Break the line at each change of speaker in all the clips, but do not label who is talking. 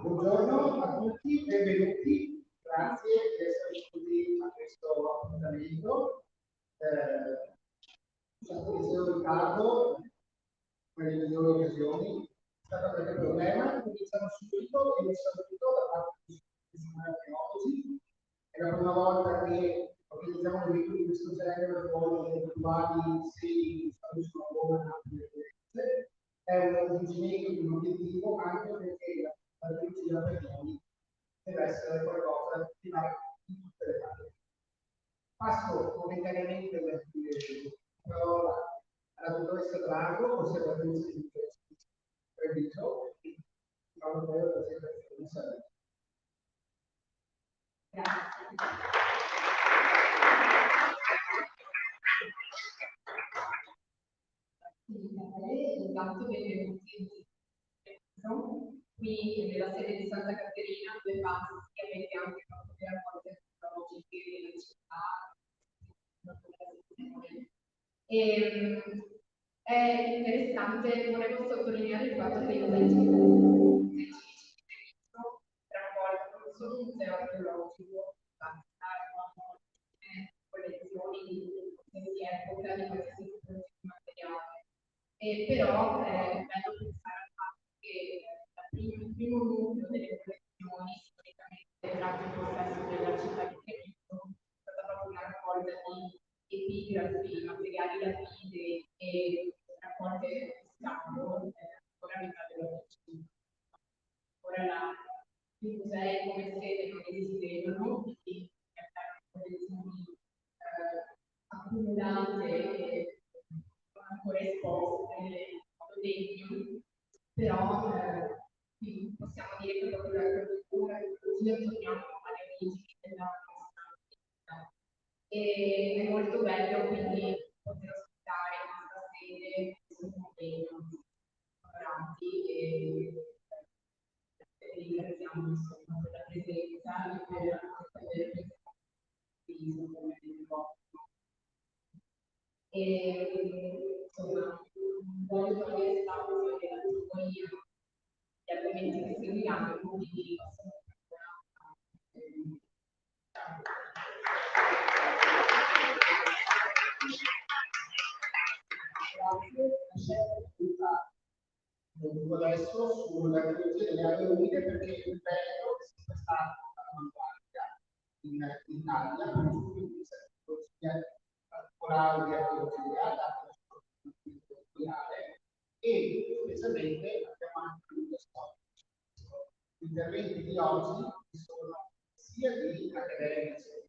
Buongiorno a tutti, benvenuti, grazie di essere qui a questo appuntamento. Sono Eliseo Riccardo, per le migliori occasioni. È stato qualche problema, cominciamo subito e un saluto da parte di Archeologi. È la prima volta che organizziamo di questo genere con eventuali sedi sulla buona. È un raggiungimento di un obiettivo anche perché la strategia per noi deve essere qualcosa che va in tutte le parti. Passo momentaneamente la parola alla dottoressa Drago, conservatrice di Treviso, e vado poi alla presentazione di Salento.
Grazie. Intanto benvenuti qui nella sede di Santa Caterina, dove che avete anche fatto per raccogliere tecnologiche della città. È interessante, volevo sottolineare il fatto che il raccolgono solo un museo archeologico, collezioni di qualsiasi epoca, di qualsiasi tipologia di materiale. Però è bello pensare al fatto che il primo nucleo delle collezioni, storicamente durante il processo della città di Treviso, è stata proprio una raccolta di epigrafi, materiali lapidei e raccolte di stampo, ancora a metà dell'Ottocento. Ora i musei come sede non esistevano, quindi erano collezioni accumulate e non ancora esposte in modo degno, però possiamo dire che proprio l'archeologia torniamo alle origini della nostra vita. E è molto bello quindi poter ospitare in questa sede questo convegno oranti e ringraziamo insomma per la presenza e per aver insomma voglio togliere spazio che aggiungo io gli argomenti che seguiranno, quindi
Lo adesso sulla teologia delle aree umide perché il Veneto è sempre stato all'avanguardia in Italia, quindi questa teologia particolare di archeologia data la sua culturale e specialmente abbiamo anche un storico. Gli interventi di oggi sono sia di accademici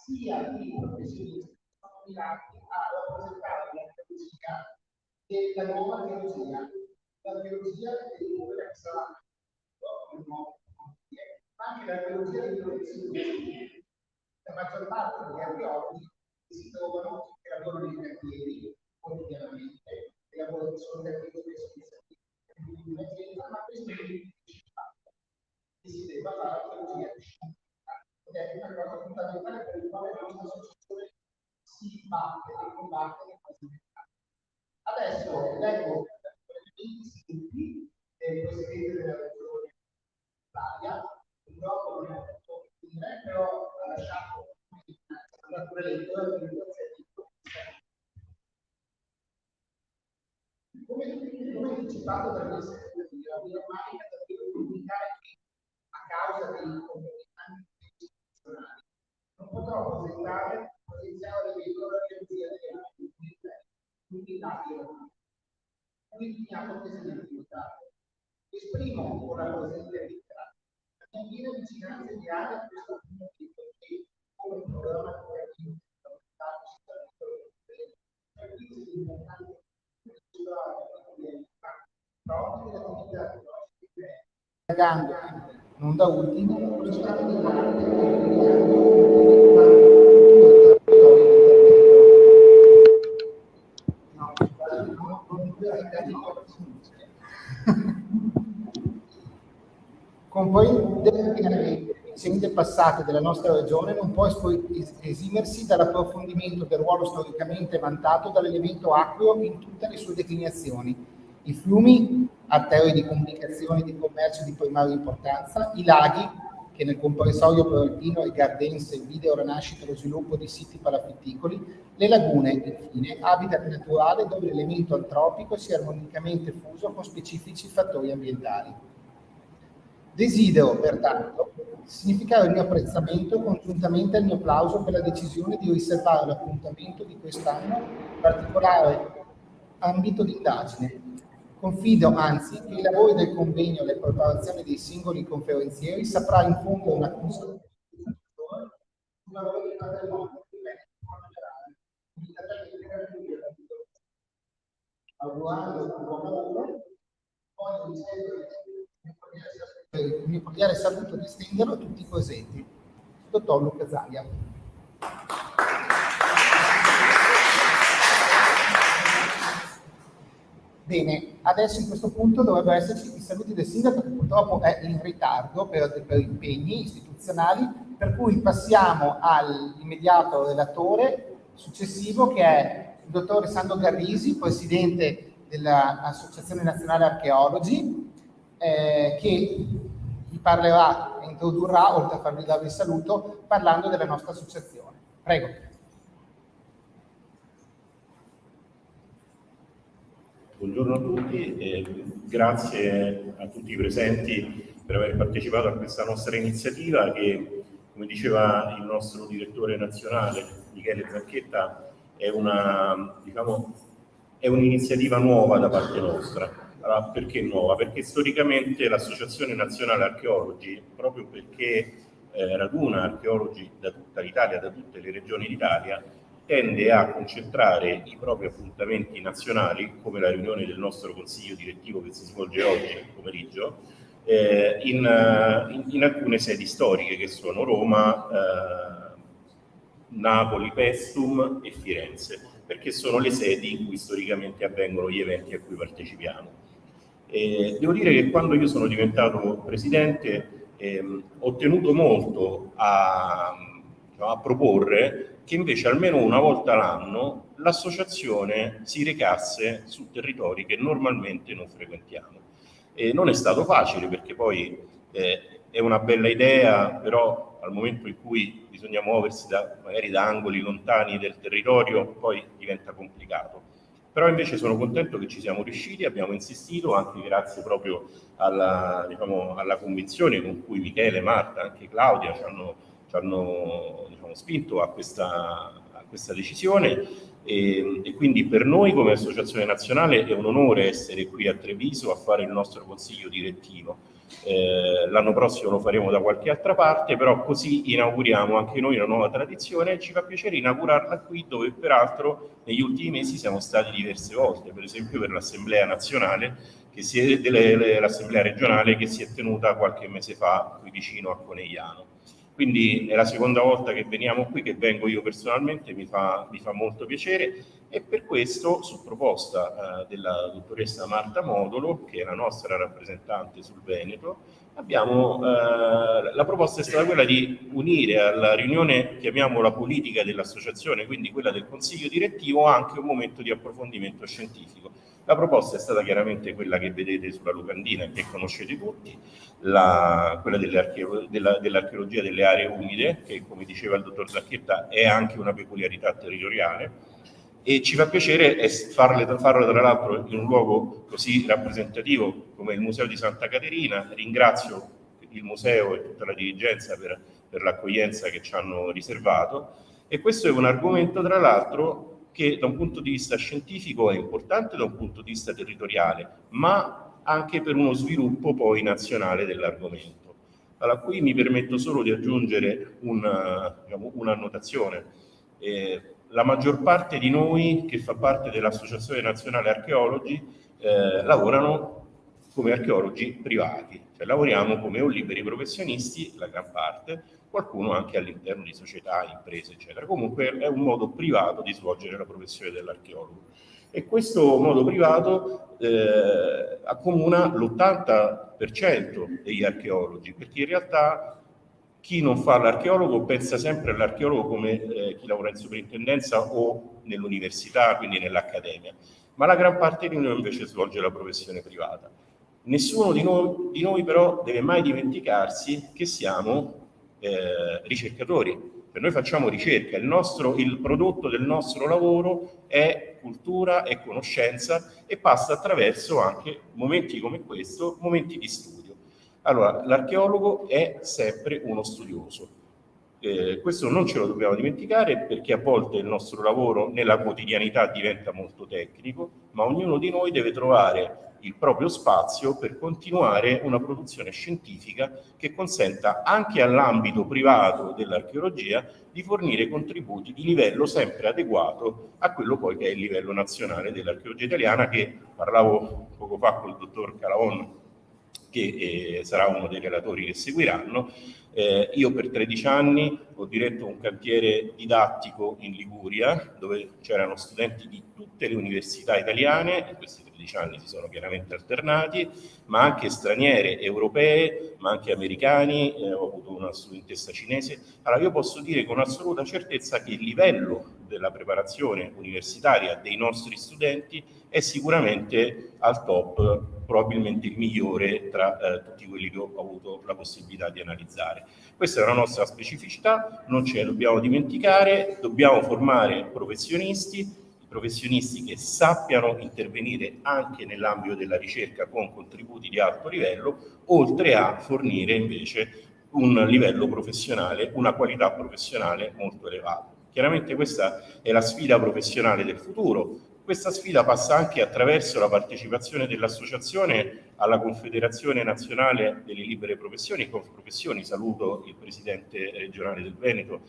sia di professionisti che sono mirati a rappresentare l'archeologia della nuova teologia, l'archeologia di quella che sarà ma anche l'archeologia dei professionisti. La maggior parte degli archeologi si trovano che lavorano in cantieri quotidianamente, che lavorano solo per in un'azienda, ma questo è difficile che si debba fare l'archeologia ed è una cosa fondamentale per il quale la nostra associazione si batte e combatte le cose. Adesso leggo i siti dei presidenti della regione Italia, purtroppo non è potuto finire, però ha lasciato la prelettura di come anticipato dal ministro la Birmania deve comunicare che a causa dei comportamenti istituzionali non potrò presentare potenziale veicolo di energia delle aree quindi quindi abbiamo questa difficoltà. Esprimo con la presente lettera la mia vicinanza ideale a questo punto di perché come programma creativo servizi di importante proprio dell'attività non da ultimo lo stato di con poi delle vicende passate della nostra regione non può esimersi dall'approfondimento del ruolo storicamente vantato dall'elemento acqueo in tutte le sue declinazioni. I fiumi, arterie di comunicazione e di commercio di primaria importanza, i laghi, che nel comprensorio prealpino e gardense videro la nascita e lo sviluppo di siti palafitticoli, le lagune, infine, habitat naturale dove l'elemento antropico si è armonicamente fuso con specifici fattori ambientali. Desidero, pertanto, significare il mio apprezzamento congiuntamente al mio applauso per la decisione di riservare l'appuntamento di quest'anno particolare ambito di indagine. Confido, anzi, che i lavori del convegno e le preparazioni dei singoli conferenzieri saprà infondere una consapevolezza sulla volontà del mondo di augurando un buon lavoro, poi il mio cordiale saluto di estenderlo a tutti i presenti. Dottor Luca Zaia. Bene, adesso in questo punto dovrebbero esserci i saluti del sindaco che purtroppo è in ritardo per impegni istituzionali, per cui passiamo all'immediato relatore successivo, che è il dottor Alessandro Garrisi, presidente dell'Associazione Nazionale Archeologi, che vi parlerà e introdurrà, oltre a farvi dare il saluto, parlando della nostra associazione. Prego.
Buongiorno a tutti e grazie a tutti i presenti per aver partecipato a questa nostra iniziativa che, come diceva il nostro direttore nazionale Michele Zanchetta, è un'iniziativa nuova da parte nostra. Allora, perché nuova? Perché storicamente l'Associazione Nazionale Archeologi, proprio perché raduna archeologi da tutta l'Italia, da tutte le regioni d'Italia, tende a concentrare i propri appuntamenti nazionali, come la riunione del nostro consiglio direttivo che si svolge oggi pomeriggio, in alcune sedi storiche che sono Roma, Napoli, Pestum e Firenze, perché sono le sedi in cui storicamente avvengono gli eventi a cui partecipiamo. Devo dire che quando io sono diventato presidente ho tenuto molto a proporre che invece almeno una volta l'anno l'associazione si recasse su territori che normalmente non frequentiamo. Non è stato facile perché poi è una bella idea, però al momento in cui bisogna muoversi magari da angoli lontani del territorio poi diventa complicato. Però invece sono contento che ci siamo riusciti, abbiamo insistito anche grazie proprio alla convinzione con cui Michele, Marta, anche Claudia ci hanno spinto a questa decisione e quindi per noi come associazione nazionale è un onore essere qui a Treviso a fare il nostro consiglio direttivo. L'anno prossimo lo faremo da qualche altra parte, però così inauguriamo anche noi una nuova tradizione e ci fa piacere inaugurarla qui, dove peraltro negli ultimi mesi siamo stati diverse volte, per esempio per l'Assemblea nazionale, l'Assemblea regionale che si è tenuta qualche mese fa qui vicino a Conegliano. Quindi è la seconda volta che veniamo qui, che vengo io personalmente, mi fa molto piacere e per questo, su proposta della dottoressa Marta Modolo, che è la nostra rappresentante sul Veneto, la proposta è stata quella di unire alla riunione, chiamiamola politica dell'associazione, quindi quella del consiglio direttivo, anche un momento di approfondimento scientifico. La proposta è stata chiaramente quella che vedete sulla locandina, che conoscete tutti, quella dell'archeologia delle aree umide, che come diceva il dottor Zacchetta è anche una peculiarità territoriale, e ci fa piacere farlo tra l'altro in un luogo così rappresentativo come il Museo di Santa Caterina. Ringrazio il museo e tutta la dirigenza per l'accoglienza che ci hanno riservato, e questo è un argomento tra l'altro che da un punto di vista scientifico è importante, da un punto di vista territoriale, ma anche per uno sviluppo poi nazionale dell'argomento. Allora, qui mi permetto solo di aggiungere un'annotazione. La maggior parte di noi che fa parte dell'Associazione Nazionale Archeologi lavorano come archeologi privati, cioè lavoriamo come o liberi professionisti, la gran parte, qualcuno anche all'interno di società, imprese, eccetera. Comunque è un modo privato di svolgere la professione dell'archeologo. E questo modo privato accomuna l'80% degli archeologi, perché in realtà chi non fa l'archeologo pensa sempre all'archeologo come chi lavora in sovrintendenza o nell'università, quindi nell'accademia, ma la gran parte di noi invece svolge la professione privata. Nessuno di noi però deve mai dimenticarsi che siamo ricercatori. Per noi facciamo ricerca, il prodotto del nostro lavoro è cultura, è conoscenza e passa attraverso anche momenti come questo, momenti di studio. Allora, l'archeologo è sempre uno studioso. Questo non ce lo dobbiamo dimenticare, perché a volte il nostro lavoro nella quotidianità diventa molto tecnico, ma ognuno di noi deve trovare il proprio spazio per continuare una produzione scientifica che consenta anche all'ambito privato dell'archeologia di fornire contributi di livello sempre adeguato a quello poi che è il livello nazionale dell'archeologia italiana, che parlavo poco fa col dottor Calaon, che sarà uno dei relatori che seguiranno. Io per 13 anni ho diretto un cantiere didattico in Liguria, dove c'erano studenti di tutte le università italiane in questi 13 15 anni si sono chiaramente alternati, ma anche straniere, europee, ma anche americani, ho avuto una studentessa cinese. Allora io posso dire con assoluta certezza che il livello della preparazione universitaria dei nostri studenti è sicuramente al top, probabilmente il migliore tra tutti quelli che ho avuto la possibilità di analizzare. Questa è la nostra specificità, non ce ne dobbiamo dimenticare, dobbiamo formare professionisti che sappiano intervenire anche nell'ambito della ricerca con contributi di alto livello, oltre a fornire invece un livello professionale, una qualità professionale molto elevata. Chiaramente questa è la sfida professionale del futuro. Questa sfida passa anche attraverso la partecipazione dell'associazione alla Confederazione Nazionale delle Libere Professioni e Confprofessioni. Saluto il Presidente regionale del Veneto,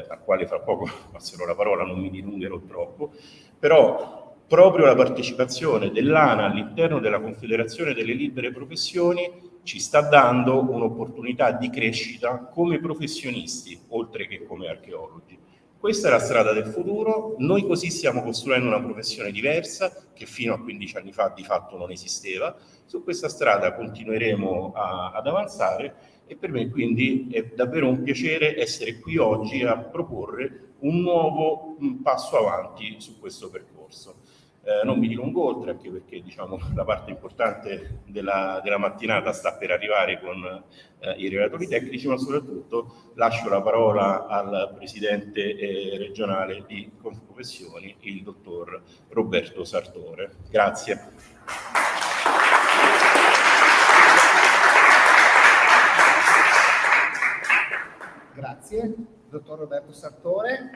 al quale fra poco passerò la parola, non mi dilungherò troppo, però proprio la partecipazione dell'ANA all'interno della Confederazione delle Libere Professioni ci sta dando un'opportunità di crescita come professionisti, oltre che come archeologi. Questa è la strada del futuro, noi così stiamo costruendo una professione diversa che fino a 15 anni fa di fatto non esisteva. Su questa strada continueremo ad avanzare e per me quindi è davvero un piacere essere qui oggi a proporre un nuovo passo avanti su questo percorso. Non mi dilungo oltre, anche perché diciamo, la parte importante della mattinata sta per arrivare con i relatori tecnici, ma soprattutto lascio la parola al Presidente regionale di Confprofessioni, il dottor Roberto Sartore. Grazie.
Grazie, dottor Roberto Sartore,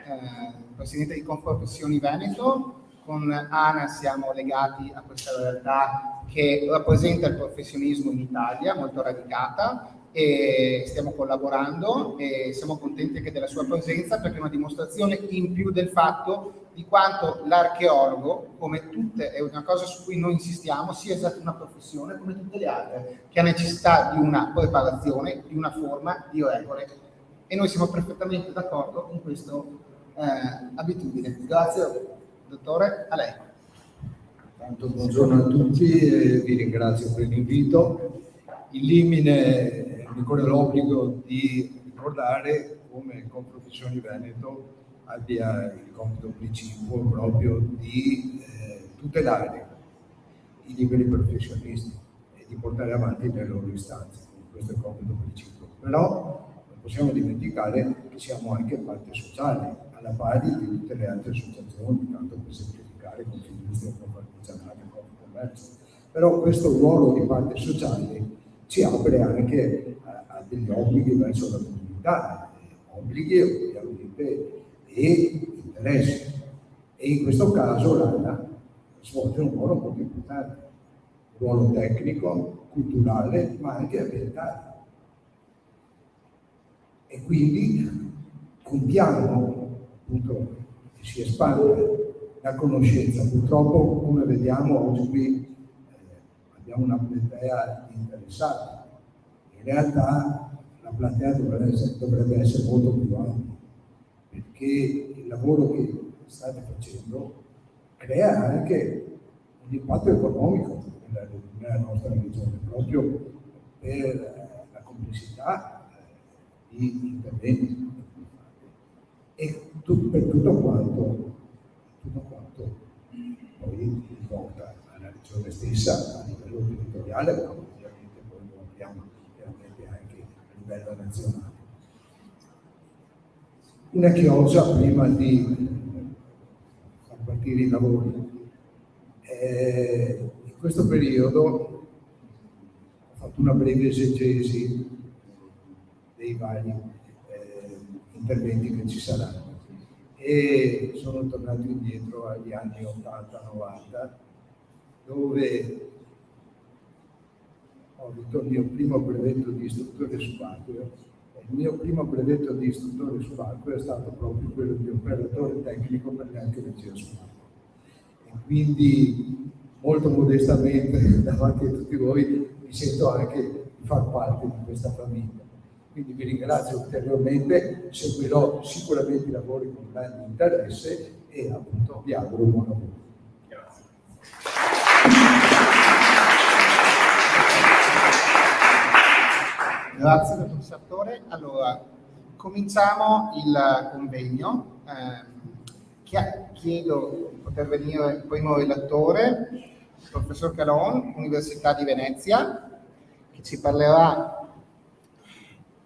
Presidente di Confprofessioni Veneto. Con ANA siamo legati a questa realtà che rappresenta il professionismo in Italia, molto radicata, e stiamo collaborando e siamo contenti anche della sua presenza, perché è una dimostrazione in più del fatto di quanto l'archeologo, come tutte, è una cosa su cui noi insistiamo, sia esatto una professione come tutte le altre, che ha necessità di una preparazione, di una forma, di regole, e noi siamo perfettamente d'accordo con questa abitudine. Grazie. Dottore, a lei.
Tanto buongiorno a tutti e vi ringrazio per l'invito. Il Limine mi corre l'obbligo di ricordare come Confprofessioni Veneto abbia il compito precipuo proprio di tutelare i liberi professionisti e di portare avanti le loro istanze. Questo è il compito precipuo. Però non possiamo dimenticare che siamo anche parte sociale, alla pari di tutte le altre associazioni, tanto per semplificare, Confindustria, Confartigianato, Confcommercio. Però questo ruolo di parte sociale ci apre anche a degli obblighi verso la comunità, obblighi ovviamente e interessi. E in questo caso l'ANA svolge un ruolo molto importante, un ruolo tecnico, culturale, ma anche ambientale. E quindi contiamo appunto che si espande la conoscenza. Purtroppo, come vediamo oggi qui, abbiamo una platea di interessati. In realtà la platea dovrebbe essere molto più ampia, perché il lavoro che state facendo crea anche un impatto economico nella nostra regione, proprio per la complessità di interventi. E per tutto quanto poi porta alla regione stessa a livello territoriale, ma ovviamente poi lo abbiamo chiaramente anche a livello nazionale. Una chiosa prima di far partire i lavori. In questo periodo ho fatto una breve esegesi dei vari interventi che ci saranno e sono tornato indietro agli anni 80-90, dove ho avuto il mio primo brevetto di istruttore subacqueo. Il mio primo brevetto di istruttore subacqueo è stato proprio quello di operatore tecnico per l'archeologia subacquea. E quindi molto modestamente davanti a tutti voi mi sento anche di far parte di questa famiglia. Quindi vi ringrazio ulteriormente, seguirò sicuramente i lavori con grande interesse e appunto vi auguro buon lavoro.
Grazie.
Grazie, dottor Sartore. Allora, cominciamo il convegno. Chiedo di poter venire il primo relatore, il professor Calon, Università di Venezia, che ci parlerà,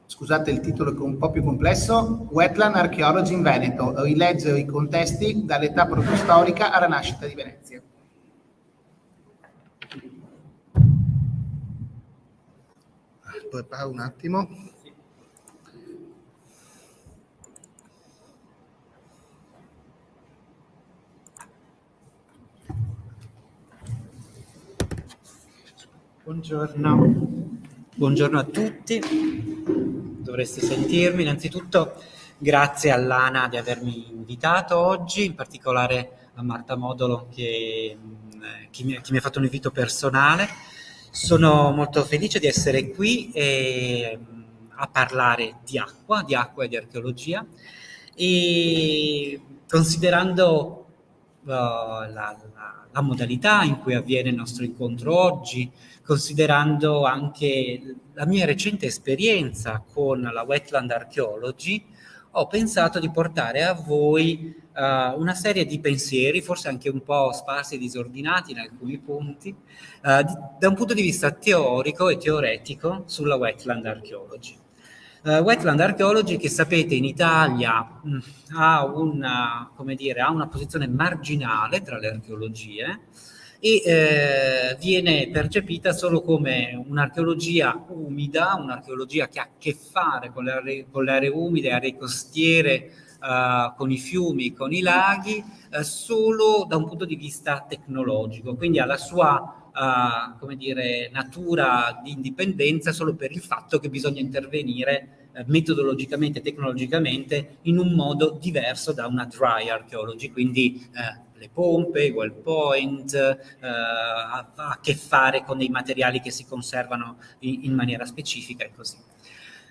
scusate il titolo che è un po' più complesso, Wetland Archaeology in Veneto, rileggere i contesti dall'età protostorica alla nascita di Venezia. Preparo un attimo.
Buongiorno a tutti, dovreste sentirmi. Innanzitutto grazie all'ANA di avermi invitato oggi, in particolare a Marta Modolo che mi ha fatto un invito personale. Sono molto felice di essere qui a parlare di acqua e di archeologia, e considerando la modalità in cui avviene il nostro incontro oggi, considerando anche la mia recente esperienza con la Wetland Archaeology, ho pensato di portare a voi una serie di pensieri, forse anche un po' sparsi e disordinati in alcuni punti, da un punto di vista teorico e teoretico sulla Wetland Archaeology. Wetland Archaeology, che sapete in Italia ha una posizione marginale tra le archeologie e viene percepita solo come un'archeologia umida, un'archeologia che ha a che fare con le aree umide, aree costiere, con i fiumi, con i laghi, solo da un punto di vista tecnologico, quindi ha la sua natura di indipendenza solo per il fatto che bisogna intervenire metodologicamente, tecnologicamente, in un modo diverso da una dry archaeology, quindi le pompe, i well point, ha a che fare con dei materiali che si conservano in maniera specifica e così.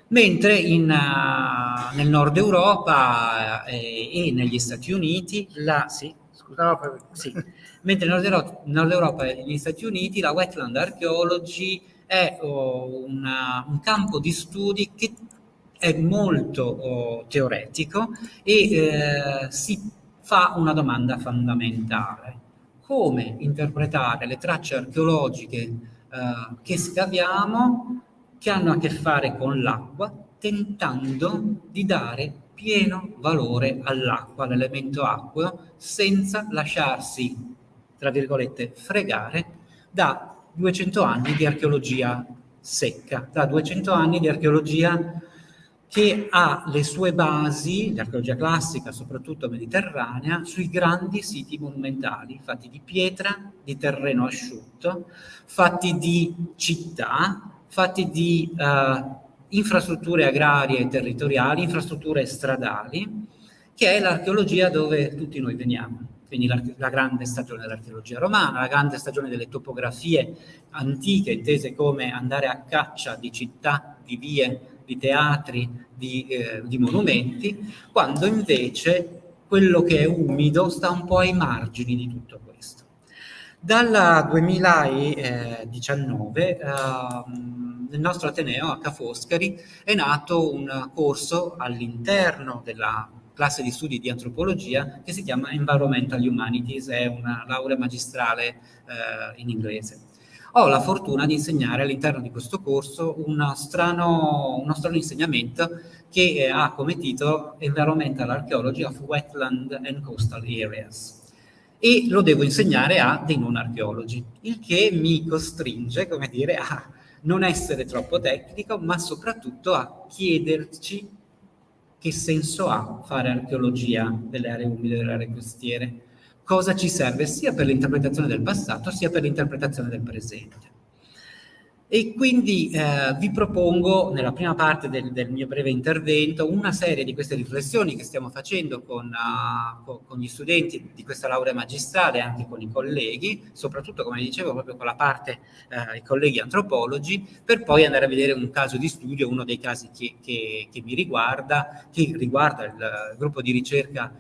Mentre nel nord Europa e negli Stati Uniti, mentre nel nord Europa e negli Stati Uniti la Wetland Archaeology è un campo di studi che è molto teoretico e si fa una domanda fondamentale: come interpretare le tracce archeologiche che scaviamo, che hanno a che fare con l'acqua, tentando di dare pieno valore all'acqua, all'elemento acqueo, senza lasciarsi, tra virgolette, fregare da 200 anni di archeologia secca, da 200 anni di archeologia che ha le sue basi, l'archeologia classica, soprattutto mediterranea, sui grandi siti monumentali, fatti di pietra, di terreno asciutto, fatti di città, fatti di infrastrutture agrarie e territoriali, infrastrutture stradali, che è l'archeologia dove tutti noi veniamo. Quindi la grande stagione dell'archeologia romana, la grande stagione delle topografie antiche, intese come andare a caccia di città, di vie, di teatri, di monumenti, quando invece quello che è umido sta un po' ai margini di tutto questo. Dal 2019 nel nostro Ateneo a Ca' Foscari è nato un corso all'interno della classe di studi di antropologia che si chiama Environmental Humanities, è una laurea magistrale in inglese. Ho la fortuna di insegnare all'interno di questo corso uno strano insegnamento che ha come titolo Environmental Archaeology of Wetland and Coastal Areas, e lo devo insegnare a dei non archeologi, il che mi costringe, come dire, a non essere troppo tecnico, ma soprattutto a chiederci che senso ha fare archeologia delle aree umide, delle aree costiere, cosa ci serve sia per l'interpretazione del passato sia per l'interpretazione del presente. E quindi vi propongo nella prima parte del mio breve intervento una serie di queste riflessioni che stiamo facendo con gli studenti di questa laurea magistrale e anche con i colleghi, soprattutto, come dicevo, proprio con la parte i colleghi antropologi, per poi andare a vedere un caso di studio, uno dei casi che mi riguarda, che riguarda il gruppo di ricerca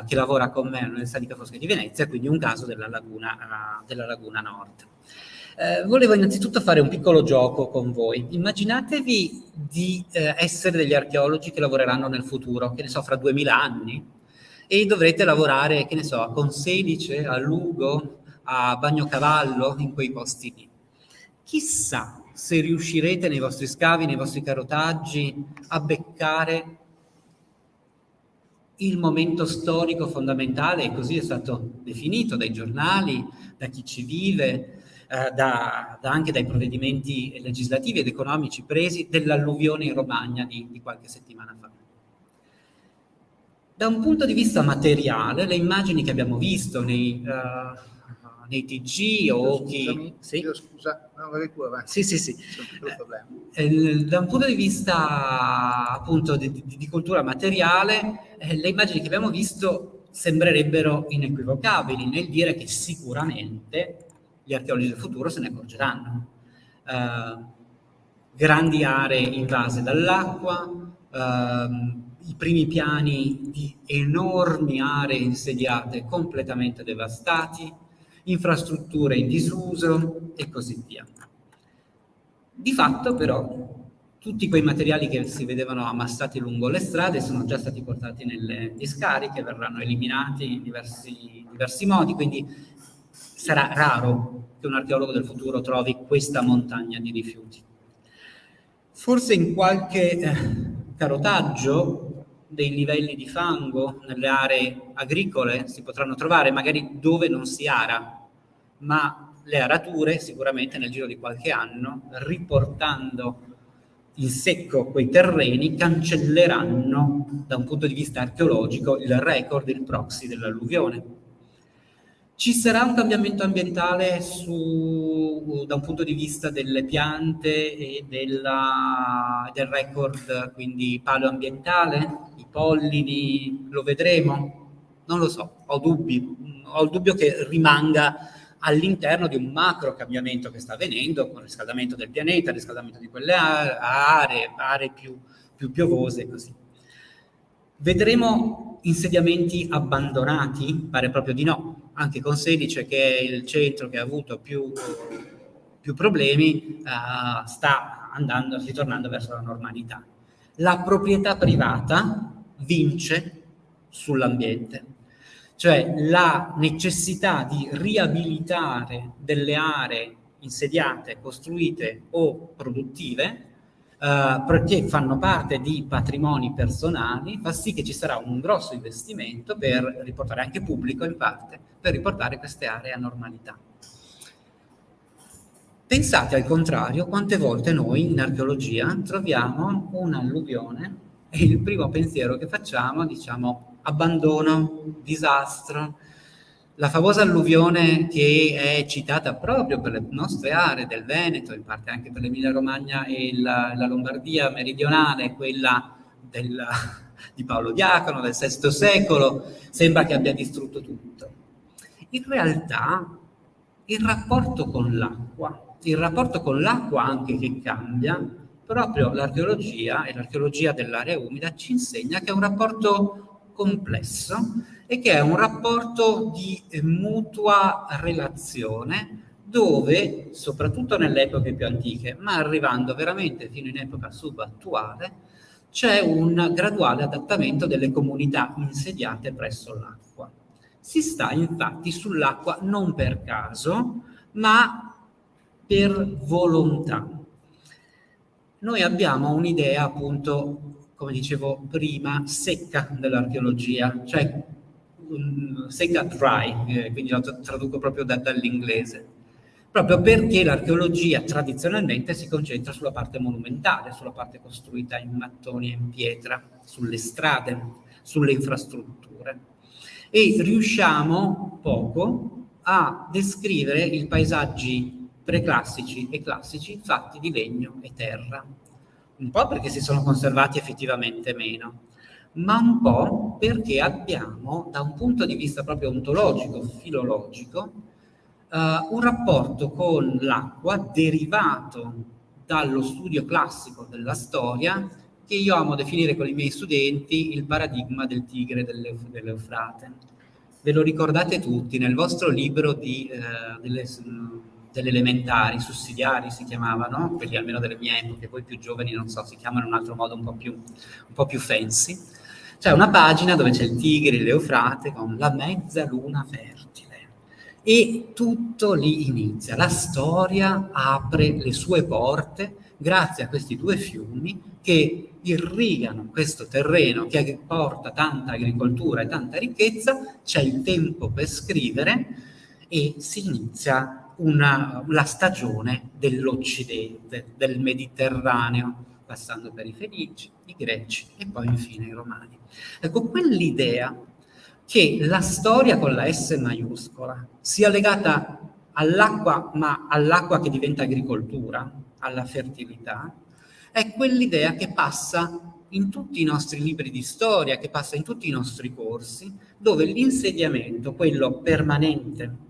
che lavora con me all'Università di Ca' Foscari di Venezia, quindi un caso della laguna Nord. Volevo innanzitutto fare un piccolo gioco con voi. Immaginatevi di essere degli archeologi che lavoreranno nel futuro, che ne so, fra 2000 anni, e dovrete lavorare, che ne so, a Conselice, a Lugo, a Bagnocavallo, in quei posti lì. Chissà se riuscirete nei vostri scavi, nei vostri carotaggi, a beccare il momento storico fondamentale, e così è stato definito dai giornali, da chi ci vive, anche dai provvedimenti legislativi ed economici presi dell'alluvione in Romagna di qualche settimana fa. Da un punto di vista materiale, le immagini che abbiamo visto nei TG o chi... Sì?
Scusa, no, vai tu avanti.
Sì.
C'è un piccolo problema.
Da un punto di vista appunto di cultura materiale, le immagini che abbiamo visto sembrerebbero inequivocabili nel dire che sicuramente gli archeologi del futuro se ne accorgeranno. Grandi aree invase dall'acqua, i primi piani di enormi aree insediate completamente devastati, infrastrutture in disuso e così via. Di fatto però tutti quei materiali che si vedevano ammassati lungo le strade sono già stati portati nelle discariche, verranno eliminati in diversi modi, quindi sarà raro che un archeologo del futuro trovi questa montagna di rifiuti. Forse in qualche carotaggio dei livelli di fango nelle aree agricole si potranno trovare, magari dove non si ara, ma le arature sicuramente nel giro di qualche anno, riportando in secco quei terreni, cancelleranno da un punto di vista archeologico il record, il proxy dell'alluvione. Ci sarà un cambiamento ambientale da un punto di vista delle piante e del record, quindi paleoambientale, i pollini, lo vedremo? Non lo so, ho il dubbio che rimanga all'interno di un macro cambiamento che sta avvenendo con il riscaldamento del pianeta, il riscaldamento di quelle aree più piovose e così. Vedremo insediamenti abbandonati? Pare proprio di no. Anche Conselice, che è il centro che ha avuto più problemi, sta ritornando verso la normalità. La proprietà privata vince sull'ambiente, cioè la necessità di riabilitare delle aree insediate, costruite o produttive, perché fanno parte di patrimoni personali, fa sì che ci sarà un grosso investimento per riportare, anche pubblico in parte, per riportare queste aree a normalità. Pensate al contrario quante volte noi in archeologia troviamo un'alluvione e il primo pensiero che facciamo, diciamo, abbandono, disastro. La famosa alluvione che è citata proprio per le nostre aree del Veneto, in parte anche per l'Emilia Romagna e la Lombardia meridionale, quella di Paolo Diacono del VI secolo, sembra che abbia distrutto tutto. In realtà il rapporto con l'acqua anche che cambia, proprio l'archeologia e l'archeologia dell'area umida ci insegna che è un rapporto complesso e che è un rapporto di mutua relazione dove, soprattutto nelle epoche più antiche, ma arrivando veramente fino in epoca subattuale, c'è un graduale adattamento delle comunità insediate presso l'acqua. Si sta infatti sull'acqua non per caso, ma per volontà. Noi abbiamo un'idea, appunto, come dicevo prima, secca dell'archeologia, cioè secca dry, quindi lo traduco proprio dall'inglese, proprio perché l'archeologia tradizionalmente si concentra sulla parte monumentale, sulla parte costruita in mattoni e in pietra, sulle strade, sulle infrastrutture, e riusciamo poco a descrivere i paesaggi preclassici e classici fatti di legno e terra, un po' perché si sono conservati effettivamente meno, ma un po' perché abbiamo, da un punto di vista proprio ontologico, filologico, un rapporto con l'acqua derivato dallo studio classico della che io amo definire con i miei studenti il paradigma del Tigre dell'Eufrate. Ve lo ricordate tutti nel vostro libro del delle elementari, sussidiari si chiamavano, quelli almeno delle mie epoche, poi più giovani non so, si chiamano in un altro modo un po' più fancy. C'è una pagina dove c'è il Tigri, l'Eufrate con la mezza luna fertile e tutto lì inizia. La storia apre le sue porte grazie a questi due fiumi che irrigano questo terreno che porta tanta agricoltura e tanta ricchezza, c'è il tempo per scrivere e si inizia la stagione dell'Occidente, del Mediterraneo, passando per i Fenici, i Greci e poi infine i Romani. Ecco, quell'idea che la storia con la S maiuscola sia legata all'acqua, ma all'acqua che diventa agricoltura, alla fertilità, è quell'idea che passa in tutti i nostri libri di storia, che passa in tutti i nostri corsi, dove l'insediamento, quello permanente,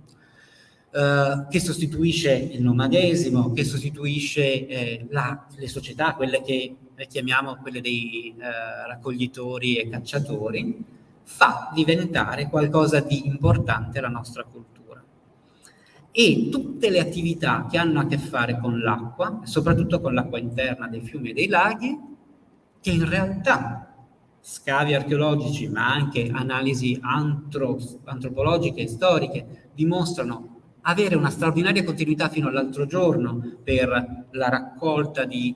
che sostituisce il nomadesimo, che sostituisce le società, quelle che chiamiamo quelle dei raccoglitori e cacciatori, fa diventare qualcosa di importante la nostra cultura. E tutte le attività che hanno a che fare con l'acqua, soprattutto con l'acqua interna dei fiumi e dei laghi, che in realtà scavi archeologici, ma anche analisi antropologiche e storiche, dimostrano avere una straordinaria continuità fino all'altro giorno per la raccolta di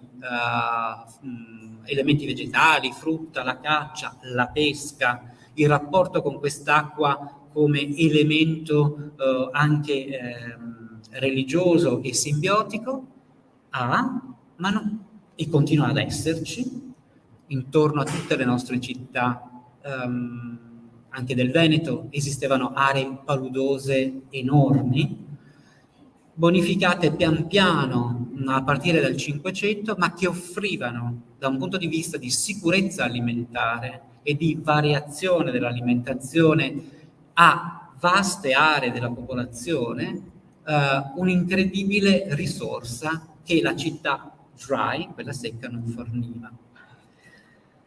elementi vegetali, frutta, la caccia, la pesca, il rapporto con quest'acqua come elemento anche religioso e simbiotico, ma no, e continua ad esserci intorno a tutte le nostre città, anche del Veneto, esistevano aree paludose enormi, bonificate pian piano a partire dal Cinquecento, ma che offrivano, da un punto di vista di sicurezza alimentare e di variazione dell'alimentazione a vaste aree della popolazione, un'incredibile risorsa che la città dry, quella secca, non forniva.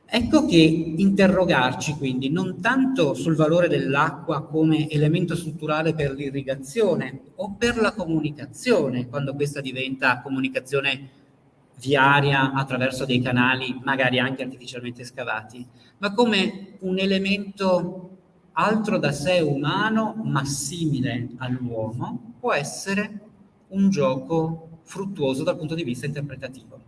Ecco che interrogarci quindi non tanto sul valore dell'acqua come elemento strutturale per l'irrigazione o per la comunicazione, quando questa diventa comunicazione viaria attraverso dei canali magari anche artificialmente scavati, ma come un elemento altro da sé umano ma simile all'uomo, può essere un gioco fruttuoso dal punto di vista interpretativo.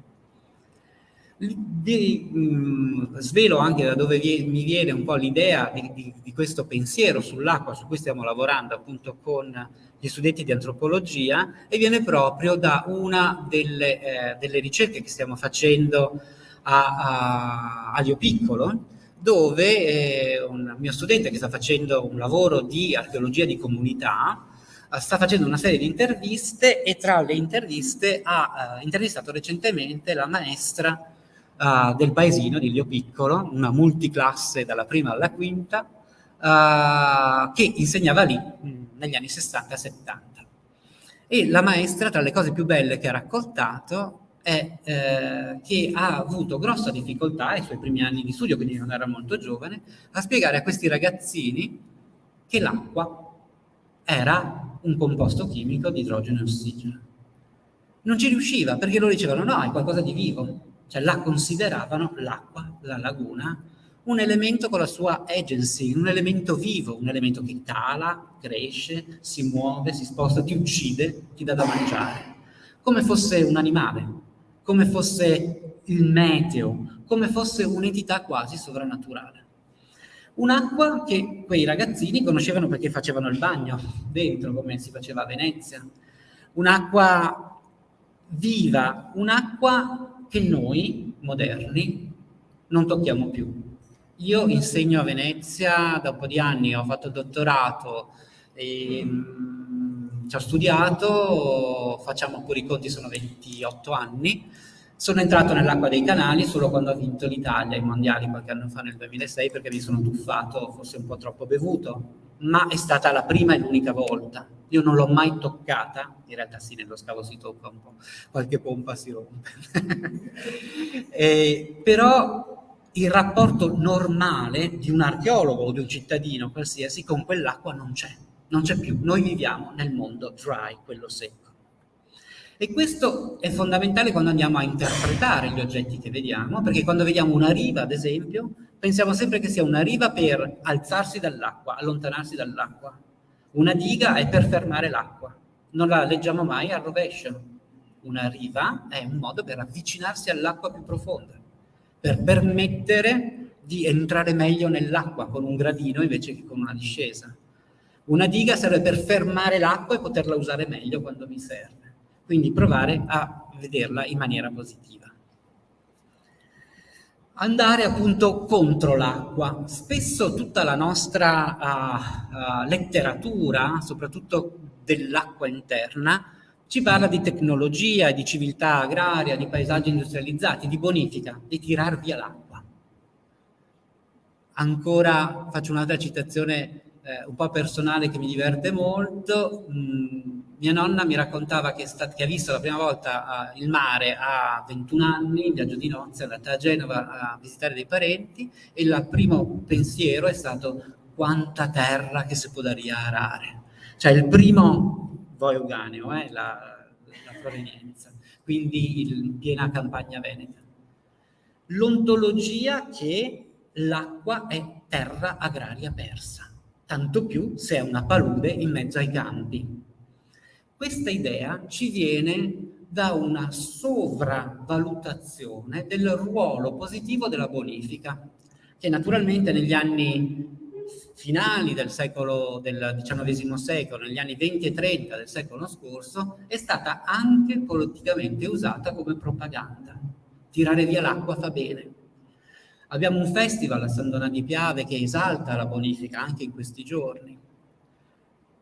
Svelo anche da dove mi viene un po' l'idea di questo pensiero sull'acqua, su cui stiamo lavorando appunto con gli studenti di antropologia, e viene proprio da una delle ricerche che stiamo facendo a Io Piccolo, dove un mio studente che sta facendo un lavoro di archeologia di comunità sta facendo una serie di interviste, e tra le interviste ha intervistato recentemente la maestra del paesino di Io Piccolo, una multiclasse dalla prima alla quinta, che insegnava lì negli anni 60-70. E la maestra, tra le cose più belle che ha raccontato, è che ha avuto grossa difficoltà ai suoi primi anni di studio, quindi non era molto giovane, a spiegare a questi ragazzini che l'acqua era un composto chimico di idrogeno e ossigeno. Non ci riusciva, perché loro dicevano no, è qualcosa di vivo. Cioè la consideravano, l'acqua, la laguna, un elemento con la sua agency, un elemento vivo, un elemento che cala, cresce, si muove, si sposta, ti uccide, ti dà da mangiare, come fosse un animale, come fosse il meteo, come fosse un'entità quasi sovrannaturale. Un'acqua che quei ragazzini conoscevano perché facevano il bagno dentro, come si faceva a Venezia. Un'acqua viva, un'acqua che noi, moderni, non tocchiamo più. Io insegno a Venezia da un po' di anni, ho fatto il dottorato, e, ci ho studiato, facciamo pure i conti, sono 28 anni. Sono entrato nell'acqua dei canali solo quando ha vinto l'Italia ai mondiali qualche anno fa, nel 2006, perché mi sono tuffato, forse un po' troppo bevuto, ma è stata la prima e l'unica volta. Io non l'ho mai toccata, in realtà sì, nello scavo si tocca un po', qualche pompa si rompe. Però il rapporto normale di un archeologo o di un cittadino qualsiasi con quell'acqua non c'è più. Noi viviamo nel mondo dry, quello secco. E questo è fondamentale quando andiamo a interpretare gli oggetti che vediamo, perché quando vediamo una riva, ad esempio, pensiamo sempre che sia una riva per alzarsi dall'acqua, allontanarsi dall'acqua. Una diga è per fermare l'acqua, non la leggiamo mai al rovescio. Una riva è un modo per avvicinarsi all'acqua più profonda, per permettere di entrare meglio nell'acqua con un gradino invece che con una discesa. Una diga serve per fermare l'acqua e poterla usare meglio quando mi serve. Quindi provare a vederla in maniera positiva. Andare appunto contro l'acqua. Spesso tutta la nostra letteratura, soprattutto dell'acqua interna, ci parla di tecnologia, di civiltà agraria, di paesaggi industrializzati, di bonifica, di tirar via l'acqua. Ancora faccio un'altra citazione un po' personale che mi diverte molto. Mia nonna mi raccontava che ha visto la prima volta il mare a 21 anni, in viaggio di nozze, è andata a Genova a visitare dei parenti e il primo pensiero è stato quanta terra che si può da riarare. Cioè il primo voeuganeo, la provenienza, quindi in piena campagna veneta. L'ontologia che l'acqua è terra agraria persa, tanto più se è una palude in mezzo ai campi. Questa idea ci viene da una sovravalutazione del ruolo positivo della bonifica, che naturalmente negli anni finali del XIX secolo, negli anni 20 e 30 del secolo scorso, è stata anche politicamente usata come propaganda. Tirare via l'acqua fa bene. Abbiamo un festival a San Donà di Piave che esalta la bonifica anche in questi giorni.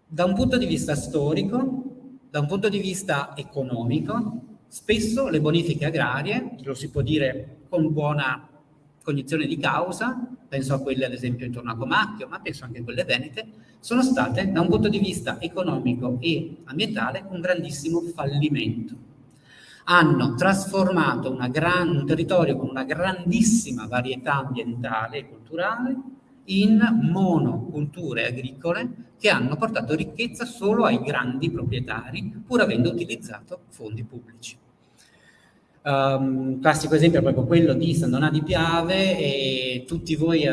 Da un punto di vista storico, da un punto di vista economico, spesso le bonifiche agrarie, lo si può dire con buona cognizione di causa, penso a quelle ad esempio intorno a Comacchio, ma penso anche a quelle venete, sono state da un punto di vista economico e ambientale un grandissimo fallimento. Hanno trasformato un territorio con una grandissima varietà ambientale e culturale in monoculture agricole che hanno portato ricchezza solo ai grandi proprietari, pur avendo utilizzato fondi pubblici. Classico esempio è proprio quello di San Donà di Piave, e tutti voi,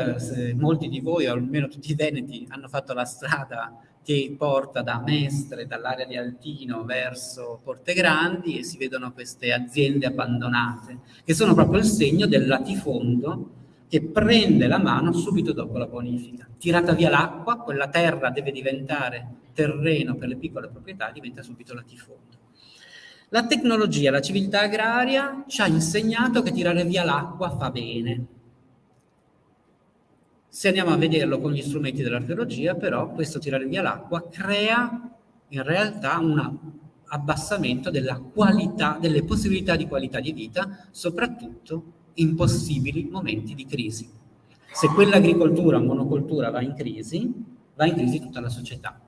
molti di voi, o almeno tutti i veneti, hanno fatto la strada che porta da Mestre, dall'area di Altino verso Portegrandi, e si vedono queste aziende abbandonate, che sono proprio il segno del latifondo che prende la mano subito dopo la bonifica. Tirata via l'acqua, quella terra deve diventare terreno per le piccole proprietà, diventa subito latifondo. La tecnologia, la civiltà agraria ci ha insegnato che tirare via l'acqua fa bene. Se andiamo a vederlo con gli strumenti dell'archeologia, però, questo tirare via l'acqua crea in realtà un abbassamento della qualità, delle possibilità di qualità di vita, soprattutto in possibili momenti di crisi. Se quell'agricoltura o monocoltura va in crisi tutta la società.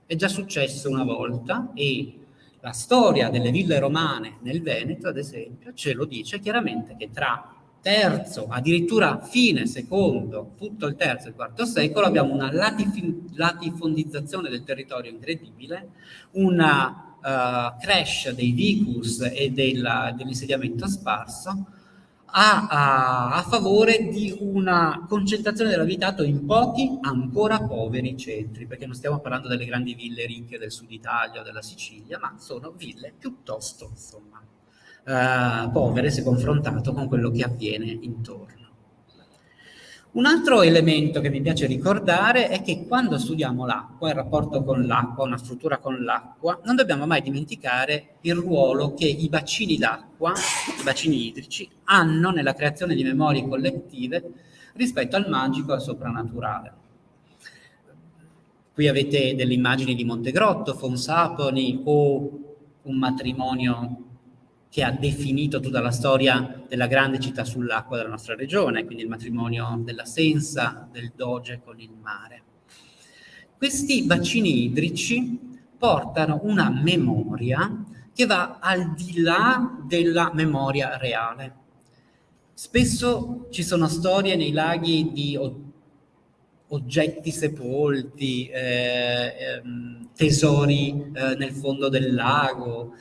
È già successo una volta, e la storia delle ville romane nel Veneto, ad esempio, ce lo dice chiaramente, che tra terzo, addirittura fine secondo, tutto il terzo e il quarto secolo, abbiamo una latifondizzazione del territorio incredibile, una crash dei vicus e dell'insediamento sparso, a favore di una concentrazione dell'abitato in pochi, ancora poveri centri, perché non stiamo parlando delle grandi ville ricche del sud Italia o della Sicilia, ma sono ville piuttosto, insomma, povere se confrontato con quello che avviene intorno. Un altro elemento che mi piace ricordare è che quando studiamo l'acqua, il rapporto con l'acqua, una struttura con l'acqua, non dobbiamo mai dimenticare il ruolo che i bacini d'acqua, i bacini idrici, hanno nella creazione di memorie collettive rispetto al magico e al soprannaturale. Qui avete delle immagini di Montegrotto, Fonsaponi, o un matrimonio che ha definito tutta la storia della grande città sull'acqua della nostra regione, quindi il matrimonio della Sensa, del Doge con il mare. Questi bacini idrici portano una memoria che va al di là della memoria reale. Spesso ci sono storie nei laghi di oggetti sepolti, tesori nel fondo del lago,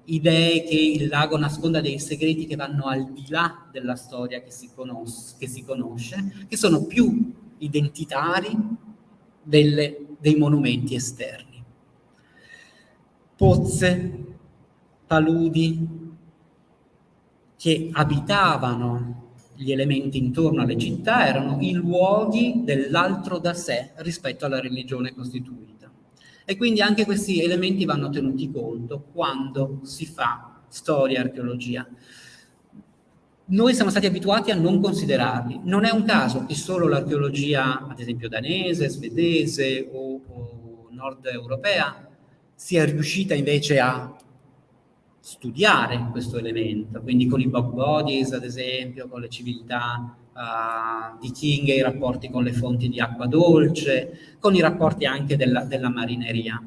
idee che il lago nasconda dei segreti che vanno al di là della storia che si conosce, che sono più identitari dei monumenti esterni. Pozze, paludi che abitavano gli elementi intorno alle città erano i luoghi dell'altro da sé rispetto alla religione costituita. E quindi anche questi elementi vanno tenuti conto quando si fa storia e archeologia. Noi siamo stati abituati a non considerarli. Non è un caso che solo l'archeologia, ad esempio danese, svedese o nord europea, sia riuscita invece a studiare questo elemento, quindi con i bog bodies, ad esempio, con le civiltà vichinghe, i rapporti con le fonti di acqua dolce, con i rapporti anche della marineria.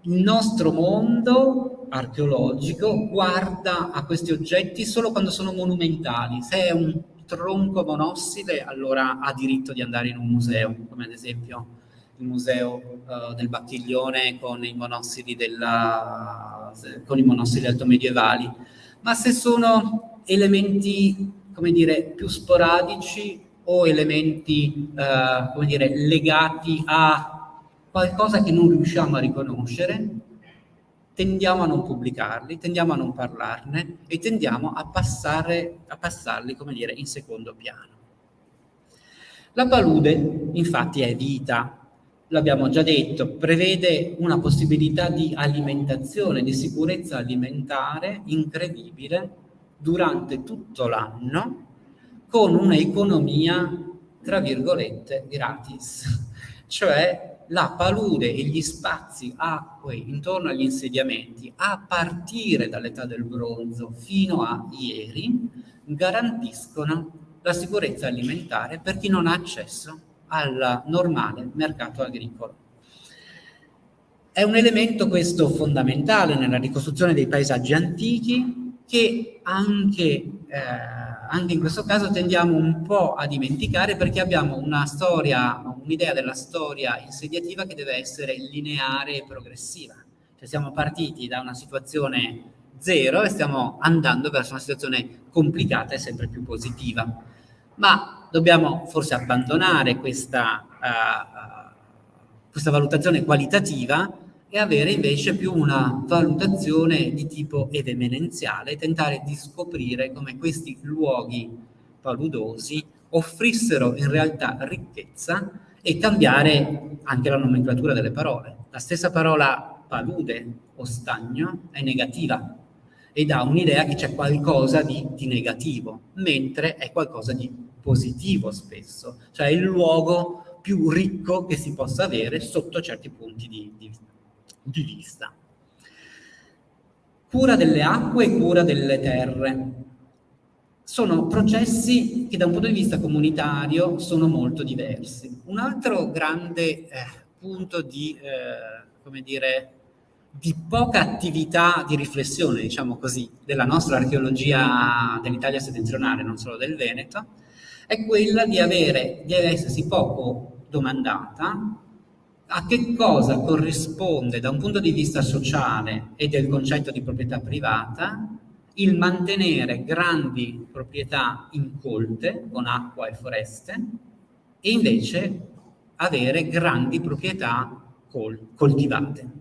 Il nostro mondo archeologico guarda a questi oggetti solo quando sono monumentali. Se è un tronco monosside, allora ha diritto di andare in un museo, come ad esempio il museo del Battiglione con i monossidi altomedievali. Ma se sono elementi, come dire, più sporadici o elementi, come dire, legati a qualcosa che non riusciamo a riconoscere, tendiamo a non pubblicarli, tendiamo a non parlarne e tendiamo a passarli, come dire, in secondo piano. La palude, infatti, è vita, l'abbiamo già detto, prevede una possibilità di alimentazione, di sicurezza alimentare incredibile durante tutto l'anno, con un'economia, tra virgolette, gratis. Cioè la palude e gli spazi acquei intorno agli insediamenti, a partire dall'età del bronzo fino a ieri, garantiscono la sicurezza alimentare per chi non ha accesso al normale mercato agricolo. È un elemento questo fondamentale nella ricostruzione dei paesaggi antichi che anche in questo caso tendiamo un po' a dimenticare perché abbiamo un'idea della storia insediativa che deve essere lineare e progressiva. Cioè siamo partiti da una situazione zero e stiamo andando verso una situazione complicata e sempre più positiva. Ma dobbiamo forse abbandonare questa valutazione qualitativa e avere invece più una valutazione di tipo edemenenziale, tentare di scoprire come questi luoghi paludosi offrissero in realtà ricchezza e cambiare anche la nomenclatura delle parole. La stessa parola palude o stagno è negativa e dà un'idea che c'è qualcosa di negativo, mentre è qualcosa di positivo spesso, cioè il luogo più ricco che si possa avere sotto certi punti di vista. Cura delle acque e cura delle terre sono processi che da un punto di vista comunitario sono molto diversi. Un altro grande punto di poca attività di riflessione, diciamo così, della nostra archeologia dell'Italia settentrionale, non solo del Veneto, è quella di essersi poco domandata a che cosa corrisponde da un punto di vista sociale e del concetto di proprietà privata il mantenere grandi proprietà incolte con acqua e foreste e invece avere grandi proprietà coltivate.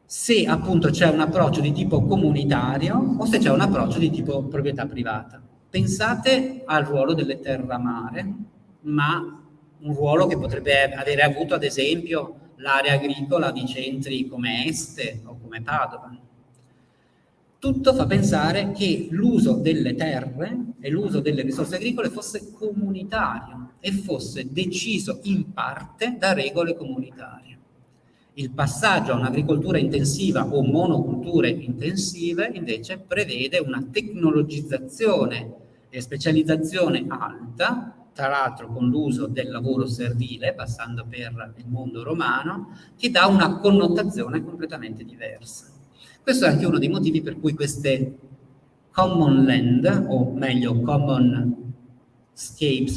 Se appunto c'è un approccio di tipo comunitario o se c'è un approccio di tipo proprietà privata. Pensate al ruolo delle terramare, ma un ruolo che potrebbe avere avuto ad esempio l'area agricola di centri come Este o come Padova. Tutto fa pensare che l'uso delle terre e l'uso delle risorse agricole fosse comunitario e fosse deciso in parte da regole comunitarie. Il passaggio a un'agricoltura intensiva o monoculture intensive invece prevede una tecnologizzazione e specializzazione alta, tra l'altro con l'uso del lavoro servile, passando per il mondo romano, che dà una connotazione completamente diversa. Questo è anche uno dei motivi per cui queste common land, o meglio common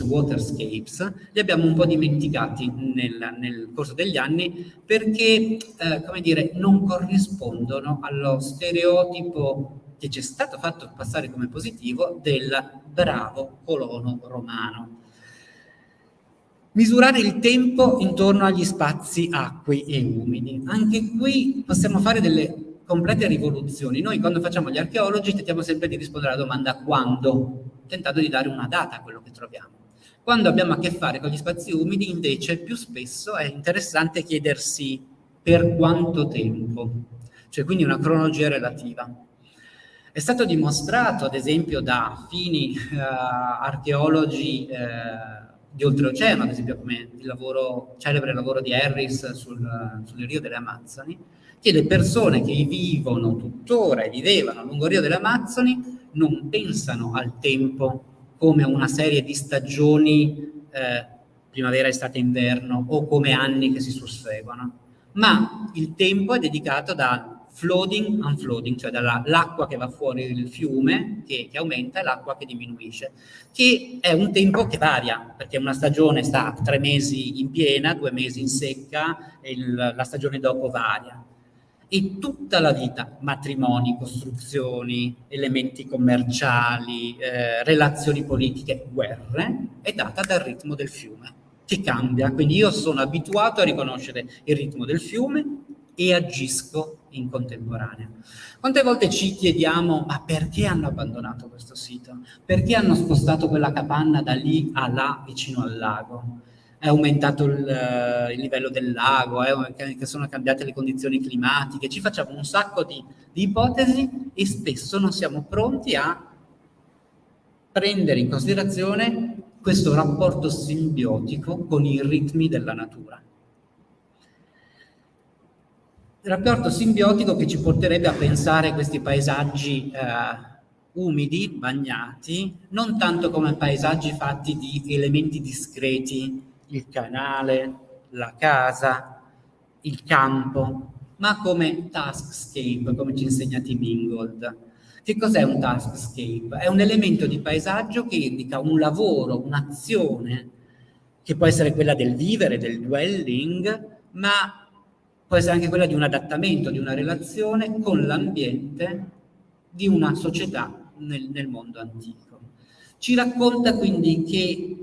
waterscapes, li abbiamo un po' dimenticati nel corso degli anni perché, come dire, non corrispondono allo stereotipo che ci è stato fatto passare come positivo del bravo colono romano. Misurare il tempo intorno agli spazi acqui e umidi. Anche qui possiamo fare delle complete rivoluzioni. Noi quando facciamo gli archeologi tentiamo sempre di rispondere alla domanda quando, tentando di dare una data a quello che troviamo. Quando abbiamo a che fare con gli spazi umidi, invece, più spesso è interessante chiedersi per quanto tempo, cioè quindi una cronologia relativa. È stato dimostrato, ad esempio, da fini archeologi di oltreoceano, ad esempio come il celebre lavoro di Harris sul Rio delle Amazzoni, che le persone che vivono tuttora e vivevano lungo il Rio delle Amazzoni non pensano al tempo come una serie di stagioni, primavera, estate, inverno, o come anni che si susseguono, ma il tempo è dedicato da flooding, unflooding, cioè dall'acqua che va fuori del fiume, che aumenta, e l'acqua che diminuisce, che è un tempo che varia, perché una stagione sta 3 mesi in piena, 2 mesi in secca, e la stagione dopo varia. E tutta la vita, matrimoni, costruzioni, elementi commerciali, relazioni politiche, guerre, è data dal ritmo del fiume, che cambia. Quindi io sono abituato a riconoscere il ritmo del fiume e agisco in contemporanea. Quante volte ci chiediamo, ma perché hanno abbandonato questo sito? Perché hanno spostato quella capanna da lì a là, vicino al lago? È aumentato il livello del lago, che sono cambiate le condizioni climatiche, ci facciamo un sacco di ipotesi e spesso non siamo pronti a prendere in considerazione questo rapporto simbiotico con i ritmi della natura. Il rapporto simbiotico che ci porterebbe a pensare questi paesaggi umidi, bagnati, non tanto come paesaggi fatti di elementi discreti, il canale, la casa, il campo, ma come taskscape, come ci insegna Tim Ingold. Che cos'è un taskscape? È un elemento di paesaggio che indica un lavoro, un'azione, che può essere quella del vivere, del dwelling, ma può essere anche quella di un adattamento, di una relazione con l'ambiente di una società nel mondo antico. Ci racconta quindi che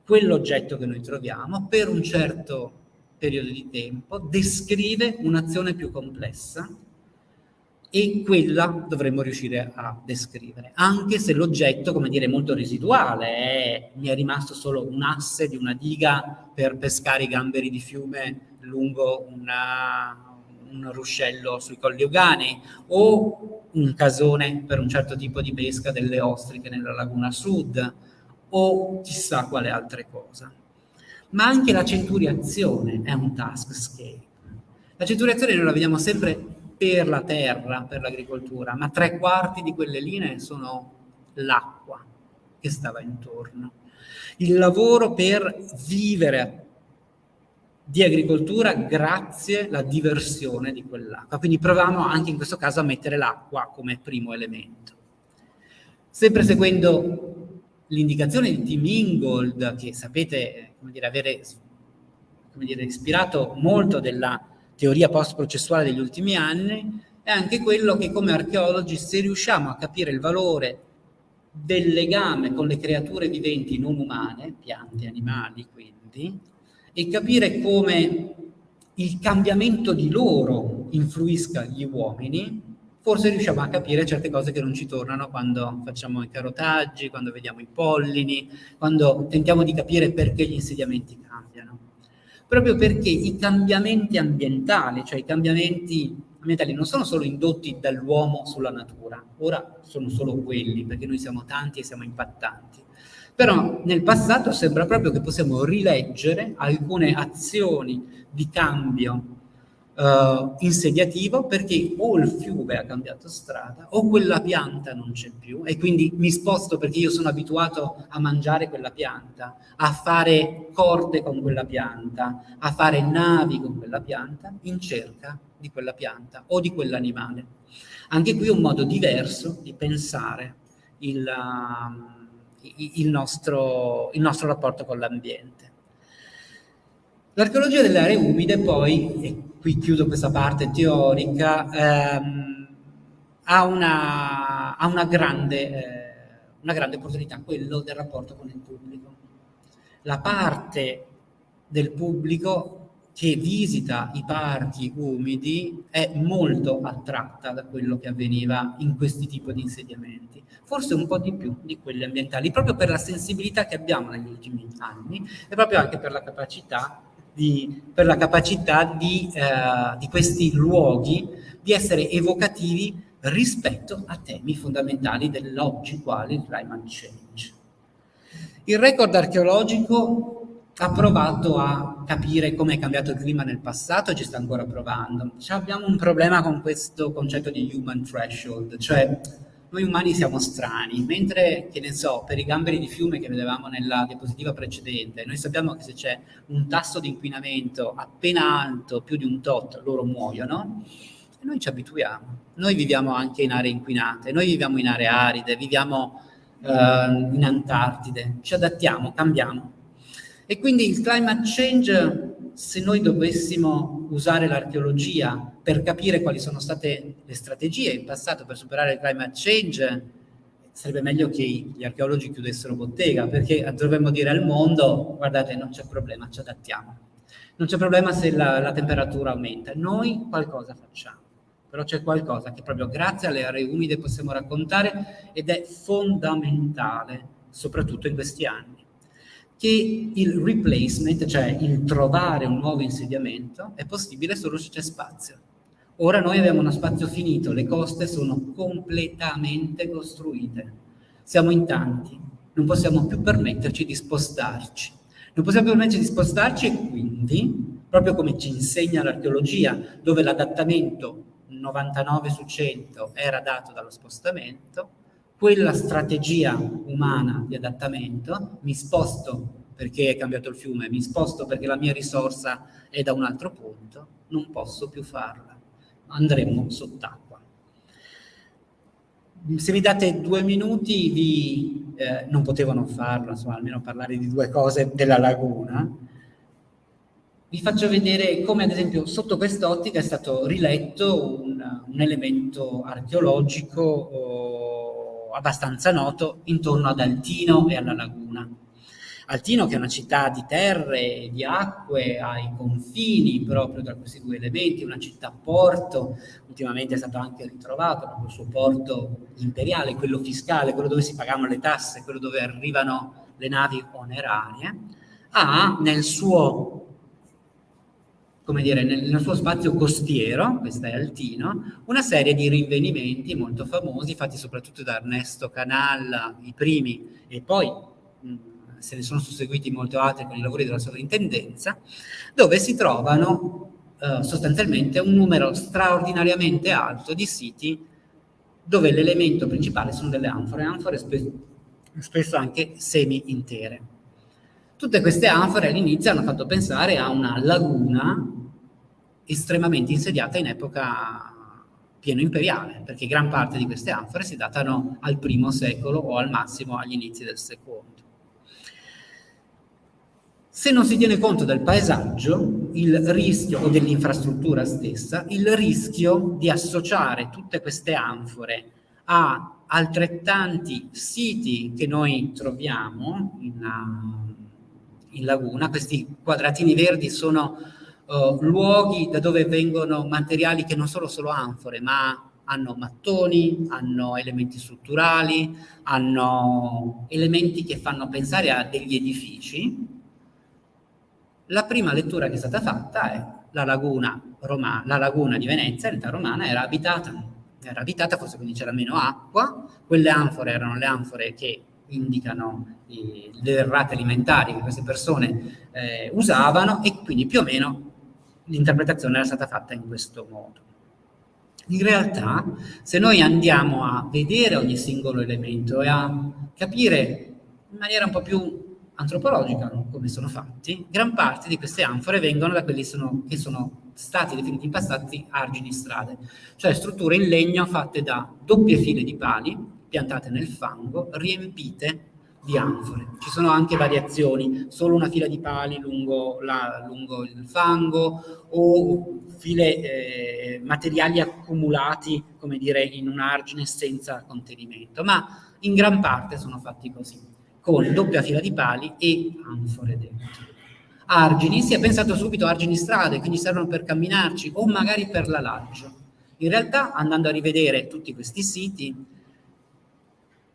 quell'oggetto che noi troviamo, per un certo periodo di tempo, descrive un'azione più complessa e quella dovremmo riuscire a descrivere, anche se l'oggetto, come dire, è molto residuale, mi è rimasto solo un asse di una diga per pescare i gamberi di fiume lungo un ruscello sui colli Euganei, o un casone per un certo tipo di pesca delle ostriche nella laguna sud, o chissà quale altra cosa. Ma anche la centuriazione è un taskscape. La centuriazione noi la vediamo sempre per la terra, per l'agricoltura, ma 3/4 di quelle linee sono l'acqua che stava intorno. Il lavoro per vivere di agricoltura grazie alla diversione di quell'acqua. Quindi proviamo anche in questo caso a mettere l'acqua come primo elemento. Sempre seguendo l'indicazione di Tim Ingold, che sapete, avere ispirato molto della teoria post-processuale degli ultimi anni, è anche quello che come archeologi, se riusciamo a capire il valore del legame con le creature viventi non umane, piante, animali quindi, e capire come il cambiamento di loro influisca gli uomini, forse riusciamo a capire certe cose che non ci tornano quando facciamo i carotaggi, quando vediamo i pollini, quando tentiamo di capire perché gli insediamenti cambiano. Proprio perché i cambiamenti ambientali, cioè i cambiamenti ambientali non sono solo indotti dall'uomo sulla natura, ora sono solo quelli, perché noi siamo tanti e siamo impattanti. Però nel passato sembra proprio che possiamo rileggere alcune azioni di cambio insediativo, perché o il fiume ha cambiato strada o quella pianta non c'è più e quindi mi sposto perché io sono abituato a mangiare quella pianta, a fare corde con quella pianta, a fare navi con quella pianta in cerca di quella pianta o di quell'animale. Anche qui un modo diverso di pensare il nostro rapporto con l'ambiente. L'archeologia delle aree umide poi, e qui chiudo questa parte teorica, ha una grande opportunità, quello del rapporto con il pubblico. La parte del pubblico che visita i parchi umidi è molto attratta da quello che avveniva in questi tipi di insediamenti, forse un po' di più di quelli ambientali, proprio per la sensibilità che abbiamo negli ultimi anni e proprio anche per la capacità di questi luoghi di essere evocativi rispetto a temi fondamentali dell'oggi, quali il climate change. Il record archeologico ha provato a capire come è cambiato il clima nel passato e ci sta ancora provando. Abbiamo un problema con questo concetto di human threshold, cioè noi umani siamo strani, mentre, che ne so, per i gamberi di fiume che vedevamo nella diapositiva precedente, noi sappiamo che se c'è un tasso di inquinamento appena alto, più di un tot, loro muoiono, e noi ci abituiamo. Noi viviamo anche in aree inquinate, noi viviamo in aree aride, viviamo in Antartide, ci adattiamo, cambiamo. E quindi il climate change, se noi dovessimo usare l'archeologia per capire quali sono state le strategie in passato per superare il climate change, sarebbe meglio che gli archeologi chiudessero bottega, perché dovremmo dire al mondo: guardate, non c'è problema, ci adattiamo. Non c'è problema se la temperatura aumenta, noi qualcosa facciamo. Però c'è qualcosa che proprio grazie alle aree umide possiamo raccontare ed è fondamentale, soprattutto in questi anni, che il replacement, cioè il trovare un nuovo insediamento, è possibile solo se c'è spazio. Ora noi abbiamo uno spazio finito, le coste sono completamente costruite, siamo in tanti, non possiamo più permetterci di spostarci. Non possiamo permetterci di spostarci e quindi, proprio come ci insegna l'archeologia, dove l'adattamento 99 su 100 era dato dallo spostamento, quella strategia umana di adattamento, mi sposto perché è cambiato il fiume, mi sposto perché la mia risorsa è da un altro punto, non posso più farla, andremo sott'acqua. Se mi date 2 minuti, non potevano farlo, insomma, almeno parlare di 2 cose della laguna. Vi faccio vedere come, ad esempio, sotto quest'ottica è stato riletto un elemento archeologico abbastanza noto intorno ad Altino e alla laguna. Altino, che è una città di terre, di acque, ai confini proprio tra questi 2 elementi, una città-porto, ultimamente è stato anche ritrovato proprio il suo porto imperiale, quello fiscale, quello dove si pagavano le tasse, quello dove arrivano le navi onerarie, ha nel suo, come dire, nel suo spazio costiero, questa è Altino, una serie di rinvenimenti molto famosi, fatti soprattutto da Ernesto Canalla, i primi, e poi se ne sono susseguiti molti altri con i lavori della sovrintendenza, dove si trovano sostanzialmente un numero straordinariamente alto di siti dove l'elemento principale sono delle anfore spesso anche semi-intere. Tutte queste anfore all'inizio hanno fatto pensare a una laguna estremamente insediata in epoca pieno imperiale, perché gran parte di queste anfore si datano al I secolo o al massimo agli inizi del secondo. Se non si tiene conto del paesaggio, il rischio, o dell'infrastruttura stessa, il rischio di associare tutte queste anfore a altrettanti siti che noi troviamo in laguna, questi quadratini verdi sono luoghi da dove vengono materiali che non sono solo anfore, ma hanno mattoni, hanno elementi strutturali, hanno elementi che fanno pensare a degli edifici. La prima lettura che è stata fatta è la laguna di Venezia, l'età romana, era abitata, forse quindi c'era meno acqua, quelle anfore erano le anfore che indicano le derrate alimentari che queste persone usavano, e quindi più o meno l'interpretazione era stata fatta in questo modo. In realtà, se noi andiamo a vedere ogni singolo elemento e a capire in maniera un po' più antropologica come sono fatti, gran parte di queste anfore vengono da quelli che sono stati definiti in passato argini strade, cioè strutture in legno fatte da doppie file di pali piantate nel fango, riempite di anfore. Ci sono anche variazioni, solo una fila di pali lungo il fango o file materiali accumulati, come dire, in un argine senza contenimento, ma in gran parte sono fatti così, con doppia fila di pali e anfore dentro. Argini, si è pensato subito a argini strade, quindi servono per camminarci o magari per l'alaggio. In realtà, andando a rivedere tutti questi siti,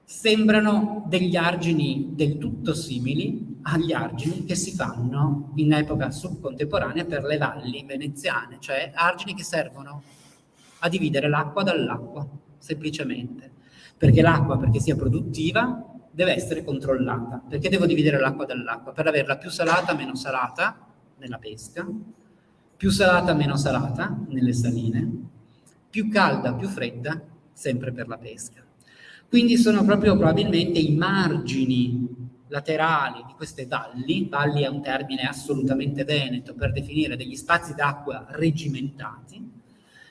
sembrano degli argini del tutto simili agli argini che si fanno in epoca subcontemporanea per le valli veneziane, cioè argini che servono a dividere l'acqua dall'acqua, semplicemente. Perché l'acqua, perché sia produttiva, deve essere controllata. Perché devo dividere l'acqua dall'acqua? Per averla più salata, meno salata nella pesca, più salata, meno salata nelle saline, più calda, più fredda, sempre per la pesca. Quindi sono proprio probabilmente i margini laterali di queste valli è un termine assolutamente veneto per definire degli spazi d'acqua regimentati,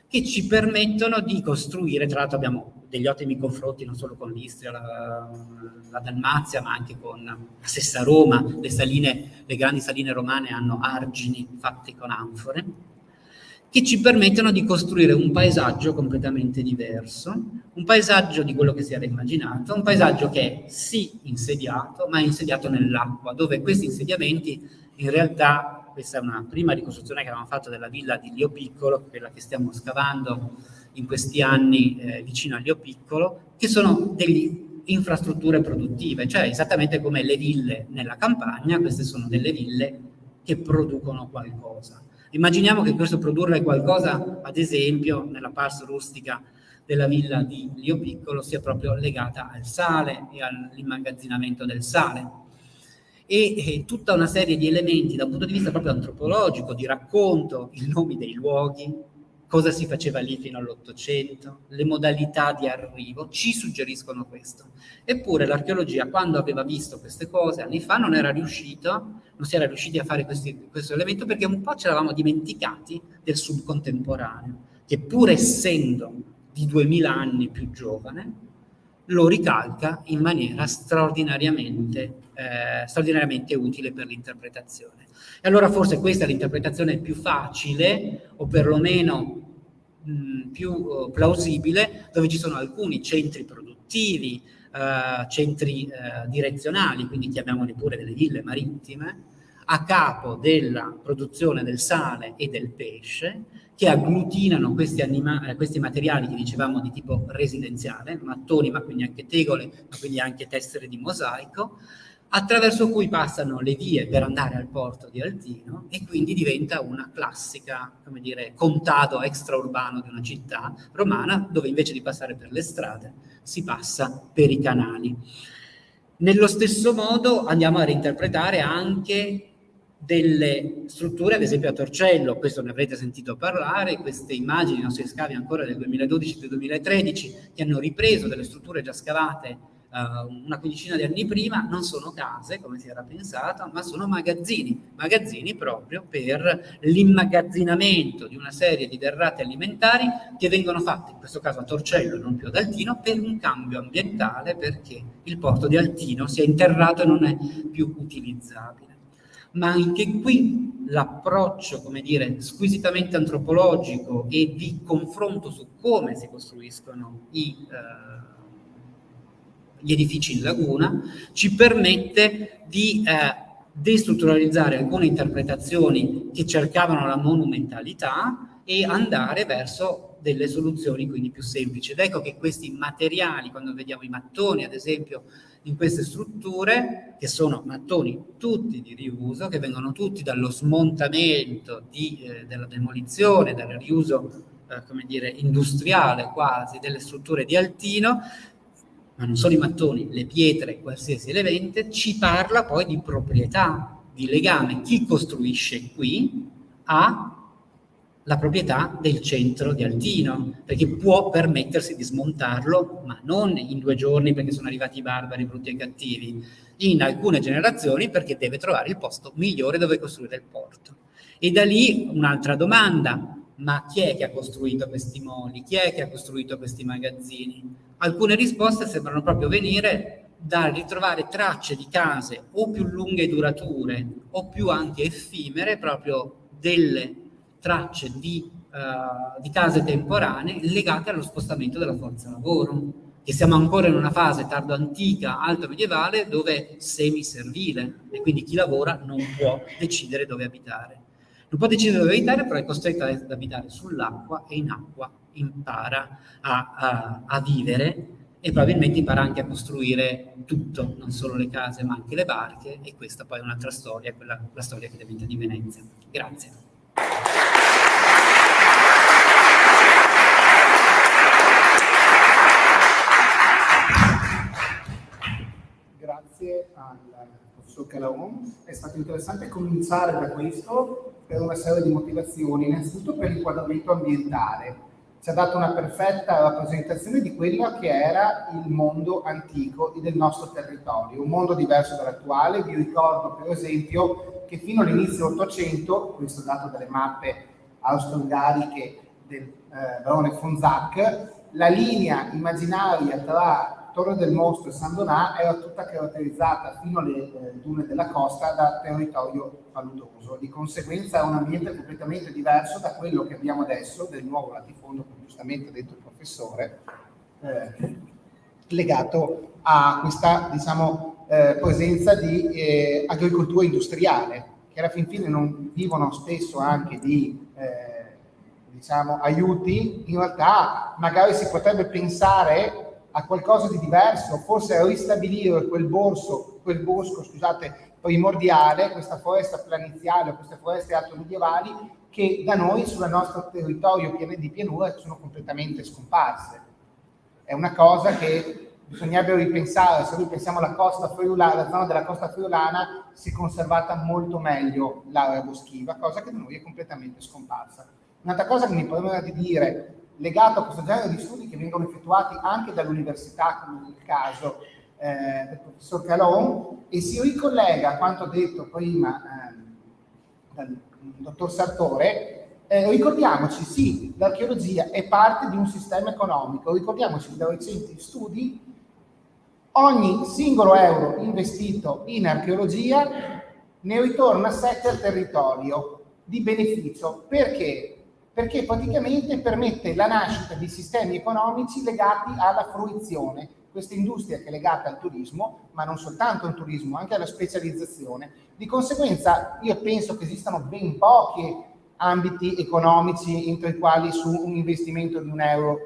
che ci permettono di costruire, tra l'altro abbiamo degli ottimi confronti non solo con l'Istria, la Dalmazia, ma anche con la stessa Roma. Le grandi saline romane hanno argini fatti con anfore, che ci permettono di costruire un paesaggio completamente diverso, un paesaggio di quello che si era immaginato, un paesaggio che è sì insediato, ma è insediato nell'acqua, dove questi insediamenti, in realtà, questa è una prima ricostruzione che avevamo fatto della villa di Lio Piccolo, quella che stiamo scavando in questi anni vicino a Lio Piccolo, che sono delle infrastrutture produttive, cioè esattamente come le ville nella campagna, queste sono delle ville che producono qualcosa. Immaginiamo che questo produrre qualcosa, ad esempio, nella pars rustica della villa di Lio Piccolo, sia proprio legata al sale e all'immagazzinamento del sale. E tutta una serie di elementi da un punto di vista proprio antropologico, di racconto, i nomi dei luoghi, cosa si faceva lì fino all'Ottocento, le modalità di arrivo, ci suggeriscono questo. Eppure l'archeologia, quando aveva visto queste cose anni fa, non si era riusciti a fare questo elemento perché un po' ci eravamo dimenticati del subcontemporaneo, che pur essendo di 2000 anni più giovane, lo ricalca in maniera straordinariamente utile per l'interpretazione. E allora forse questa è l'interpretazione più facile, o perlomeno più plausibile, dove ci sono alcuni centri produttivi, centri direzionali, quindi chiamiamoli pure delle ville marittime, a capo della produzione del sale e del pesce, che agglutinano questi materiali che dicevamo di tipo residenziale, mattoni, ma quindi anche tegole, ma quindi anche tessere di mosaico, attraverso cui passano le vie per andare al porto di Altino, e quindi diventa una classica, come dire, contado extraurbano di una città romana, dove invece di passare per le strade si passa per i canali. Nello stesso modo andiamo a reinterpretare anche delle strutture, ad esempio a Torcello, questo ne avrete sentito parlare, queste immagini, i nostri scavi ancora del 2012 e del 2013, che hanno ripreso delle strutture già scavate una quindicina di anni prima, non sono case, come si era pensato, ma sono magazzini proprio per l'immagazzinamento di una serie di derrate alimentari che vengono fatte, in questo caso a Torcello e non più ad Altino, per un cambio ambientale, perché il porto di Altino si è interrato e non è più utilizzabile. Ma anche qui l'approccio, come dire, squisitamente antropologico e di confronto su come si costruiscono gli edifici in laguna ci permette di destrutturalizzare alcune interpretazioni che cercavano la monumentalità e andare verso delle soluzioni quindi più semplici. Ed ecco che questi materiali, quando vediamo i mattoni ad esempio in queste strutture, che sono mattoni tutti di riuso, che vengono tutti dallo smontamento della demolizione, dal riuso come dire industriale quasi delle strutture di Altino, ma non solo i mattoni, le pietre, qualsiasi elemento, ci parla poi di proprietà, di legame. Chi costruisce qui ha la proprietà del centro di Altino, perché può permettersi di smontarlo, ma non in 2 giorni perché sono arrivati i barbari brutti e cattivi, in alcune generazioni perché deve trovare il posto migliore dove costruire il porto. E da lì un'altra domanda: ma chi è che ha costruito questi moli? Chi è che ha costruito questi magazzini? Alcune risposte sembrano proprio venire da ritrovare tracce di case o più lunghe e durature o più anche effimere, proprio delle tracce di case temporanee legate allo spostamento della forza lavoro, che siamo ancora in una fase tardo antica, alto medievale, dove è semiservile e quindi chi lavora non può decidere dove abitare. Non può decidere dove abitare, però è costretto ad abitare sull'acqua e in acqua impara a vivere e probabilmente impara anche a costruire tutto, non solo le case ma anche le barche, e questa poi è un'altra storia, la storia chiaramente di Venezia. Grazie.
Grazie al professor Calaon, è stato interessante cominciare da questo per una serie di motivazioni. Innanzitutto per l'inquadramento ambientale, ci ha dato una perfetta rappresentazione di quello che era il mondo antico del nostro territorio, un mondo diverso dall'attuale. Vi ricordo per esempio che fino all'inizio dell'Ottocento, questo dato dalle mappe austro-ungariche del barone von Zach, la linea immaginaria tra Torre del Mostro e San Donà era tutta caratterizzata fino alle dune della costa da territorio paludoso. Di conseguenza è un ambiente completamente diverso da quello che abbiamo adesso, del nuovo latifondo, come giustamente ha detto il professore, legato a questa, diciamo, presenza di agricoltura industriale, che alla fin fine non vivono spesso anche di diciamo, aiuti. In realtà magari si potrebbe pensare a qualcosa di diverso, forse ristabilire quel bosco, scusate, primordiale, questa foresta planiziale, queste foreste alto-medievali che da noi sul nostro territorio di pianura sono completamente scomparse. È una cosa che bisognerebbe ripensare. Se noi pensiamo alla costa friulana, la zona della costa friulana si è conservata molto meglio l'area boschiva, cosa che da noi è completamente scomparsa. Un'altra cosa che mi permette di dire, legato a questo genere di studi che vengono effettuati anche dall'università, come nel caso del professor Calon, e si ricollega a quanto detto prima dal dottor Sartore. Ricordiamoci, sì, l'archeologia è parte di un sistema economico. Ricordiamoci da recenti studi, ogni singolo euro investito in archeologia ne ritorna 7 al territorio di beneficio. Perché? Perché praticamente permette la nascita di sistemi economici legati alla fruizione. Questa industria che è legata al turismo, ma non soltanto al turismo, anche alla specializzazione. Di conseguenza io penso che esistano ben pochi ambiti economici entro i quali su un investimento di €1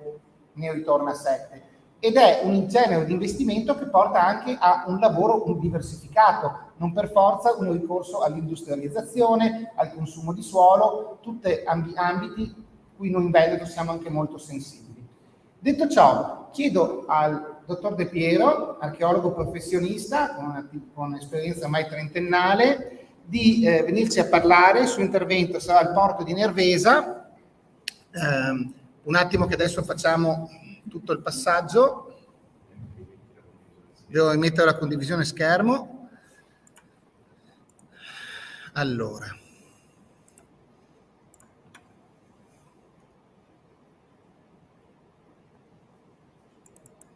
ne ritorna 7. Ed è un genere di investimento che porta anche a un lavoro diversificato, non per forza un ricorso all'industrializzazione, al consumo di suolo, tutti ambiti cui noi in Veneto siamo anche molto sensibili. Detto ciò, chiedo al dottor De Piero, archeologo professionista con esperienza ormai trentennale, di venirci a parlare. Il suo intervento sarà al porto di Nervesa. Un attimo che adesso facciamo tutto il passaggio. Devo rimettere la condivisione schermo. Allora.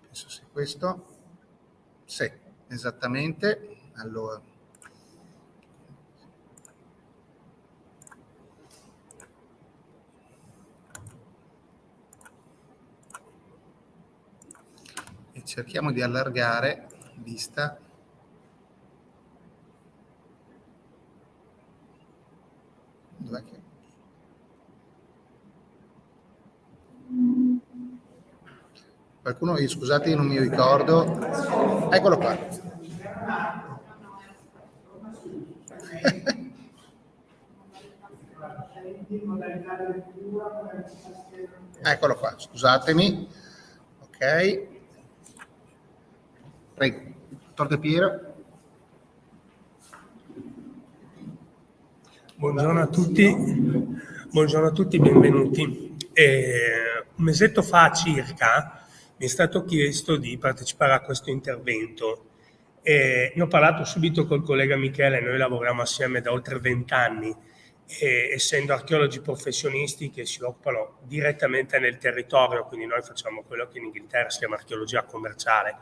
Penso sia questo. Sì, esattamente. Allora. E cerchiamo di allargare vista. Dov'è che... Qualcuno, scusate, io non mi ricordo. Eccolo qua. Eccolo qua, scusatemi. Ok. Prego, dottor De Piero.
Buongiorno a tutti, benvenuti. Un mesetto fa circa mi è stato chiesto di partecipare a questo intervento. Ne ho parlato subito col collega Michele, noi lavoriamo assieme da oltre 20 anni, essendo archeologi professionisti che si occupano direttamente nel territorio, quindi noi facciamo quello che in Inghilterra si chiama archeologia commerciale.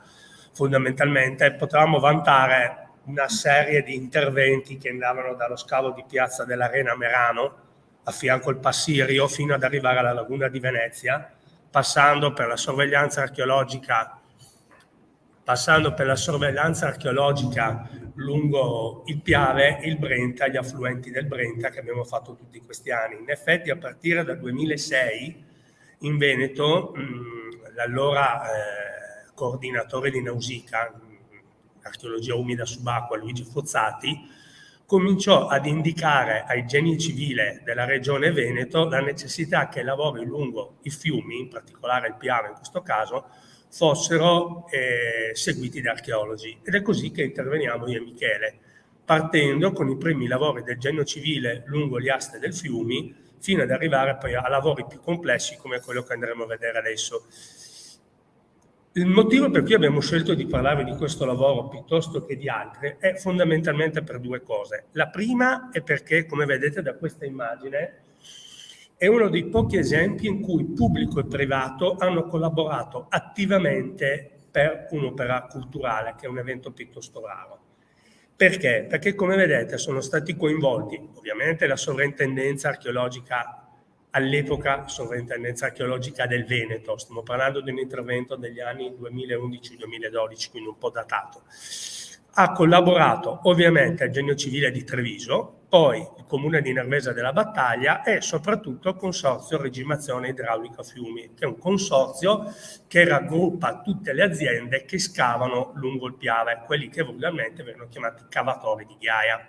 fondamentalmente potevamo vantare una serie di interventi che andavano dallo scavo di Piazza dell'Arena a Merano, a fianco al Passirio, fino ad arrivare alla Laguna di Venezia, passando per la sorveglianza archeologica lungo il Piave, il Brenta, gli affluenti del Brenta che abbiamo fatto tutti questi anni. In effetti, a partire dal 2006 in Veneto, l'allora coordinatore di Nausicaa, archeologia umida subacquea, Luigi Fozzati, cominciò ad indicare ai geni civile della regione Veneto la necessità che i lavori lungo i fiumi, in particolare il Piave in questo caso, fossero seguiti da archeologi. Ed è così che interveniamo io e Michele, partendo con i primi lavori del genio civile lungo gli aste del fiumi, fino ad arrivare poi a lavori più complessi come quello che andremo a vedere adesso. Il motivo per cui abbiamo scelto di parlare di questo lavoro piuttosto che di altri è fondamentalmente per due cose. La prima è perché, come vedete da questa immagine, è uno dei pochi esempi in cui pubblico e privato hanno collaborato attivamente per un'opera culturale, che è un evento piuttosto raro. Perché? Perché, come vedete, sono stati coinvolti ovviamente la sovrintendenza archeologica, all'epoca sovrintendenza archeologica del Veneto, stiamo parlando di un intervento degli anni 2011-2012, quindi un po' datato. Ha collaborato ovviamente il Genio Civile di Treviso, poi il Comune di Nervesa della Battaglia e soprattutto il Consorzio Regimazione Idraulica Fiumi, che è un consorzio che raggruppa tutte le aziende che scavano lungo il Piave, quelli che vulgarmente vengono chiamati cavatori di ghiaia.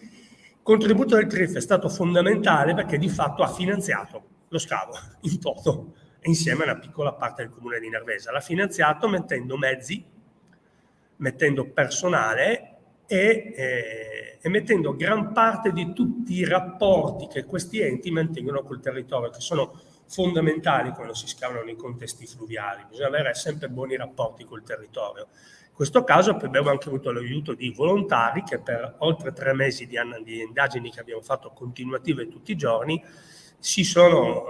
Il contributo del TRIF è stato fondamentale perché di fatto ha finanziato lo scavo in toto, insieme a una piccola parte del Comune di Nervesa. L'ha finanziato mettendo mezzi, mettendo personale e mettendo gran parte di tutti i rapporti che questi enti mantengono col territorio, che sono fondamentali quando si scavano nei contesti fluviali. Bisogna avere sempre buoni rapporti col territorio. In questo caso abbiamo anche avuto l'aiuto di volontari che per oltre 3 mesi di indagini che abbiamo fatto continuative tutti i giorni si sono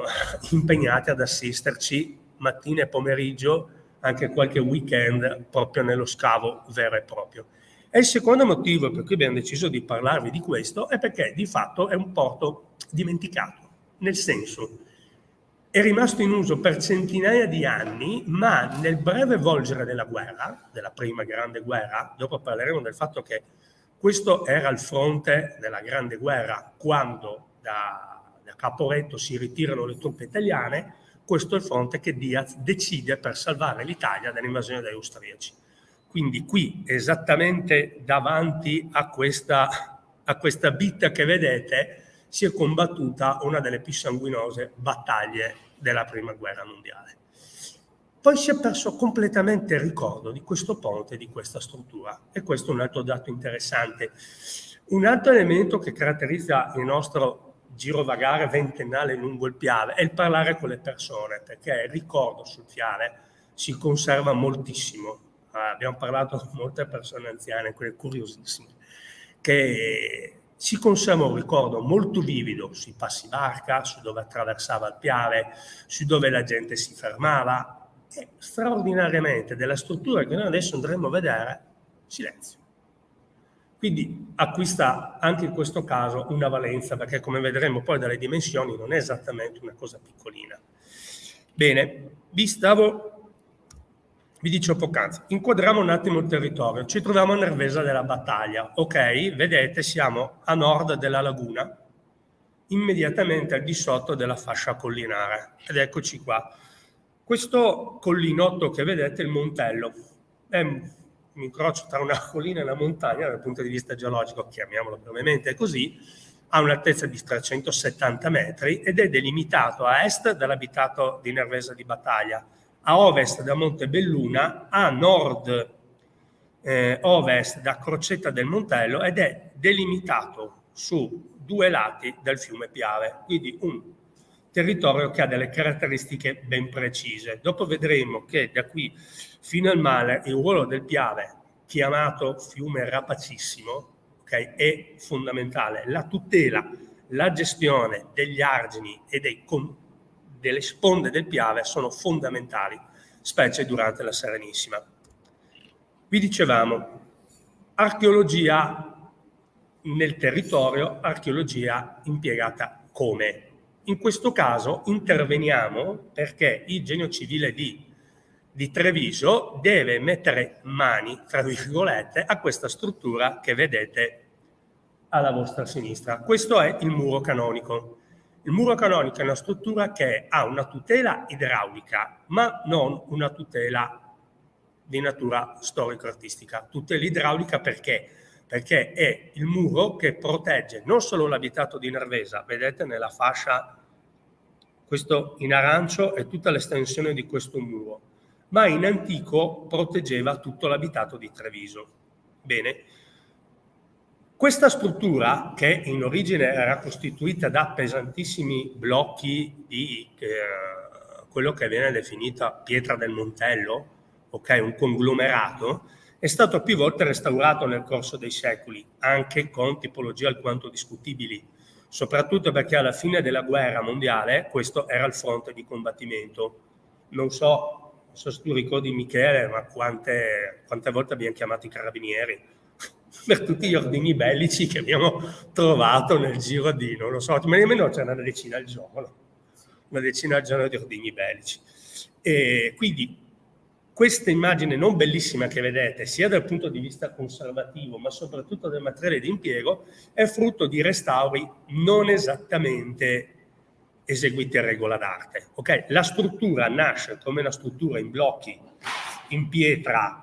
impegnati ad assisterci mattina e pomeriggio, anche qualche weekend, proprio nello scavo vero e proprio. E il secondo motivo per cui abbiamo deciso di parlarvi di questo è perché di fatto è un porto dimenticato, nel senso è rimasto in uso per centinaia di anni, ma nel breve volgere della guerra, della prima grande guerra, dopo parleremo del fatto che questo era il fronte della grande guerra, quando da Caporetto si ritirano le truppe italiane, questo è il fronte che Diaz decide per salvare l'Italia dall'invasione degli austriaci. Quindi qui, esattamente davanti a questa bitta che vedete, si è combattuta una delle più sanguinose battaglie della prima guerra mondiale. Poi si è perso completamente il ricordo di questo ponte, di questa struttura, e questo è un altro dato interessante. Un altro elemento che caratterizza il nostro girovagare ventennale lungo il Piave è il parlare con le persone, perché il ricordo sul Piave si conserva moltissimo. Abbiamo parlato con molte persone anziane, quelle curiosissime, che si conserva un ricordo molto vivido sui passi barca, su dove attraversava il Piave, su dove la gente si fermava, e straordinariamente della struttura che noi adesso andremo a vedere, silenzio. Quindi acquista anche in questo caso una valenza, perché come vedremo poi dalle dimensioni non è esattamente una cosa piccolina. Bene, vi dicevo poc'anzi, inquadriamo un attimo il territorio. Ci troviamo a Nervesa della Battaglia, ok? Vedete, siamo a nord della laguna, immediatamente al di sotto della fascia collinare. Ed eccoci qua. Questo collinotto che vedete è il Montello. È un incrocio tra una collina e una montagna dal punto di vista geologico, chiamiamolo brevemente così, ha un'altezza di 370 metri ed è delimitato a est dall'abitato di Nervesa di Battaglia, a ovest da Montebelluna, a nord-ovest da Crocetta del Montello ed è delimitato su 2 lati dal fiume Piave, quindi un territorio che ha delle caratteristiche ben precise. Dopo vedremo che da qui fino al mare il ruolo del Piave, chiamato fiume rapacissimo, okay, è fondamentale. La tutela, la gestione degli argini e delle sponde del Piave sono fondamentali, specie durante la Serenissima. Vi dicevamo, archeologia nel territorio, archeologia impiegata come? In questo caso interveniamo perché il Genio Civile di Treviso deve mettere mani, tra virgolette, a questa struttura che vedete alla vostra sinistra. Questo è il muro canonico. Il muro canonico è una struttura che ha una tutela idraulica, ma non una tutela di natura storico-artistica. Tutela idraulica perché? Perché è il muro che protegge non solo l'abitato di Nervesa, vedete nella fascia, questo in arancio è tutta l'estensione di questo muro, ma in antico proteggeva tutto l'abitato di Treviso. Bene, questa struttura, che in origine era costituita da pesantissimi blocchi di quello che viene definita pietra del Montello, ok, un conglomerato, è stato più volte restaurato nel corso dei secoli, anche con tipologie alquanto discutibili, soprattutto perché alla fine della guerra mondiale questo era il fronte di combattimento. Non so se tu ricordi, Michele, ma quante volte abbiamo chiamato i carabinieri per tutti gli ordini bellici che abbiamo trovato nel giro di, non lo so, ma nemmeno c'è una decina al giorno di ordini bellici. E quindi questa immagine non bellissima che vedete, sia dal punto di vista conservativo, ma soprattutto del materiale di impiego, è frutto di restauri non esattamente eseguiti a regola d'arte. Okay? La struttura nasce come una struttura in blocchi, in pietra,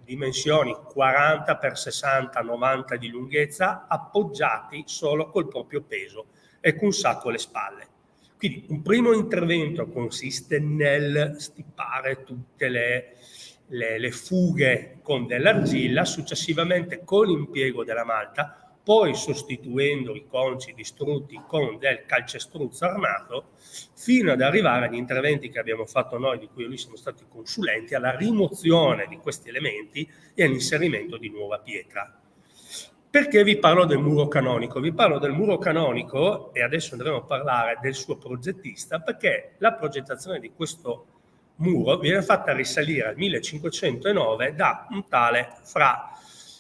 dimensioni 40 x 60, 90 di lunghezza, appoggiati solo col proprio peso e con un sacco alle spalle. Quindi un primo intervento consiste nel stipare tutte le fughe con dell'argilla, successivamente con l'impiego della malta, poi sostituendo i conci distrutti con del calcestruzzo armato, fino ad arrivare agli interventi che abbiamo fatto noi, di cui noi siamo stati consulenti, alla rimozione di questi elementi e all'inserimento di nuova pietra. Perché vi parlo del muro canonico? Vi parlo del muro canonico, e adesso andremo a parlare del suo progettista, perché la progettazione di questo muro viene fatta risalire al 1509 da un tale Fra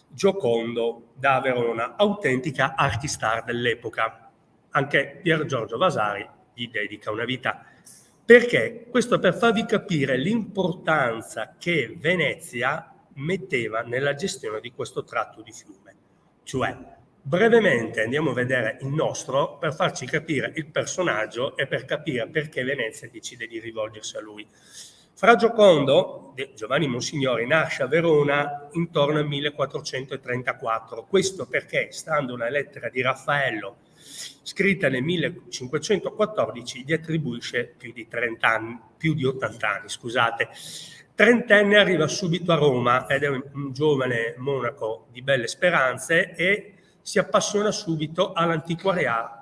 Giocondo da Verona, autentica archistar dell'epoca. Anche Pier Giorgio Vasari gli dedica una vita. Perché? Questo per farvi capire l'importanza che Venezia metteva nella gestione di questo tratto di fiume. Cioè, brevemente andiamo a vedere il nostro per farci capire il personaggio e per capire perché Venezia decide di rivolgersi a lui. Fra Giocondo, Giovanni Monsignori, nasce a Verona intorno al 1434. Questo perché, stando una lettera di Raffaello scritta nel 1514, gli attribuisce più di 80 anni, scusate. Trentenne, arriva subito a Roma ed è un giovane monaco di belle speranze e si appassiona subito all'antiquaria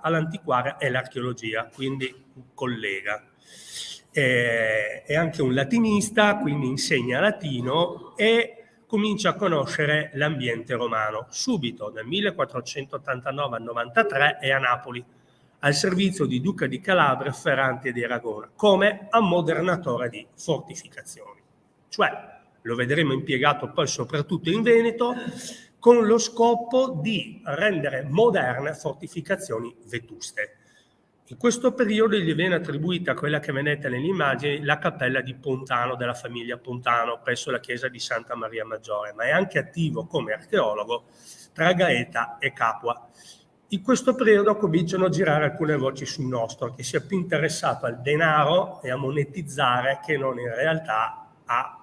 e all'archeologia, quindi un collega. È anche un latinista, quindi insegna latino e comincia a conoscere l'ambiente romano. Subito, dal 1489 al 93, è a Napoli, al servizio di Duca di Calabria, Ferrante e di Aragona, come ammodernatore di fortificazioni. Cioè, lo vedremo impiegato poi soprattutto in Veneto, con lo scopo di rendere moderne fortificazioni vetuste. In questo periodo gli viene attribuita quella che vedete nelle immagini, la cappella di Pontano, della famiglia Pontano, presso la chiesa di Santa Maria Maggiore, ma è anche attivo come archeologo tra Gaeta e Capua. In questo periodo cominciano a girare alcune voci sul nostro, che sia più interessato al denaro e a monetizzare che non in realtà a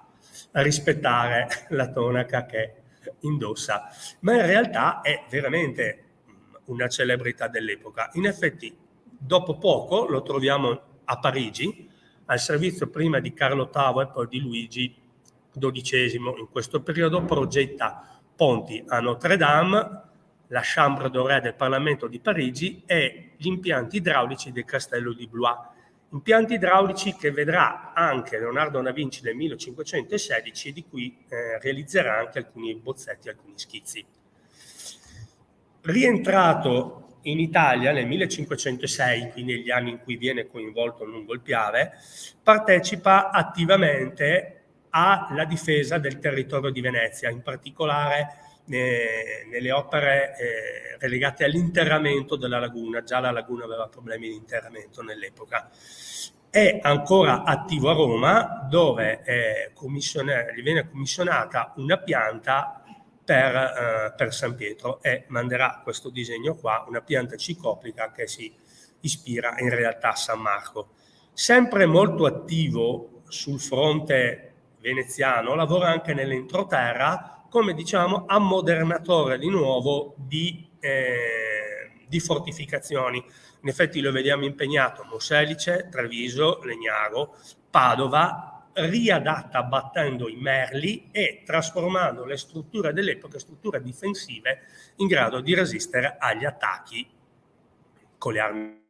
rispettare la tonaca che indossa, ma in realtà è veramente una celebrità dell'epoca. In effetti, dopo poco lo troviamo a Parigi, al servizio prima di Carlo VIII e poi di Luigi XII. In questo periodo progetta ponti a Notre Dame, la Chambre dorée del Parlamento di Parigi e gli impianti idraulici del castello di Blois. Impianti idraulici che vedrà anche Leonardo da Vinci nel 1516 e di cui realizzerà anche alcuni bozzetti, alcuni schizzi. Rientrato in Italia nel 1506, quindi negli anni in cui viene coinvolto lungo il Piave, partecipa attivamente alla difesa del territorio di Venezia, in particolare nelle opere relegate all'interramento della laguna. Già la laguna aveva problemi di interramento nell'epoca. È ancora attivo a Roma, dove gli viene commissionata una pianta per San Pietro, e manderà questo disegno qua, una pianta ciclopica che si ispira in realtà a San Marco. Sempre molto attivo sul fronte veneziano, lavora anche nell'entroterra come, diciamo, ammodernatore di nuovo di fortificazioni. In effetti lo vediamo impegnato a Monselice, Treviso, Legnaro, Padova, riadatta battendo i merli e trasformando le strutture dell'epoca, strutture difensive in grado di resistere agli attacchi con le armi.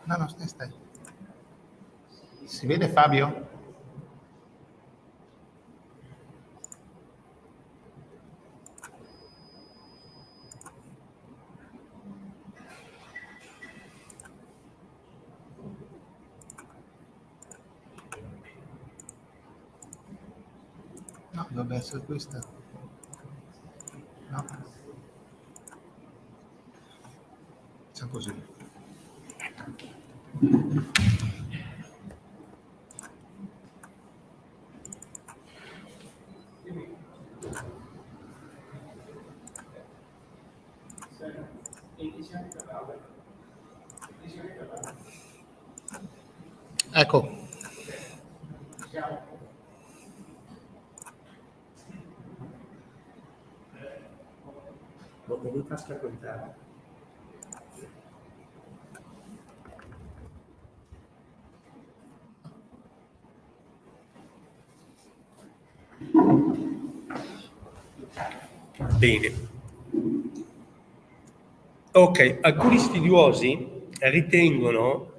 No, stai. Si vede Fabio? No, dovrebbe essere questa. No. Facciamo così. Ecco.
L'ho voluta ascoltare. Bene. Ok, alcuni studiosi ritengono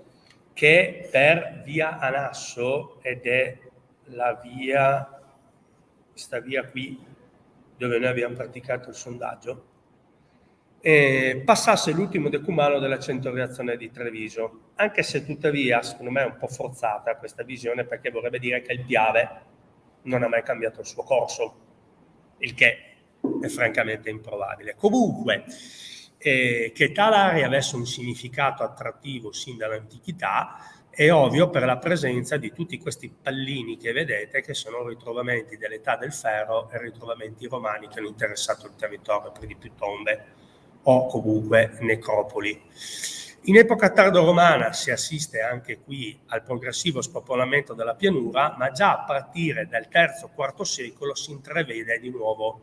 che per via Anasso, ed è la via, questa via qui dove noi abbiamo praticato il sondaggio, passasse l'ultimo decumano della centuriazione di Treviso, anche se tuttavia secondo me è un po' forzata questa visione, perché vorrebbe dire che il Piave non ha mai cambiato il suo corso, il che è francamente improbabile. Comunque, che tale area avesse un significato attrattivo sin dall'antichità è ovvio per la presenza di tutti questi pallini che vedete, che sono ritrovamenti dell'età del ferro e ritrovamenti romani che hanno interessato il territorio, per di più tombe o comunque necropoli. In epoca tardo-romana si assiste anche qui al progressivo spopolamento della pianura, ma già a partire dal III-IV secolo si intravede di nuovo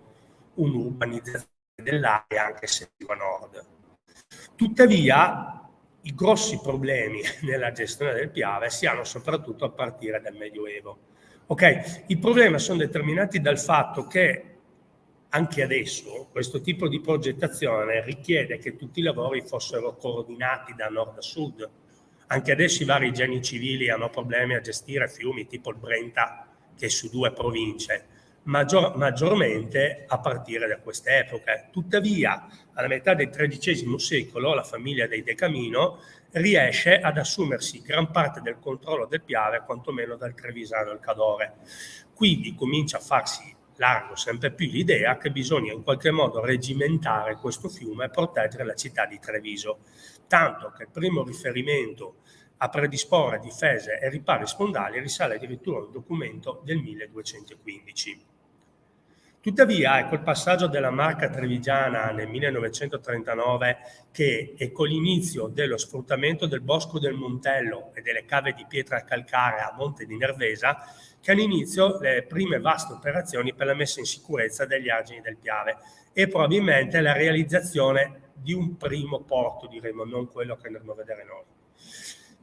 un'urbanizzazione dell'area, anche se più a nord. Tuttavia, i grossi problemi nella gestione del Piave si hanno soprattutto a partire dal Medioevo. Ok, i problemi sono determinati dal fatto che anche adesso questo tipo di progettazione richiede che tutti i lavori fossero coordinati da nord a sud. Anche adesso i vari geni civili hanno problemi a gestire fiumi tipo il Brenta, che è su 2 province, maggiormente a partire da queste epoche. Tuttavia, alla metà del XIII secolo, la famiglia dei De Camino riesce ad assumersi gran parte del controllo del Piave, quantomeno dal Trevisano al Cadore. Quindi comincia a farsi largo sempre più l'idea che bisogna in qualche modo regimentare questo fiume e proteggere la città di Treviso, tanto che il primo riferimento a predisporre difese e ripari spondali risale addirittura a un documento del 1215. Tuttavia, ecco il passaggio della Marca trevigiana nel 1939, che è con l'inizio dello sfruttamento del bosco del Montello e delle cave di pietra calcarea a Monte di Nervesa, che hanno inizio le prime vaste operazioni per la messa in sicurezza degli argini del Piave e probabilmente la realizzazione di un primo porto, diremo, non quello che andremo a vedere noi.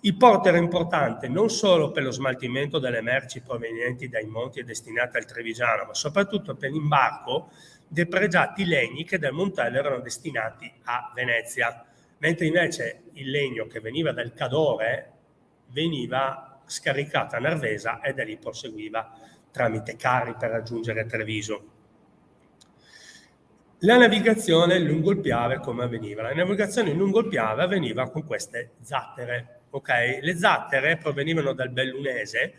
Il porto era importante non solo per lo smaltimento delle merci provenienti dai monti e destinate al Trevigiano, ma soprattutto per l'imbarco dei pregiati legni che dal Montello erano destinati a Venezia, mentre invece il legno che veniva dal Cadore veniva scaricato a Nervesa e da lì proseguiva tramite carri per raggiungere Treviso. La navigazione lungo il Piave come avveniva? La navigazione lungo il Piave avveniva con queste zattere. Okay? Le zattere provenivano dal Bellunese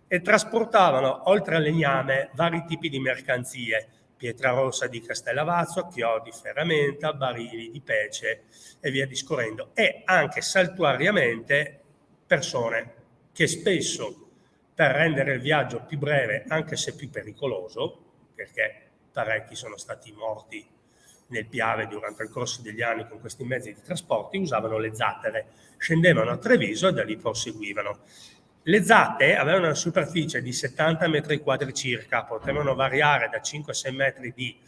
e trasportavano, oltre al legname, vari tipi di mercanzie: pietra rossa di Castellavazzo, chiodi, ferramenta, barili di pece e via discorrendo, e anche saltuariamente persone che spesso, per rendere il viaggio più breve, anche se più pericoloso, perché parecchi sono stati morti nel Piave durante il corso degli anni con questi mezzi di trasporti, usavano le zattere, scendevano a Treviso e da lì proseguivano. Le zatte avevano una superficie di 70 metri quadri circa, potevano variare da 5 a 6 metri di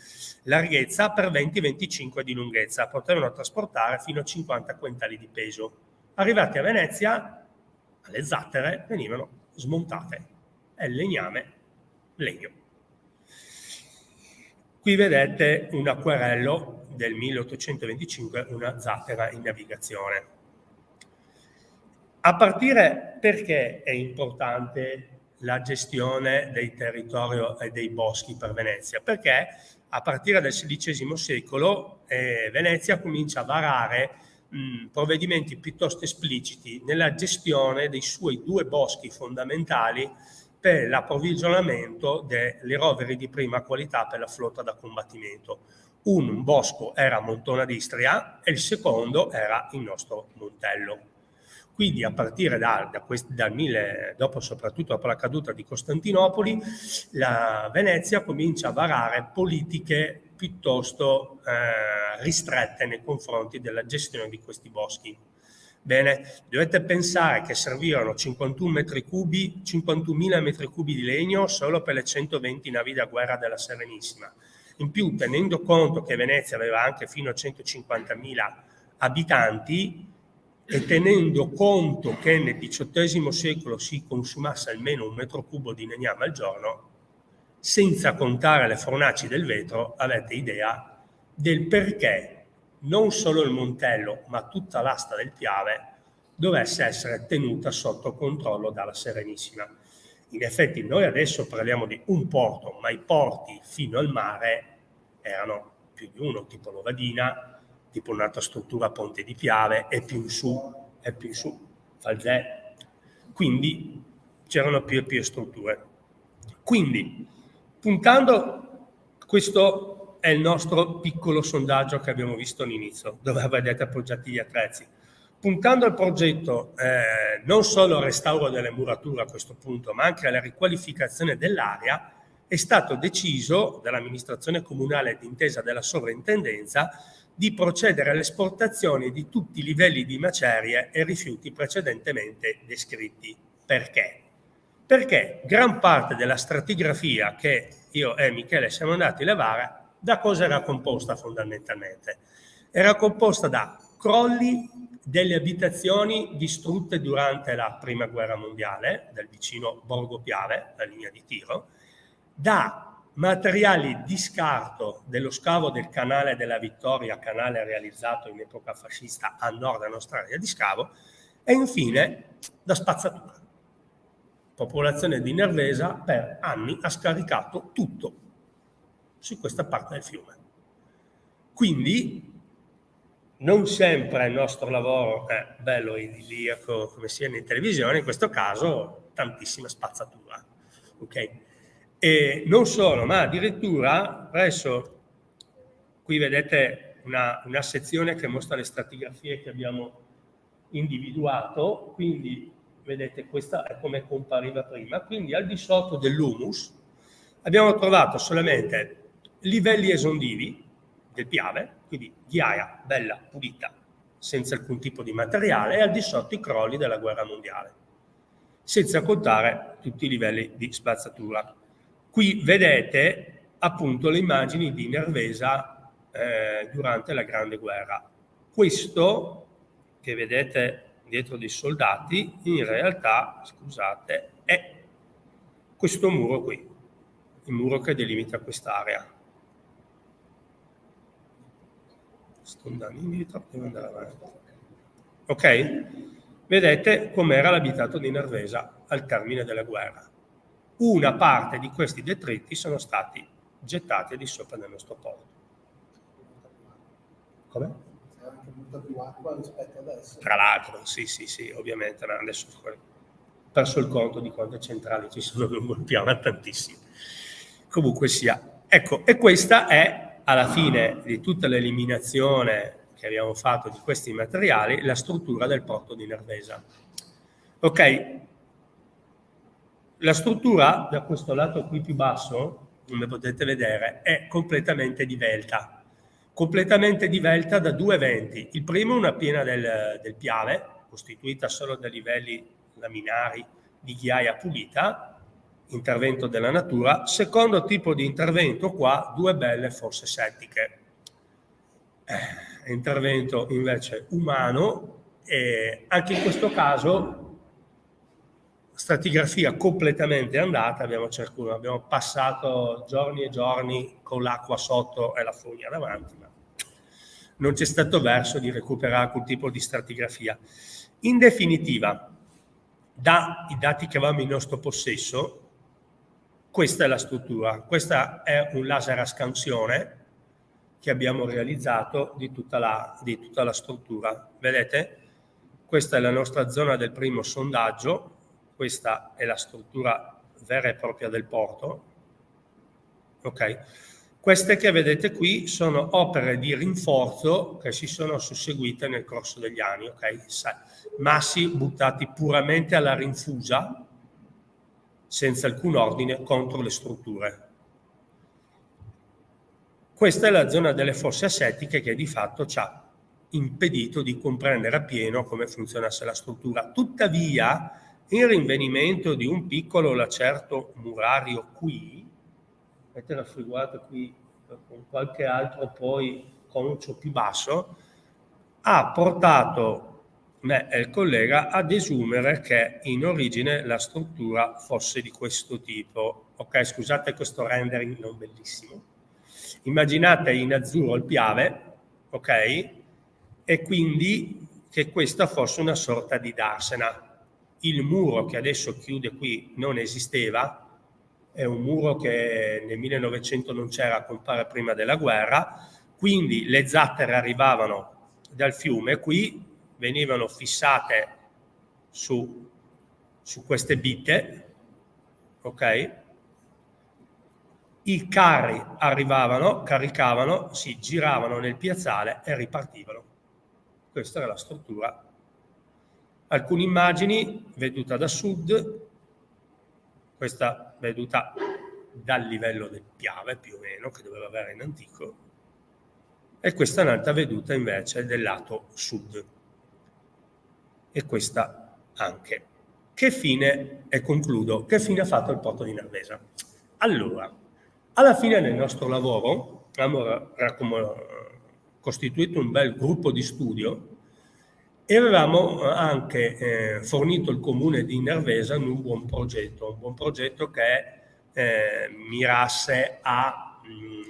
larghezza per 20-25 di lunghezza, potevano trasportare fino a 50 quintali di peso. Arrivati a Venezia, le zattere venivano smontate e il legname, legno. Qui vedete un acquerello del 1825, una zattera in navigazione. A partire perché è importante la gestione dei territori e dei boschi per Venezia? Perché a partire dal XVI secolo Venezia comincia a varare provvedimenti piuttosto espliciti nella gestione dei suoi 2 boschi fondamentali per l'approvvigionamento delle rovere di prima qualità per la flotta da combattimento. Un bosco era Montona d'Istria e il secondo era il nostro Montello. Quindi a partire dopo, soprattutto dopo la caduta di Costantinopoli, la Venezia comincia a varare politiche piuttosto ristrette nei confronti della gestione di questi boschi. Bene, dovete pensare che servirono 51.000 metri cubi di legno solo per le 120 navi da guerra della Serenissima. In più, tenendo conto che Venezia aveva anche fino a 150.000 abitanti, e tenendo conto che nel XVIII secolo si consumasse almeno 1 metro cubo di legname al giorno, senza contare le fornaci del vetro, avete idea del perché non solo il Montello, ma tutta l'asta del Piave dovesse essere tenuta sotto controllo dalla Serenissima. In effetti noi adesso parliamo di un porto, ma i porti fino al mare erano più di uno, tipo Lovadina, tipo un'altra struttura Ponte di Piave, e più in su, Falzè. Quindi c'erano più e più strutture. Quindi, puntando, questo è il nostro piccolo sondaggio che abbiamo visto all'inizio, dove vedete appoggiati gli attrezzi. Puntando al progetto non solo al restauro delle murature a questo punto, ma anche alla riqualificazione dell'area, è stato deciso dall'amministrazione comunale d'intesa della sovrintendenza di procedere all'esportazione di tutti i livelli di macerie e rifiuti precedentemente descritti. Perché? Perché gran parte della stratigrafia che io e Michele siamo andati a levare, da cosa era composta fondamentalmente? Era composta da crolli delle abitazioni distrutte durante la Prima Guerra Mondiale, del vicino Borgo Piave, la linea di tiro, da materiali di scarto dello scavo del canale della Vittoria, canale realizzato in epoca fascista a nord della nostra area di scavo, e infine da spazzatura. La popolazione di Nervesa per anni ha scaricato tutto su questa parte del fiume. Quindi non sempre il nostro lavoro è bello idilliaco come sia in televisione, in questo caso tantissima spazzatura. Ok? E non solo, ma addirittura presso, qui vedete una sezione che mostra le stratigrafie che abbiamo individuato, quindi vedete questa è come compariva prima, quindi al di sotto dell'humus abbiamo trovato solamente livelli esondivi del Piave, quindi ghiaia bella, pulita, senza alcun tipo di materiale, e al di sotto i crolli della guerra mondiale, senza contare tutti i livelli di spazzatura. Qui vedete appunto le immagini di Nervesa durante la Grande Guerra. Questo che vedete dietro dei soldati, in realtà, scusate, è questo muro qui, il muro che delimita quest'area. Sto andando indietro, devo andare avanti. Ok? Vedete com'era l'abitato di Nervesa al termine della guerra. Una parte di questi detriti sono stati gettati di sopra nel nostro porto. Come?
C'è anche molta più acqua rispetto adesso.
Tra l'altro, sì, ovviamente adesso ho perso il conto di quante centrali ci sono lungo il Piave, tantissime. Comunque sia. Ecco, e questa è, alla fine di tutta l'eliminazione che abbiamo fatto di questi materiali, la struttura del porto di Nervesa. Ok? La struttura, da questo lato qui più basso, come potete vedere, è completamente divelta. Completamente divelta da 2 eventi. Il primo, una piena del Piave, costituita solo da livelli laminari di ghiaia pulita, intervento della natura. Secondo tipo di intervento qua, 2 belle fosse settiche. Intervento invece umano, e anche in questo caso stratigrafia completamente andata, abbiamo passato giorni e giorni con l'acqua sotto e la fogna davanti, ma non c'è stato verso di recuperare alcun tipo di stratigrafia. In definitiva, dai dati che avevamo in nostro possesso, questa è la struttura. Questa è un laser a scansione che abbiamo realizzato di tutta la struttura. Vedete? Questa è la nostra zona del primo sondaggio, questa è la struttura vera e propria del porto. Ok? Queste che vedete qui sono opere di rinforzo che si sono susseguite nel corso degli anni, ok? Massi buttati puramente alla rinfusa, senza alcun ordine, contro le strutture. Questa è la zona delle fosse assettiche che di fatto ci ha impedito di comprendere appieno come funzionasse la struttura. Tuttavia, il rinvenimento di un piccolo lacerto murario qui, avete raffigurato qui con qualche altro poi concio più basso, ha portato me e il collega a desumere che in origine la struttura fosse di questo tipo. Ok, scusate questo rendering non bellissimo. Immaginate in azzurro il Piave, ok? E quindi che questa fosse una sorta di darsena. Il muro che adesso chiude qui non esisteva, è un muro che nel 1900 non c'era, compare prima della guerra, quindi le zattere arrivavano dal fiume, qui venivano fissate su queste bitte, ok? I carri arrivavano, caricavano, si giravano nel piazzale e ripartivano. Questa era la struttura. Alcune immagini veduta da sud, questa veduta dal livello del Piave più o meno, che doveva avere in antico, e questa è un'altra veduta invece del lato sud. E questa anche. Che fine, e concludo, che fine ha fatto il porto di Nervesa? Allora, alla fine del nostro lavoro abbiamo costituito un bel gruppo di studio e avevamo anche fornito il comune di Nervesa in un buon progetto che mirasse a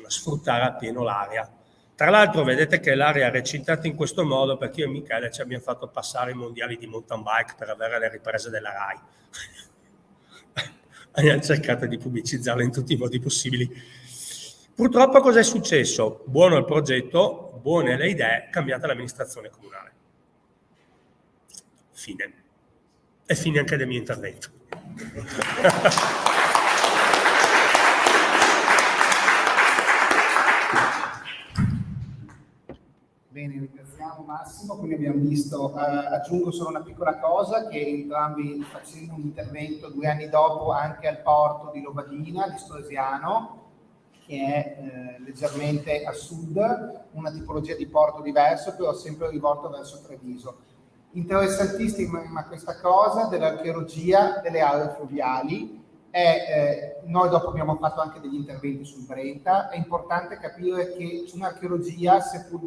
sfruttare appieno l'area. Tra l'altro vedete che l'area è recintata in questo modo perché io e Michele ci abbiamo fatto passare i mondiali di mountain bike per avere le riprese della RAI. Abbiamo cercato di pubblicizzarla in tutti i modi possibili. Purtroppo cosa è successo? Buono il progetto, buone le idee, cambiata l'amministrazione comunale. Fine. E fine anche del mio intervento.
Bene, ringraziamo Massimo. Quindi abbiamo visto, aggiungo solo una piccola cosa, che entrambi facemmo un intervento 2 anni dopo anche al porto di Lobadina, di Strosiano, che è leggermente a sud, una tipologia di porto diverso, però sempre rivolto verso Treviso. Interessantissima questa cosa dell'archeologia delle aree fluviali. Noi dopo abbiamo fatto anche degli interventi sul Brenta. È importante capire che un'archeologia, seppur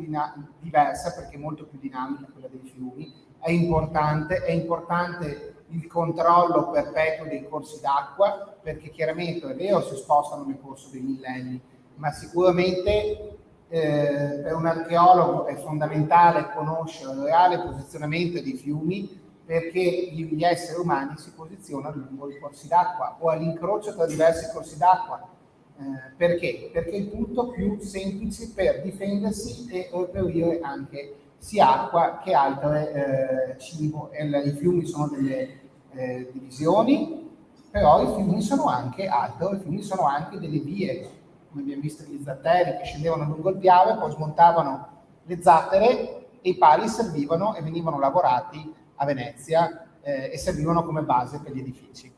diversa, perché è molto più dinamica quella dei fiumi, è importante il controllo perpetuo dei corsi d'acqua, perché chiaramente è vero si spostano nel corso dei millenni, ma sicuramente per un archeologo è fondamentale conoscere il reale posizionamento dei fiumi, perché gli esseri umani si posizionano lungo i corsi d'acqua o all'incrocio tra diversi corsi d'acqua. Perché? Perché è il punto più semplice per difendersi e reperire anche sia acqua che altre cibo. I fiumi sono delle divisioni, però i fiumi sono anche altro, i fiumi sono anche delle vie, come abbiamo visto gli zatteri che scendevano lungo il Piave, poi smontavano le zattere e i pali servivano e venivano lavorati a Venezia e servivano come base per gli edifici.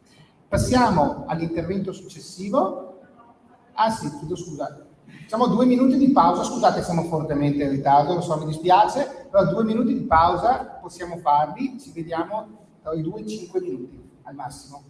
Passiamo all'intervento successivo. Ah sì, chiedo scusa. Facciamo 2 minuti di pausa, scusate siamo fortemente in ritardo, lo so, mi dispiace, però 2 minuti di pausa possiamo farli, ci vediamo tra i 2 e i 5 minuti al massimo.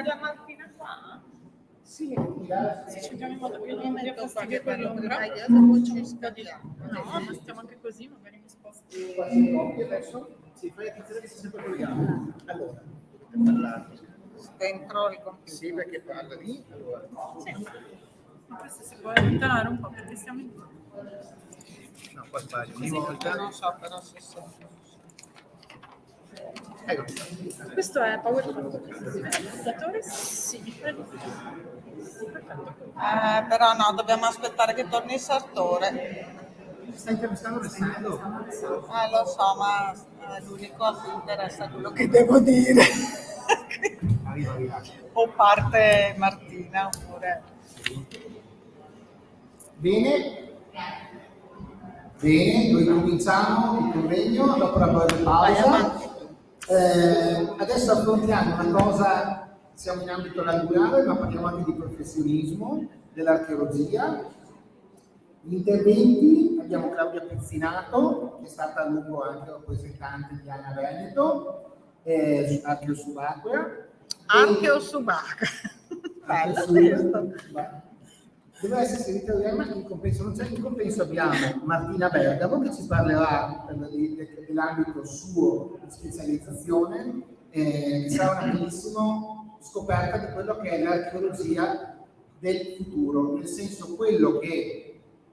anche la Martina qua?
Sì,
Se ci diamo in modo che non dia fastidio quell'ombra.
No,
ma stiamo anche così, magari mi sposto.
quasi pochi adesso. Si fa attenzione che si sempre collegato. Allora, dovete parlare.
dentro il computer.
Sì, perché parla lì. Allora.
Sì. Ma questo si può allontanare un po' perché stiamo in...
No, qua sbaglio. Ogni volta.
Non so, però se sento.
Ecco.
Questo è PowerPoint. Il datore? Sì, mi prego. Perfetto.
Però no, dobbiamo aspettare che torni il Sartore.
Stai intervistando Alessandro?
Lo so, ma l'unico a cui interessa quello che devo dire.
Arriva.
O parte Martina oppure...
Bene. Bene, noi cominciamo il convegno dopo la breve pausa. Adesso affrontiamo una cosa, siamo in ambito lavorale, ma parliamo anche di professionismo, dell'archeologia. Gli interventi, abbiamo Claudia Pezzinato, che è stata a lungo anche rappresentante di ANA Veneto, Archeo Subacquea.
Archeo Subacquea. Bello questo.
Deve essere servita in compenso, non c'è in compenso, abbiamo Martina Bergamo che ci parlerà dell'ambito suo di specializzazione, che sarà una bellissima scoperta di quello che è l'archeologia del futuro, nel senso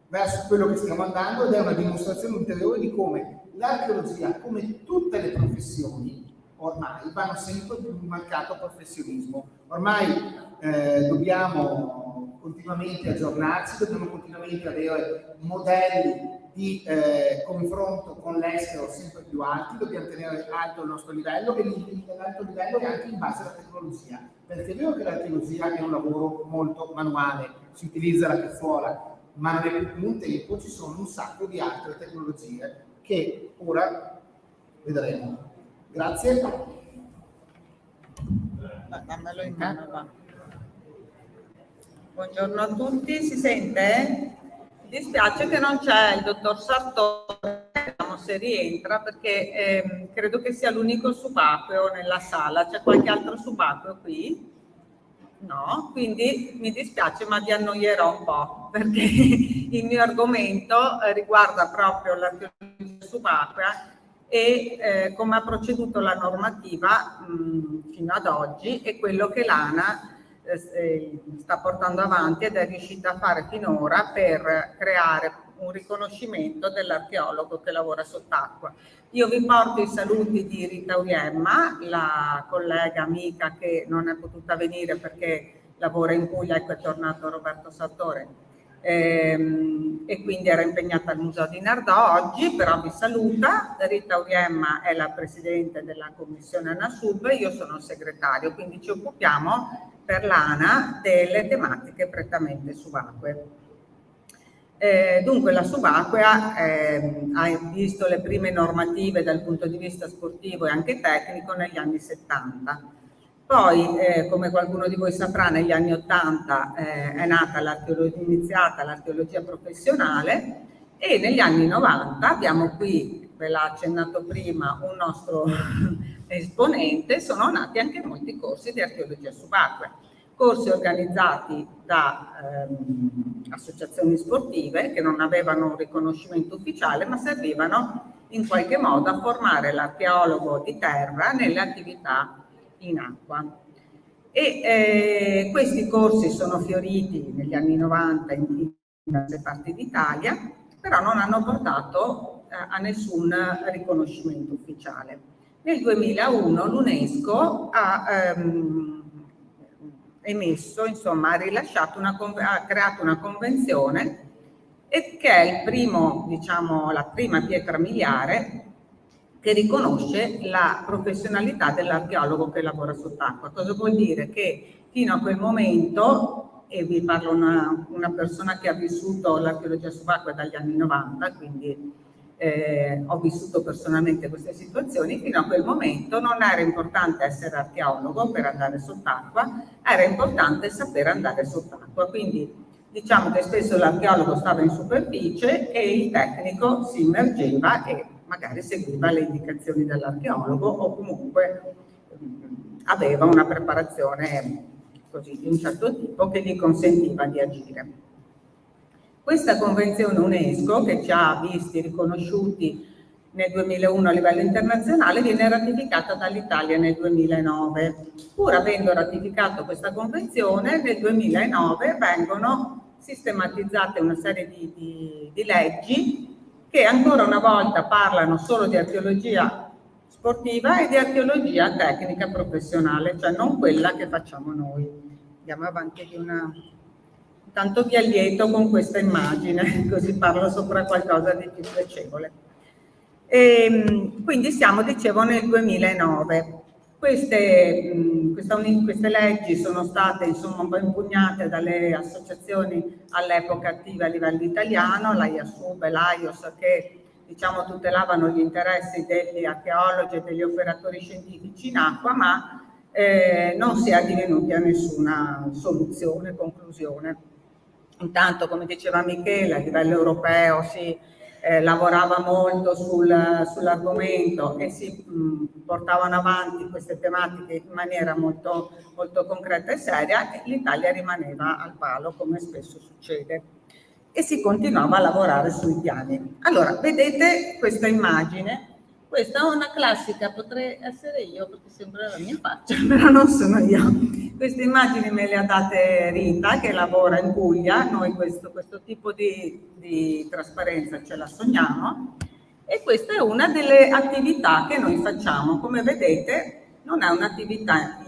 verso quello che stiamo andando, ed è una dimostrazione ulteriore di come l'archeologia, come tutte le professioni, ormai vanno sempre più in marcato professionismo. Ormai dobbiamo continuamente aggiornarci, dobbiamo continuamente avere modelli di confronto con l'estero sempre più alti, dobbiamo tenere alto il nostro livello, e l'alto livello è anche in base alla tecnologia, perché è vero che l'archeologia è un lavoro molto manuale, si utilizza la pezzuola, ma non è più un tempo, ci sono un sacco di altre tecnologie che ora vedremo. Grazie.
Dammelo in mano, va. Buongiorno a tutti, si sente? Mi dispiace che non c'è il dottor Sartore, vediamo se rientra, perché credo che sia l'unico subacqueo nella sala. C'è qualche altro subacqueo qui? No, quindi mi dispiace, ma vi annoierò un po', perché il mio argomento riguarda proprio l'archeologia subacquea e come ha proceduto la normativa fino ad oggi, e quello che l'ANA sta portando avanti ed è riuscita a fare finora per creare un riconoscimento dell'archeologo che lavora sott'acqua. Io vi porto i saluti di Rita Uiemma, la collega amica che non è potuta venire perché lavora in Puglia, ecco è tornato Roberto Sartore, e quindi era impegnata al Museo di Nardò oggi, però vi saluta. Rita Uiemma è la presidente della commissione ANASUB, io sono il segretario, quindi ci occupiamo per l'ANA delle tematiche prettamente subacquee. Dunque la subacquea ha visto le prime normative dal punto di vista sportivo e anche tecnico negli anni 70. Poi, come qualcuno di voi saprà, negli anni 80 è nata iniziata l'archeologia professionale, e negli anni 90 abbiamo qui, ve l'ha accennato prima un nostro esponente, sono nati anche molti corsi di archeologia subacquea. Corsi organizzati da associazioni sportive che non avevano un riconoscimento ufficiale, ma servivano in qualche modo a formare l'archeologo di terra nelle attività in acqua. E questi corsi sono fioriti negli anni 90 in diverse parti d'Italia, però non hanno portato a nessun riconoscimento ufficiale. Nel 2001 l'UNESCO ha emesso, insomma, ha rilasciato ha creato una convenzione, e che è il primo, diciamo, la prima pietra miliare che riconosce la professionalità dell'archeologo che lavora sott'acqua. Cosa vuol dire? Che fino a quel momento, e vi parlo una persona che ha vissuto l'archeologia subacquea dagli anni 90, quindi ho vissuto personalmente queste situazioni, fino a quel momento non era importante essere archeologo per andare sott'acqua, era importante saper andare sott'acqua. Quindi diciamo che spesso l'archeologo stava in superficie e il tecnico si immergeva e magari seguiva le indicazioni dell'archeologo, o comunque aveva una preparazione così di un certo tipo che gli consentiva di agire. Questa convenzione UNESCO, che ci ha visti riconosciuti nel 2001 a livello internazionale, viene ratificata dall'Italia nel 2009. Pur avendo ratificato questa convenzione, nel 2009 vengono sistematizzate una serie di leggi che ancora una volta parlano solo di archeologia sportiva e di archeologia tecnica professionale, cioè non quella che facciamo noi. Andiamo avanti di una... Intanto vi allieto con questa immagine, così parlo sopra qualcosa di più piacevole. Quindi siamo, dicevo, nel 2009. Queste leggi sono state insomma un po' impugnate dalle associazioni all'epoca attive a livello italiano, l'AIASUB e l'AIOS, che diciamo tutelavano gli interessi degli archeologi e degli operatori scientifici in acqua, ma non si è addivenuti a nessuna soluzione, conclusione. Intanto, come diceva Michele, a livello europeo si lavorava molto sull'argomento e si portavano avanti queste tematiche in maniera molto, molto concreta e seria, e l'Italia rimaneva al palo, come spesso succede, e si continuava a lavorare sui piani. Allora, vedete questa immagine? Questa è una classica, potrei essere io perché sembra la mia faccia, però non sono io. Queste immagini me le ha date Rita, che lavora in Puglia. Noi questo tipo di trasparenza ce la sogniamo, e questa è una delle attività che noi facciamo. Come vedete non è un'attività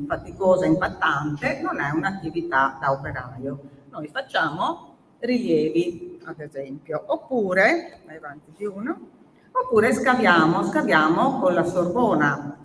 faticosa, impattante, non è un'attività da operaio. Noi facciamo rilievi, ad esempio, oppure, vai avanti di uno, oppure scaviamo con la sorbona,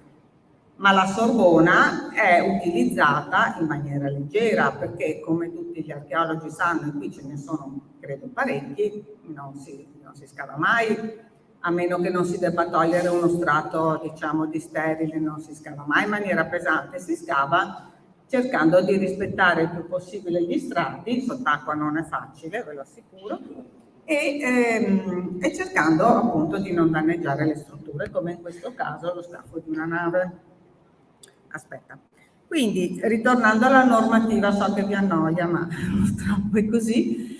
ma la sorbona è utilizzata in maniera leggera perché, come tutti gli archeologi sanno, e qui ce ne sono credo parecchi, non si scava mai, a meno che non si debba togliere uno strato diciamo di sterile, non si scava mai in maniera pesante, si scava cercando di rispettare il più possibile gli strati, sott'acqua non è facile, ve lo assicuro, e cercando appunto di non danneggiare le strutture, come in questo caso lo scafo di una nave. Aspetta. Quindi, ritornando alla normativa, so che vi annoia, ma purtroppo è così.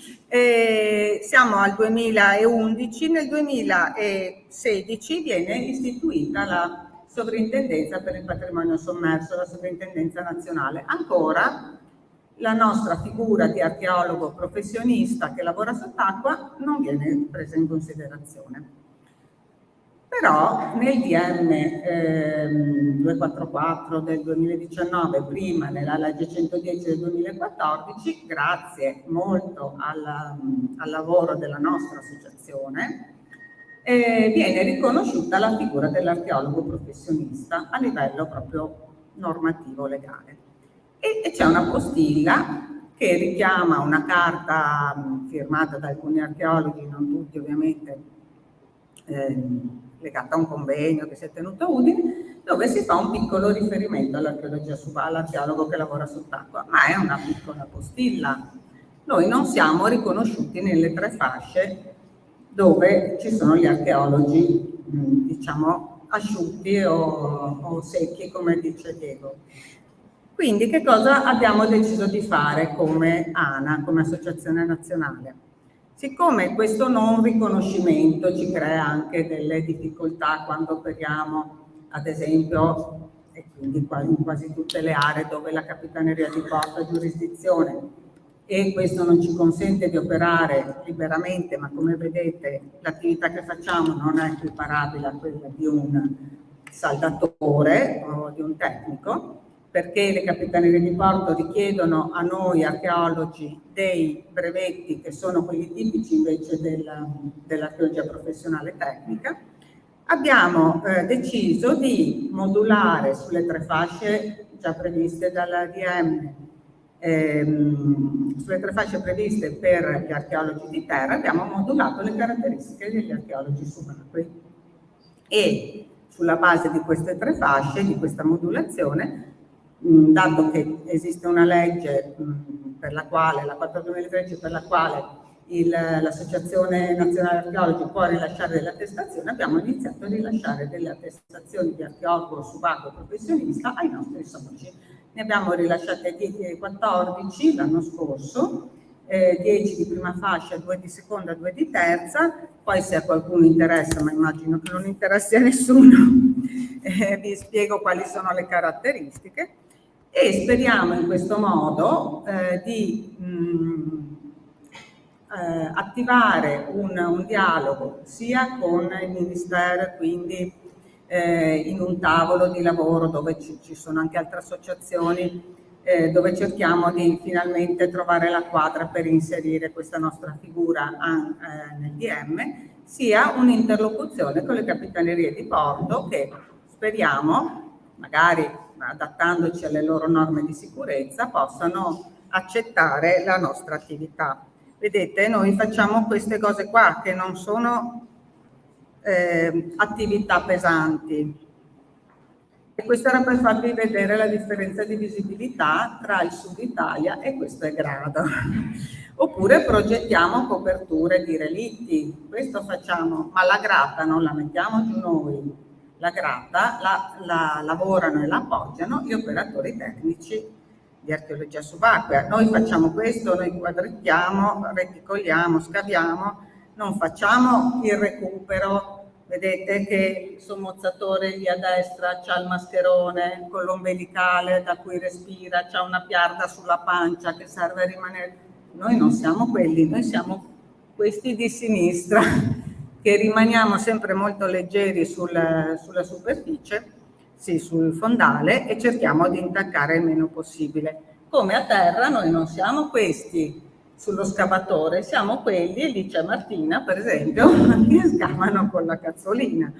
Siamo al 2011, nel 2016 viene istituita la Sovrintendenza per il Patrimonio Sommerso, la Sovrintendenza Nazionale. Ancora la nostra figura di archeologo professionista che lavora sott'acqua non viene presa in considerazione. Però nel DM 244 del 2019, prima nella legge 110 del 2014, grazie molto al lavoro della nostra associazione, viene riconosciuta la figura dell'archeologo professionista a livello proprio normativo legale. E c'è una postilla che richiama una carta firmata da alcuni archeologi, non tutti ovviamente, legata a un convegno che si è tenuto a Udine, dove si fa un piccolo riferimento all'archeologia subacquea, all'archeologo che lavora sott'acqua, ma è una piccola postilla. Noi non siamo riconosciuti nelle 3 fasce dove ci sono gli archeologi, diciamo, asciutti o secchi, come dice Diego. Quindi che cosa abbiamo deciso di fare come ANA, come Associazione Nazionale? Siccome questo non riconoscimento ci crea anche delle difficoltà quando operiamo, ad esempio, e quindi in quasi tutte le aree dove la Capitaneria di Porto ha giurisdizione, e questo non ci consente di operare liberamente, ma come vedete l'attività che facciamo non è equiparabile a quella di un saldatore o di un tecnico, perché le Capitanerie di Porto richiedono a noi archeologi dei brevetti che sono quelli tipici invece dell'archeologia professionale tecnica. Abbiamo deciso di modulare sulle 3 fasce già previste dalla DM, sulle 3 fasce previste per gli archeologi di terra, abbiamo modulato le caratteristiche degli archeologi subacquei. E sulla base di queste 3 fasce, di questa modulazione, dato che esiste una legge per la quale, la 4/2013, per la quale l'Associazione Nazionale Archeologi può rilasciare delle attestazioni, abbiamo iniziato a rilasciare delle attestazioni di archeologo subacqueo professionista ai nostri soci. Ne abbiamo rilasciate 14 l'anno scorso, 10 di prima fascia, 2 di seconda, 2 di terza. Poi se a qualcuno interessa, ma immagino che non interessi a nessuno, vi spiego quali sono le caratteristiche e speriamo in questo modo di attivare un dialogo sia con il Ministero, quindi in un tavolo di lavoro dove ci sono anche altre associazioni, dove cerchiamo di finalmente trovare la quadra per inserire questa nostra figura nel DM, sia un'interlocuzione con le capitanerie di porto che speriamo, magari adattandoci alle loro norme di sicurezza, possano accettare la nostra attività. Vedete, noi facciamo queste cose qua che non sono attività pesanti. E questo era per farvi vedere la differenza di visibilità tra il Sud Italia e questo è grado. Oppure progettiamo coperture di relitti, questo facciamo, ma la grata non la mettiamo giù noi, la grata la lavorano e la appoggiano gli operatori tecnici di archeologia subacquea. Noi facciamo questo, noi quadrettiamo, reticoliamo, scaviamo, non facciamo il recupero. Vedete che il sommozzatore lì a destra c'ha il mascherone con l'ombelicale da cui respira, c'ha una piarda sulla pancia che serve a rimanere. Noi non siamo quelli, noi siamo questi di sinistra che rimaniamo sempre molto leggeri sulla superficie, sì, sul fondale, e cerchiamo di intaccare il meno possibile. Come a terra noi non siamo questi sullo scavatore, siamo quelli, e lì c'è Martina per esempio, che scavano con la cazzolina.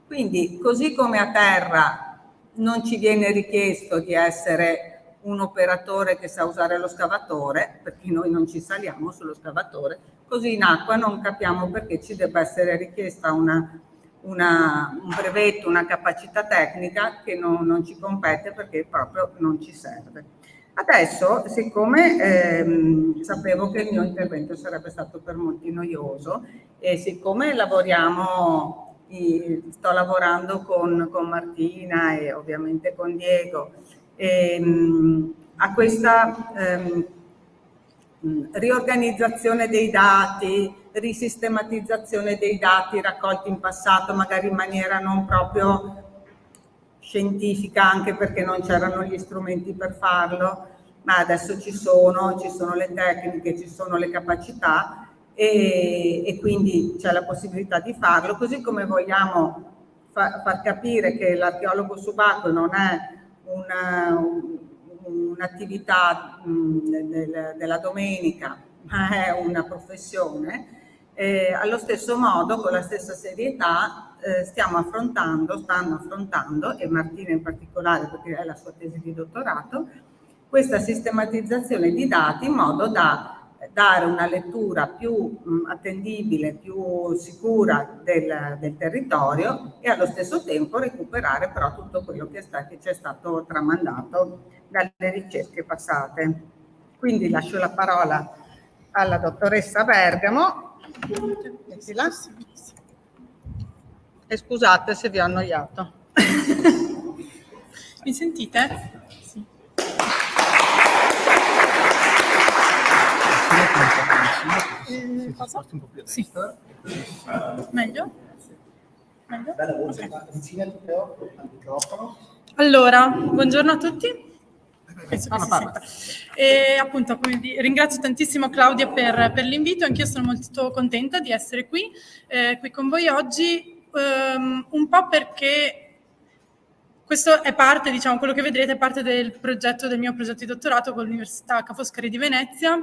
Quindi così come a terra non ci viene richiesto di essere un operatore che sa usare lo scavatore, perché noi non ci saliamo sullo scavatore, così in acqua non capiamo perché ci debba essere richiesta un brevetto, una capacità tecnica che non ci compete perché proprio non ci serve. Adesso, siccome sapevo che il mio intervento sarebbe stato per molti noioso e siccome sto lavorando con Martina e ovviamente con Diego a questa riorganizzazione dei dati, risistematizzazione dei dati raccolti in passato, magari in maniera non proprio scientifica, anche perché non c'erano gli strumenti per farlo, ma adesso ci sono le tecniche, ci sono le capacità e quindi c'è la possibilità di farlo, così come vogliamo far capire che l'archeologo subacqueo non è un'attività della domenica, ma è una professione. Allo stesso modo, con la stessa serietà, stanno affrontando, e Martina in particolare perché è la sua tesi di dottorato, questa sistematizzazione di dati in modo da dare una lettura più attendibile, più sicura del territorio e allo stesso tempo recuperare però tutto quello che ci è stato tramandato dalle ricerche passate. Quindi lascio la parola alla dottoressa Bergamo. E scusate se vi ho annoiato.
Mi sentite? Sì. Cosa? Sì. Meglio? Meglio? Okay. Allora, buongiorno a tutti. Penso che si senta. E appunto, ringrazio tantissimo Claudia per l'invito, anch'io sono molto contenta di essere qui con voi oggi, un po' perché questo è parte, diciamo, quello che vedrete è parte del mio progetto di dottorato con l'Università Ca' Foscari di Venezia,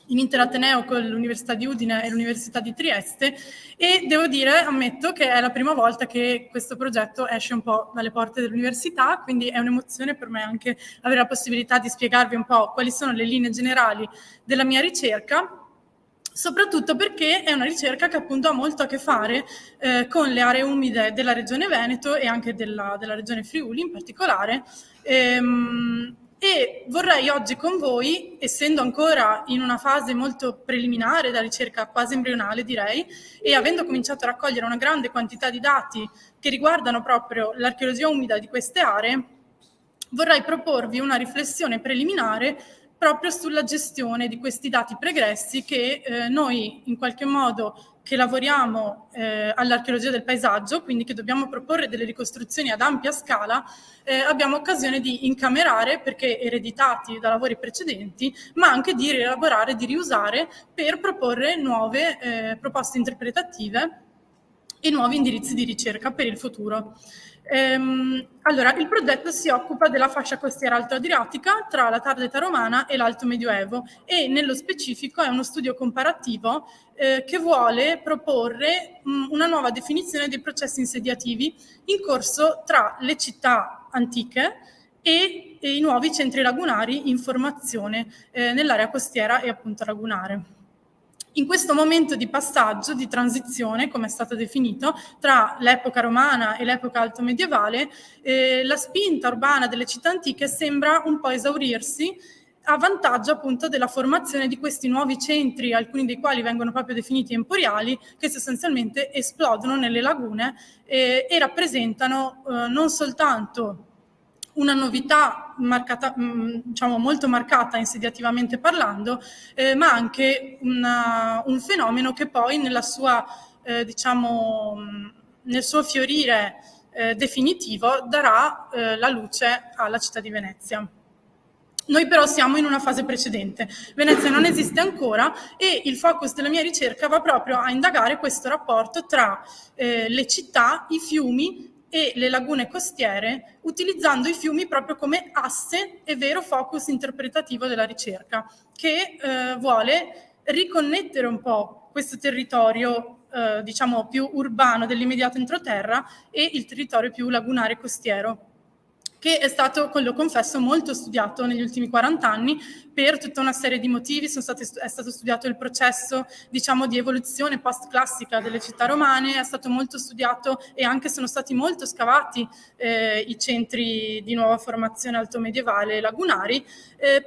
in interateneo con l'Università di Udine e l'Università di Trieste, e devo dire, ammetto che è la prima volta che questo progetto esce un po' dalle porte dell'università, quindi è un'emozione per me anche avere la possibilità di spiegarvi un po' quali sono le linee generali della mia ricerca, soprattutto perché è una ricerca che appunto ha molto a che fare con le aree umide della regione Veneto e anche della regione Friuli in particolare, E vorrei oggi con voi, essendo ancora in una fase molto preliminare da ricerca, quasi embrionale direi, e avendo cominciato a raccogliere una grande quantità di dati che riguardano proprio l'archeologia umida di queste aree, vorrei proporvi una riflessione preliminare proprio sulla gestione di questi dati pregressi che noi in qualche modo che lavoriamo all'archeologia del paesaggio, quindi che dobbiamo proporre delle ricostruzioni ad ampia scala, abbiamo occasione di incamerare perché ereditati da lavori precedenti, ma anche di rielaborare, di riusare per proporre nuove proposte interpretative e nuovi indirizzi di ricerca per il futuro. Allora, il progetto si occupa della fascia costiera alto-adriatica tra la tarda età romana e l'alto medioevo e nello specifico è uno studio comparativo che vuole proporre una nuova definizione dei processi insediativi in corso tra le città antiche e i nuovi centri lagunari in formazione nell'area costiera e appunto lagunare. In questo momento di passaggio, di transizione, come è stato definito, tra l'epoca romana e l'epoca altomedievale, la spinta urbana delle città antiche sembra un po' esaurirsi a vantaggio appunto della formazione di questi nuovi centri, alcuni dei quali vengono proprio definiti emporiali, che sostanzialmente esplodono nelle lagune e rappresentano non soltanto una novità marcata, diciamo molto marcata insediativamente parlando, ma anche un fenomeno che poi nella sua, diciamo, nel suo fiorire definitivo darà la luce alla città di Venezia. Noi però siamo in una fase precedente. Venezia non esiste ancora e il focus della mia ricerca va proprio a indagare questo rapporto tra le città, i fiumi e le lagune costiere, utilizzando i fiumi proprio come asse e vero focus interpretativo della ricerca, che vuole riconnettere un po' questo territorio diciamo più urbano dell'immediato entroterra e il territorio più lagunare costiero, che è stato, lo confesso, molto studiato negli ultimi 40 anni per tutta una serie di motivi. È stato studiato il processo, diciamo, di evoluzione post-classica delle città romane, è stato molto studiato e anche sono stati molto scavati i centri di nuova formazione altomedievale lagunari,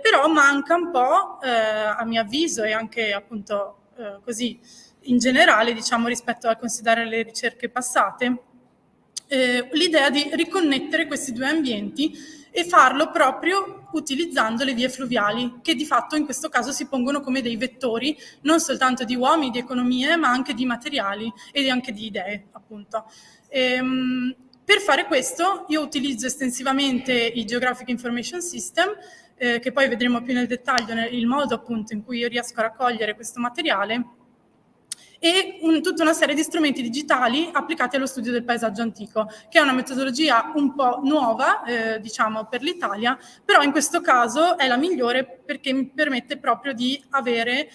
però manca un po', a mio avviso, e anche appunto così in generale, diciamo, rispetto a considerare le ricerche passate, l'idea di riconnettere questi due ambienti e farlo proprio utilizzando le vie fluviali, che di fatto in questo caso si pongono come dei vettori non soltanto di uomini, di economie, ma anche di materiali e anche di idee, appunto. Per fare questo io utilizzo estensivamente i Geographic Information System, che poi vedremo più nel dettaglio il modo appunto in cui io riesco a raccogliere questo materiale, e tutta una serie di strumenti digitali applicati allo studio del paesaggio antico, che è una metodologia un po' nuova, diciamo, per l'Italia, però in questo caso è la migliore perché mi permette proprio di avere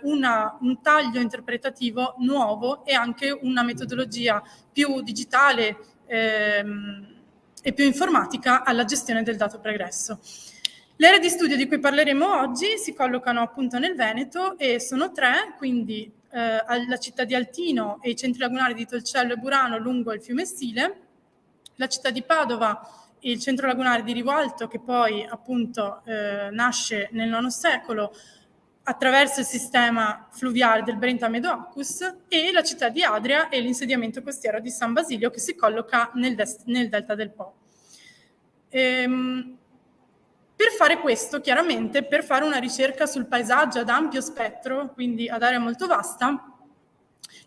un taglio interpretativo nuovo e anche una metodologia più digitale e più informatica alla gestione del dato pregresso. Le aree di studio di cui parleremo oggi si collocano appunto nel Veneto e sono 3, quindi la città di Altino e i centri lagunari di Tolcello e Burano lungo il fiume Stile, la città di Padova e il centro lagunare di Rivoalto, che poi appunto nasce nel IX secolo attraverso il sistema fluviale del Brenta-Medoacus, e la città di Adria e l'insediamento costiero di San Basilio, che si colloca nel delta del Po. Per fare questo, chiaramente, per fare una ricerca sul paesaggio ad ampio spettro, quindi ad area molto vasta,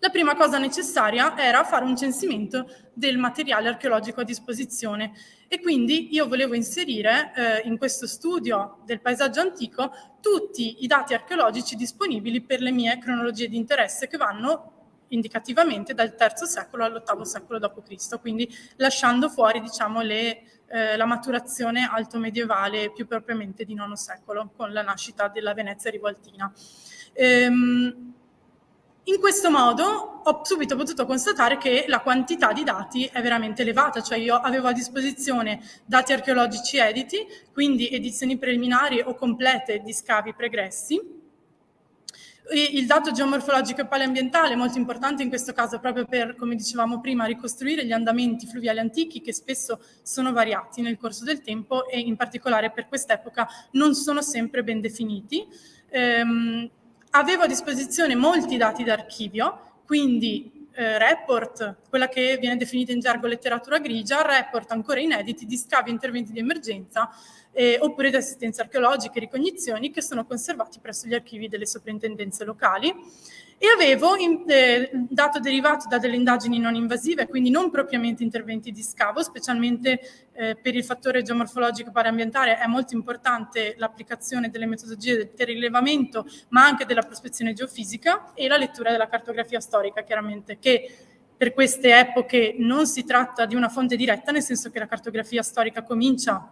la prima cosa necessaria era fare un censimento del materiale archeologico a disposizione e quindi io volevo inserire in questo studio del paesaggio antico tutti i dati archeologici disponibili per le mie cronologie di interesse, che vanno indicativamente dal III secolo all'VIII secolo d.C., quindi lasciando fuori, diciamo, la maturazione altomedievale più propriamente di IX secolo, con la nascita della Venezia rivoltina. In questo modo ho subito potuto constatare che la quantità di dati è veramente elevata, cioè io avevo a disposizione dati archeologici editi, quindi edizioni preliminari o complete di scavi pregressi, Il dato geomorfologico e paleambientale è molto importante in questo caso proprio per, come dicevamo prima, ricostruire gli andamenti fluviali antichi che spesso sono variati nel corso del tempo e in particolare per quest'epoca non sono sempre ben definiti. Avevo a disposizione molti dati d'archivio, quindi report, quella che viene definita in gergo letteratura grigia, report ancora inediti di scavi e interventi di emergenza, oppure di assistenze archeologiche e ricognizioni che sono conservati presso gli archivi delle soprintendenze locali. E avevo dato derivato da delle indagini non invasive, quindi non propriamente interventi di scavo, specialmente per il fattore geomorfologico paraambientale è molto importante l'applicazione delle metodologie del rilevamento, ma anche della prospezione geofisica e la lettura della cartografia storica, chiaramente, che per queste epoche non si tratta di una fonte diretta, nel senso che la cartografia storica comincia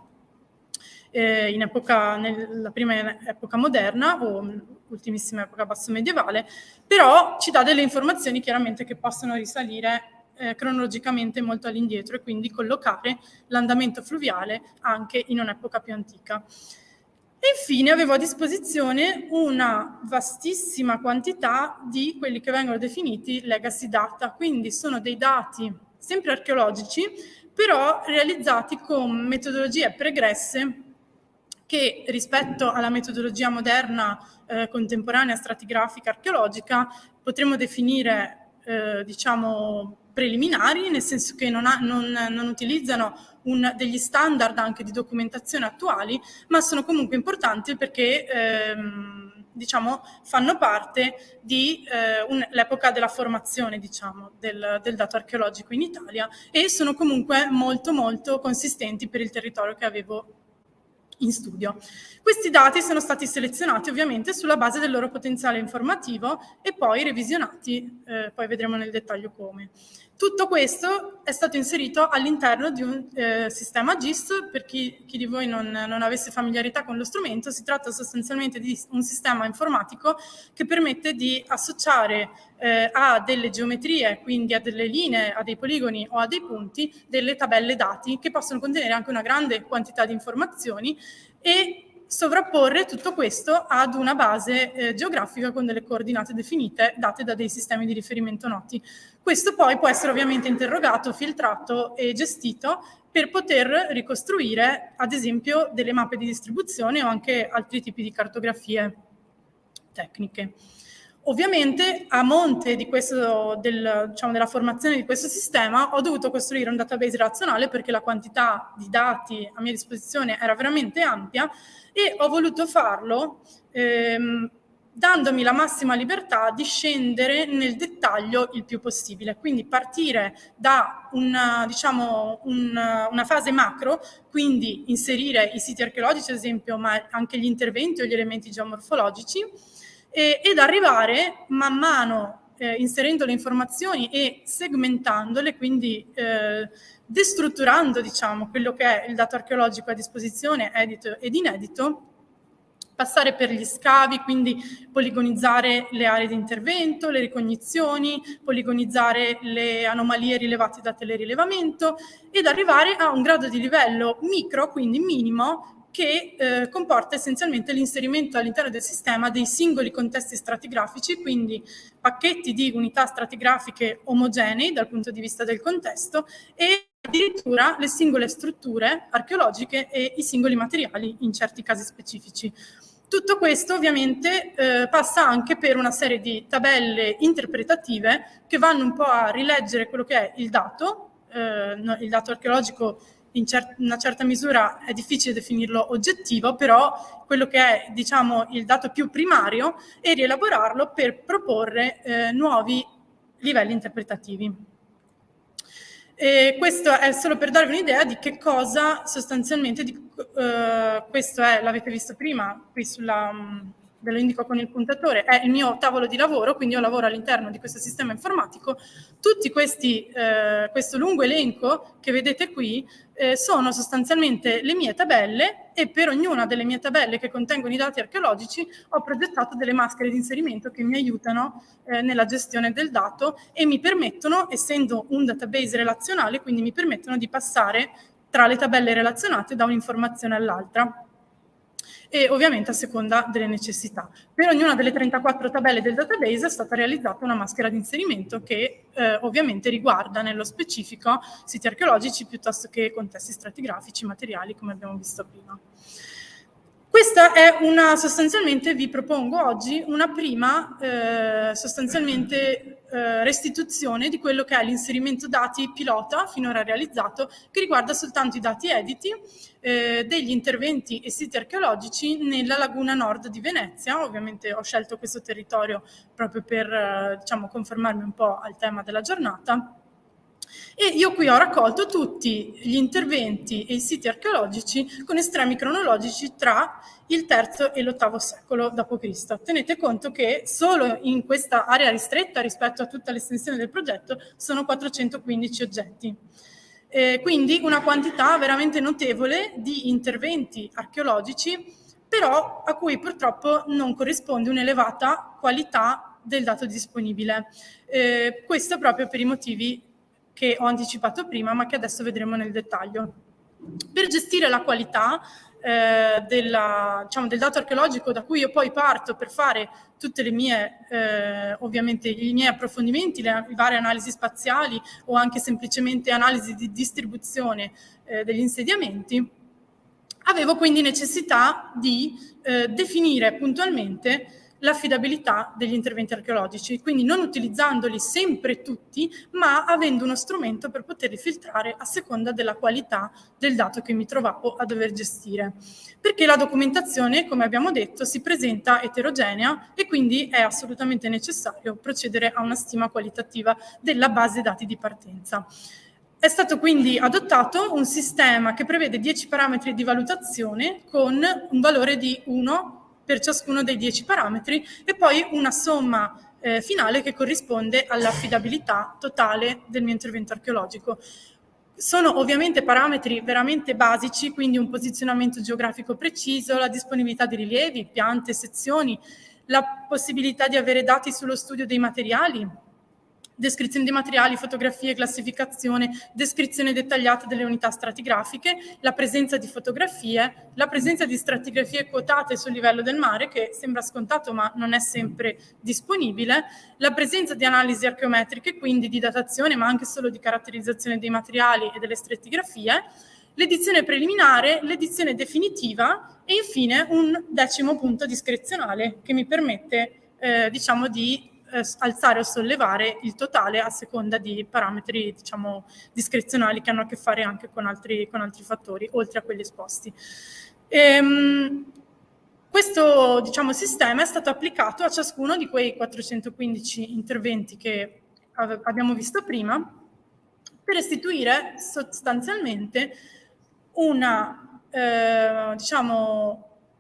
nella prima epoca moderna o ultimissima epoca basso medievale, però ci dà delle informazioni chiaramente che possono risalire cronologicamente molto all'indietro e quindi collocare l'andamento fluviale anche in un'epoca più antica. E infine avevo a disposizione una vastissima quantità di quelli che vengono definiti legacy data, quindi sono dei dati sempre archeologici, però realizzati con metodologie pregresse che rispetto alla metodologia moderna contemporanea stratigrafica archeologica potremmo definire diciamo preliminari, nel senso che non utilizzano degli standard anche di documentazione attuali, ma sono comunque importanti perché diciamo fanno parte di l'epoca della formazione diciamo del dato archeologico in Italia e sono comunque molto molto consistenti per il territorio che avevo in studio. Questi dati sono stati selezionati ovviamente sulla base del loro potenziale informativo e poi revisionati, poi vedremo nel dettaglio come. Tutto questo è stato inserito all'interno di un sistema GIS. Per chi di voi non avesse familiarità con lo strumento, si tratta sostanzialmente di un sistema informatico che permette di associare a delle geometrie, quindi a delle linee, a dei poligoni o a dei punti, delle tabelle dati che possono contenere anche una grande quantità di informazioni e sovrapporre tutto questo ad una base geografica con delle coordinate definite date da dei sistemi di riferimento noti. Questo poi può essere ovviamente interrogato, filtrato e gestito per poter ricostruire ad esempio delle mappe di distribuzione o anche altri tipi di cartografie tecniche. Ovviamente a monte di questo, della formazione di questo sistema ho dovuto costruire un database relazionale perché la quantità di dati a mia disposizione era veramente ampia e ho voluto farlo dandomi la massima libertà di scendere nel dettaglio il più possibile, quindi partire da una fase macro, quindi inserire i siti archeologici ad esempio, ma anche gli interventi o gli elementi geomorfologici, ed arrivare man mano inserendo le informazioni e segmentandole, quindi destrutturando diciamo quello che è il dato archeologico a disposizione, edito ed inedito, passare per gli scavi, quindi poligonizzare le aree di intervento, le ricognizioni, poligonizzare le anomalie rilevate da telerilevamento ed arrivare a un grado di livello micro, quindi minimo, che comporta essenzialmente l'inserimento all'interno del sistema dei singoli contesti stratigrafici, quindi pacchetti di unità stratigrafiche omogenei dal punto di vista del contesto e addirittura le singole strutture archeologiche e i singoli materiali in certi casi specifici. Tutto questo ovviamente passa anche per una serie di tabelle interpretative che vanno un po' a rileggere quello che è il dato archeologico. In una certa misura è difficile definirlo oggettivo, però quello che è diciamo il dato più primario e rielaborarlo per proporre nuovi livelli interpretativi. E questo è solo per darvi un'idea di che cosa sostanzialmente, questo è, l'avete visto prima, qui ve lo indico con il puntatore, è il mio tavolo di lavoro, quindi io lavoro all'interno di questo sistema informatico. Tutti questo lungo elenco che vedete qui sono sostanzialmente le mie tabelle e per ognuna delle mie tabelle che contengono i dati archeologici ho progettato delle maschere di inserimento che mi aiutano nella gestione del dato e mi permettono, essendo un database relazionale, quindi mi permettono di passare tra le tabelle relazionate da un'informazione all'altra. e ovviamente a seconda delle necessità. Per ognuna delle 34 tabelle del database è stata realizzata una maschera di inserimento che ovviamente riguarda nello specifico siti archeologici piuttosto che contesti stratigrafici, materiali, come abbiamo visto prima. Questa è sostanzialmente vi propongo oggi una prima restituzione di quello che è l'inserimento dati pilota finora realizzato, che riguarda soltanto i dati editi degli interventi e siti archeologici nella laguna nord di Venezia. Ovviamente ho scelto questo territorio proprio per conformarmi un po' al tema della giornata. E io qui ho raccolto tutti gli interventi e i siti archeologici con estremi cronologici tra il III e l'VIII secolo d.C. Tenete conto che solo in questa area ristretta rispetto a tutta l'estensione del progetto sono 415 oggetti. Quindi una quantità veramente notevole di interventi archeologici, però a cui purtroppo non corrisponde un'elevata qualità del dato disponibile. Questo proprio per i motivi che ho anticipato prima, ma che adesso vedremo nel dettaglio. Per gestire la qualità del dato archeologico da cui io poi parto per fare tutte le mie, ovviamente i miei approfondimenti, le varie analisi spaziali o anche semplicemente analisi di distribuzione degli insediamenti, avevo quindi necessità di definire puntualmente l'affidabilità degli interventi archeologici, quindi non utilizzandoli sempre tutti, ma avendo uno strumento per poterli filtrare a seconda della qualità del dato che mi trovavo a dover gestire. Perché la documentazione, come abbiamo detto, si presenta eterogenea e quindi è assolutamente necessario procedere a una stima qualitativa della base dati di partenza. È stato quindi adottato un sistema che prevede 10 parametri di valutazione con un valore di 1 per ciascuno dei 10 parametri e poi una somma finale che corrisponde all'affidabilità totale del mio intervento archeologico. Sono ovviamente parametri veramente basici, quindi un posizionamento geografico preciso, la disponibilità di rilievi, piante, sezioni, la possibilità di avere dati sullo studio dei materiali, descrizione dei materiali, fotografie, classificazione, descrizione dettagliata delle unità stratigrafiche, la presenza di fotografie, la presenza di stratigrafie quotate sul livello del mare, che sembra scontato ma non è sempre disponibile, la presenza di analisi archeometriche, quindi di datazione ma anche solo di caratterizzazione dei materiali e delle stratigrafie, l'edizione preliminare, l'edizione definitiva e infine un 10° punto discrezionale che mi permette di alzare o sollevare il totale a seconda di parametri discrezionali che hanno a che fare anche con altri fattori oltre a quelli esposti. Questo sistema è stato applicato a ciascuno di quei 415 interventi che abbiamo visto prima per restituire sostanzialmente una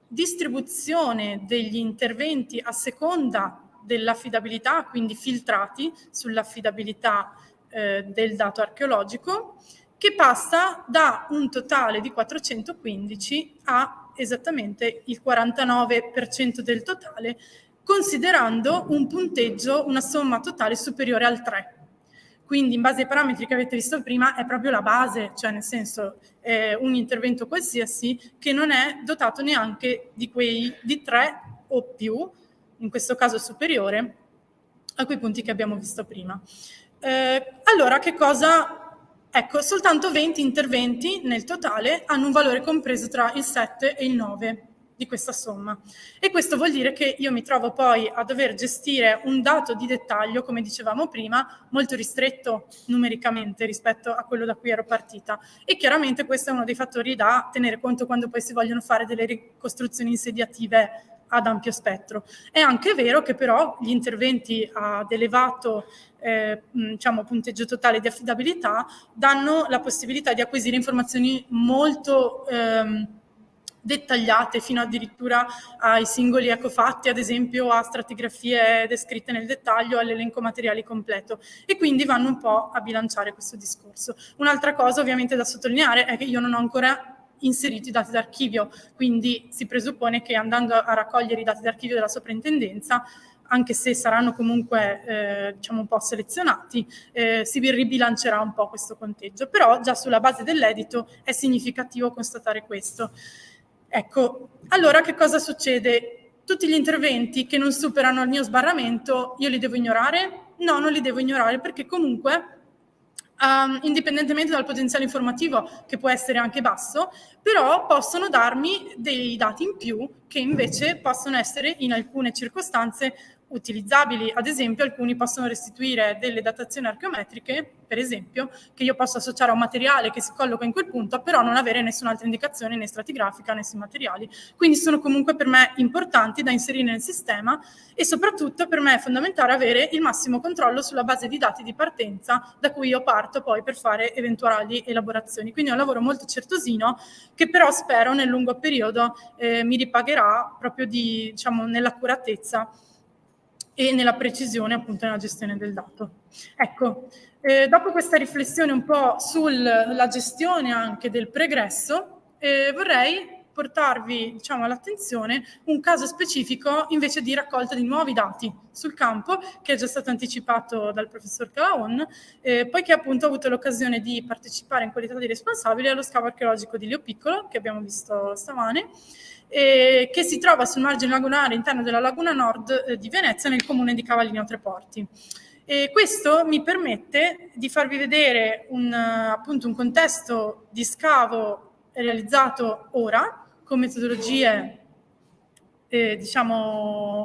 distribuzione degli interventi a seconda dell'affidabilità, quindi filtrati sull'affidabilità del dato archeologico, che passa da un totale di 415 a esattamente il 49% del totale, considerando un punteggio, una somma totale superiore al 3. Quindi in base ai parametri che avete visto prima è proprio la base, cioè nel senso un intervento qualsiasi che non è dotato neanche di 3 o più, in questo caso superiore, a quei punti che abbiamo visto prima. Allora, che cosa? Ecco, soltanto 20 interventi nel totale hanno un valore compreso tra il 7 e il 9 di questa somma. E questo vuol dire che io mi trovo poi a dover gestire un dato di dettaglio, come dicevamo prima, molto ristretto numericamente rispetto a quello da cui ero partita. E chiaramente questo è uno dei fattori da tenere conto quando poi si vogliono fare delle ricostruzioni insediative ad ampio spettro. È anche vero che però gli interventi ad elevato punteggio totale di affidabilità danno la possibilità di acquisire informazioni molto dettagliate, fino addirittura ai singoli ecofatti, ad esempio a stratigrafie descritte nel dettaglio, all'elenco materiali completo, e quindi vanno un po' a bilanciare questo discorso. Un'altra cosa ovviamente da sottolineare è che io non ho ancora inserito i dati d'archivio, quindi si presuppone che andando a raccogliere i dati d'archivio della soprintendenza, anche se saranno comunque un po' selezionati, si ribilancerà un po' questo conteggio, però già sulla base dell'edito è significativo constatare questo. Ecco, allora che cosa succede? Tutti gli interventi che non superano il mio sbarramento, io li devo ignorare? No, non li devo ignorare, perché comunque, indipendentemente dal potenziale informativo, che può essere anche basso, però possono darmi dei dati in più che invece possono essere in alcune circostanze utilizzabili. Ad esempio, alcuni possono restituire delle datazioni archeometriche, per esempio, che io posso associare a un materiale che si colloca in quel punto, però non avere nessun'altra indicazione né stratigrafica né sui materiali. Quindi sono comunque per me importanti da inserire nel sistema, e soprattutto per me è fondamentale avere il massimo controllo sulla base di dati di partenza da cui io parto poi per fare eventuali elaborazioni. Quindi è un lavoro molto certosino, che però spero nel lungo periodo mi ripagherà proprio nell'accuratezza e nella precisione, appunto, nella gestione del dato. Ecco, dopo questa riflessione un po' sulla gestione anche del pregresso, vorrei portarvi, all'attenzione un caso specifico invece di raccolta di nuovi dati sul campo, che è già stato anticipato dal professor Calaon, poiché appunto ho avuto l'occasione di partecipare in qualità di responsabile allo scavo archeologico di Leopiccolo, che abbiamo visto stamane, che si trova sul margine lagunare interno della laguna nord di Venezia, nel comune di Cavallino Treporti. E questo mi permette di farvi vedere appunto un contesto di scavo realizzato ora con metodologie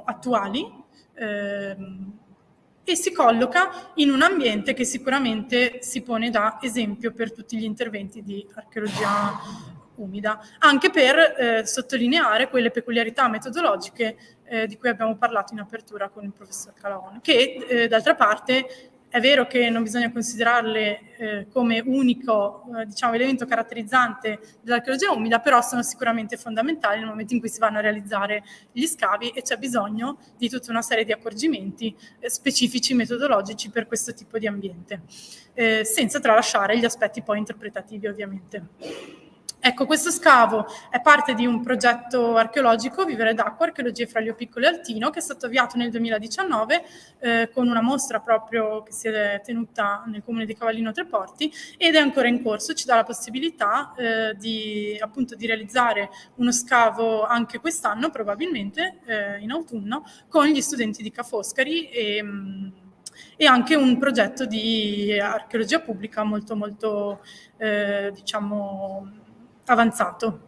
attuali, e si colloca in un ambiente che sicuramente si pone da esempio per tutti gli interventi di archeologia umida, anche per sottolineare quelle peculiarità metodologiche di cui abbiamo parlato in apertura con il professor Calaon, che d'altra parte è vero che non bisogna considerarle come unico elemento caratterizzante dell'archeologia umida, però sono sicuramente fondamentali nel momento in cui si vanno a realizzare gli scavi, e c'è bisogno di tutta una serie di accorgimenti specifici metodologici per questo tipo di ambiente, senza tralasciare gli aspetti poi interpretativi, ovviamente. Ecco, questo scavo è parte di un progetto archeologico, Vivere d'acqua, archeologie fra Leopiccolo e Altino, che è stato avviato nel 2019 con una mostra proprio che si è tenuta nel comune di Cavallino Treporti, ed è ancora in corso. Ci dà la possibilità di realizzare uno scavo anche quest'anno, probabilmente in autunno, con gli studenti di Ca' Foscari, e anche un progetto di archeologia pubblica molto molto avanzato.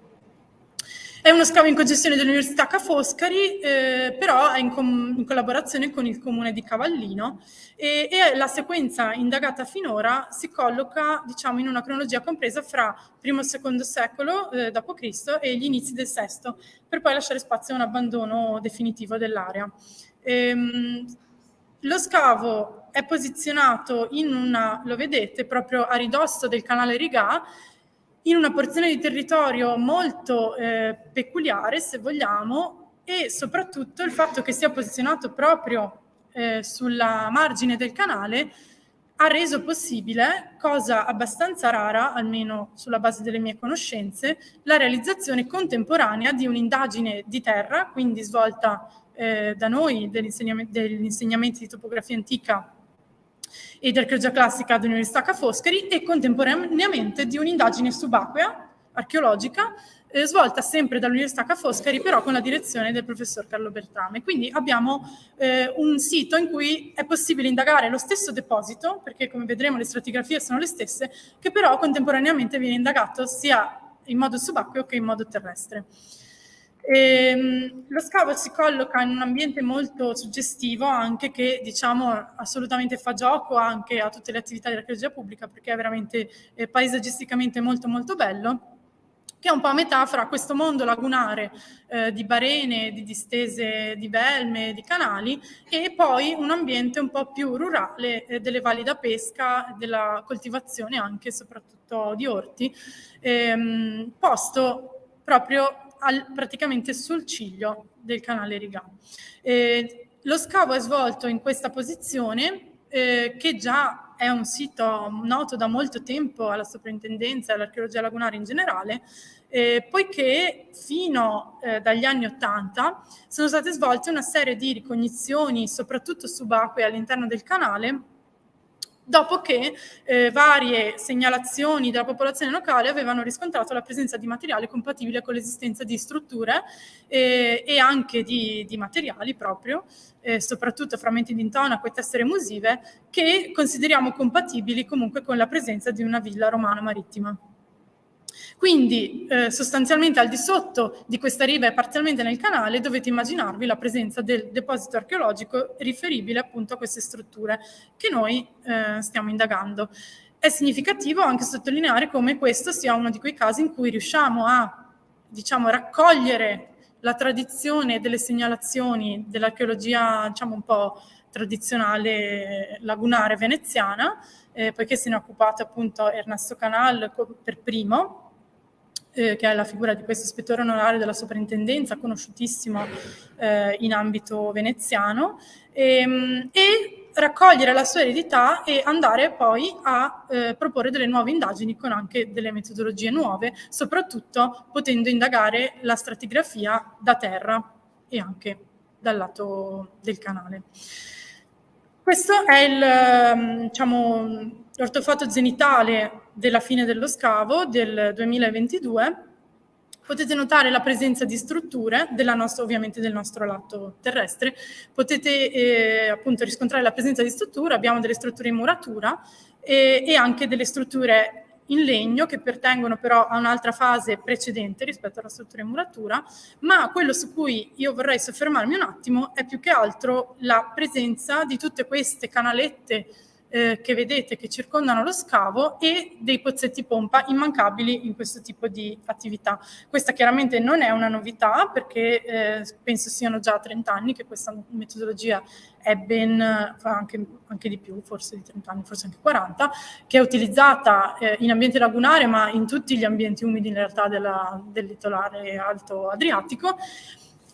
È uno scavo in cogestione dell'Università Ca' Foscari, però è in collaborazione con il comune di Cavallino, e la sequenza indagata finora si colloca in una cronologia compresa fra I e II secolo d.C. e gli inizi del VI, per poi lasciare spazio a un abbandono definitivo dell'area. Lo scavo è posizionato lo vedete, proprio a ridosso del canale Rigà, in una porzione di territorio molto peculiare, se vogliamo, e soprattutto il fatto che sia posizionato proprio sulla margine del canale ha reso possibile, cosa abbastanza rara, almeno sulla base delle mie conoscenze, la realizzazione contemporanea di un'indagine di terra, quindi svolta da noi degli insegnamenti di topografia antica e di archeologia classica dell'Università Ca' Foscari, e contemporaneamente di un'indagine subacquea archeologica svolta sempre dall'Università Ca' Foscari, però con la direzione del professor Carlo Bertrame. Quindi abbiamo un sito in cui è possibile indagare lo stesso deposito, perché come vedremo le stratigrafie sono le stesse, che però contemporaneamente viene indagato sia in modo subacqueo che in modo terrestre. Lo scavo si colloca in un ambiente molto suggestivo, anche che assolutamente fa gioco anche a tutte le attività di archeologia pubblica, perché è veramente paesaggisticamente molto molto bello, che è un po' a metà fra questo mondo lagunare di barene, di distese di belme, di canali, e poi un ambiente un po' più rurale delle valli da pesca, della coltivazione anche e soprattutto di orti, posto proprio praticamente sul ciglio del canale Rigà. Lo scavo è svolto in questa posizione, che già è un sito noto da molto tempo alla soprintendenza e all'archeologia lagunare in generale, poiché fino dagli anni '80 sono state svolte una serie di ricognizioni, soprattutto subacquee all'interno del canale, dopo che varie segnalazioni della popolazione locale avevano riscontrato la presenza di materiale compatibile con l'esistenza di strutture e anche di materiali proprio, soprattutto frammenti di intonaco e tessere musive, che consideriamo compatibili comunque con la presenza di una villa romana marittima. Quindi sostanzialmente al di sotto di questa riva e parzialmente nel canale dovete immaginarvi la presenza del deposito archeologico riferibile appunto a queste strutture che noi stiamo indagando. È significativo anche sottolineare come questo sia uno di quei casi in cui riusciamo a, diciamo, raccogliere la tradizione delle segnalazioni dell'archeologia, diciamo, un po' tradizionale lagunare veneziana, poiché se ne è occupato appunto Ernesto Canal per primo, che è la figura di questo ispettore onorario della soprintendenza, conosciutissimo in ambito veneziano, e raccogliere la sua eredità e andare poi a proporre delle nuove indagini con anche delle metodologie nuove, soprattutto potendo indagare la stratigrafia da terra e anche dal lato del canale. Questo è l'ortofoto zenitale della fine dello scavo del 2022. Potete notare la presenza di strutture ovviamente del nostro lato terrestre. Potete appunto riscontrare la presenza di strutture. Abbiamo delle strutture in muratura e anche delle strutture in legno che pertengono però a un'altra fase precedente rispetto alla struttura in muratura, ma quello su cui io vorrei soffermarmi un attimo è più che altro la presenza di tutte queste canalette che vedete che circondano lo scavo e dei pozzetti pompa immancabili in questo tipo di attività. Questa chiaramente non è una novità perché penso siano già 30 anni che questa metodologia è anche di più, forse di 30 anni, forse anche 40, che è utilizzata in ambiente lagunare ma in tutti gli ambienti umidi in realtà del litorale alto adriatico.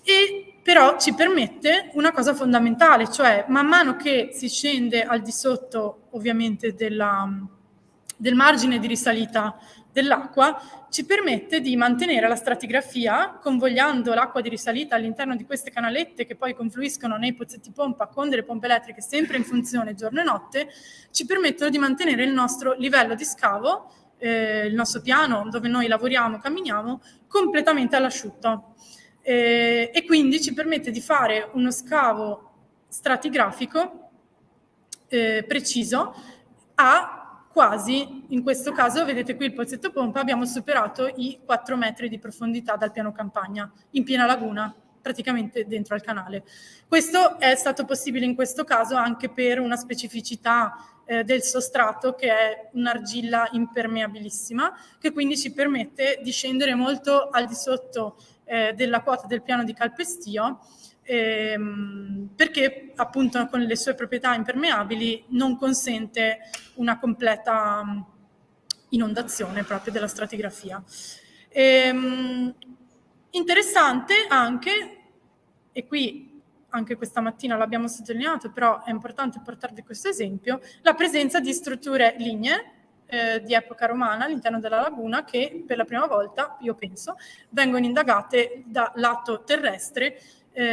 E però ci permette una cosa fondamentale, cioè man mano che si scende al di sotto ovviamente del margine di risalita dell'acqua, ci permette di mantenere la stratigrafia convogliando l'acqua di risalita all'interno di queste canalette che poi confluiscono nei pozzetti pompa con delle pompe elettriche sempre in funzione giorno e notte, ci permettono di mantenere il nostro livello di scavo, il nostro piano dove noi lavoriamo, camminiamo, completamente all'asciutto. E quindi ci permette di fare uno scavo stratigrafico preciso a quasi, in questo caso vedete qui il pozzetto pompa, abbiamo superato i 4 metri di profondità dal piano campagna, in piena laguna, praticamente dentro al canale. Questo è stato possibile in questo caso anche per una specificità del sostrato che è un'argilla impermeabilissima, che quindi ci permette di scendere molto al di sotto della quota del piano di calpestio, perché appunto con le sue proprietà impermeabili non consente una completa inondazione proprio della stratigrafia. Interessante anche, e qui anche questa mattina l'abbiamo sottolineato, però è importante portarvi questo esempio, la presenza di strutture lignee di epoca romana all'interno della laguna che per la prima volta, io penso, vengono indagate da lato terrestre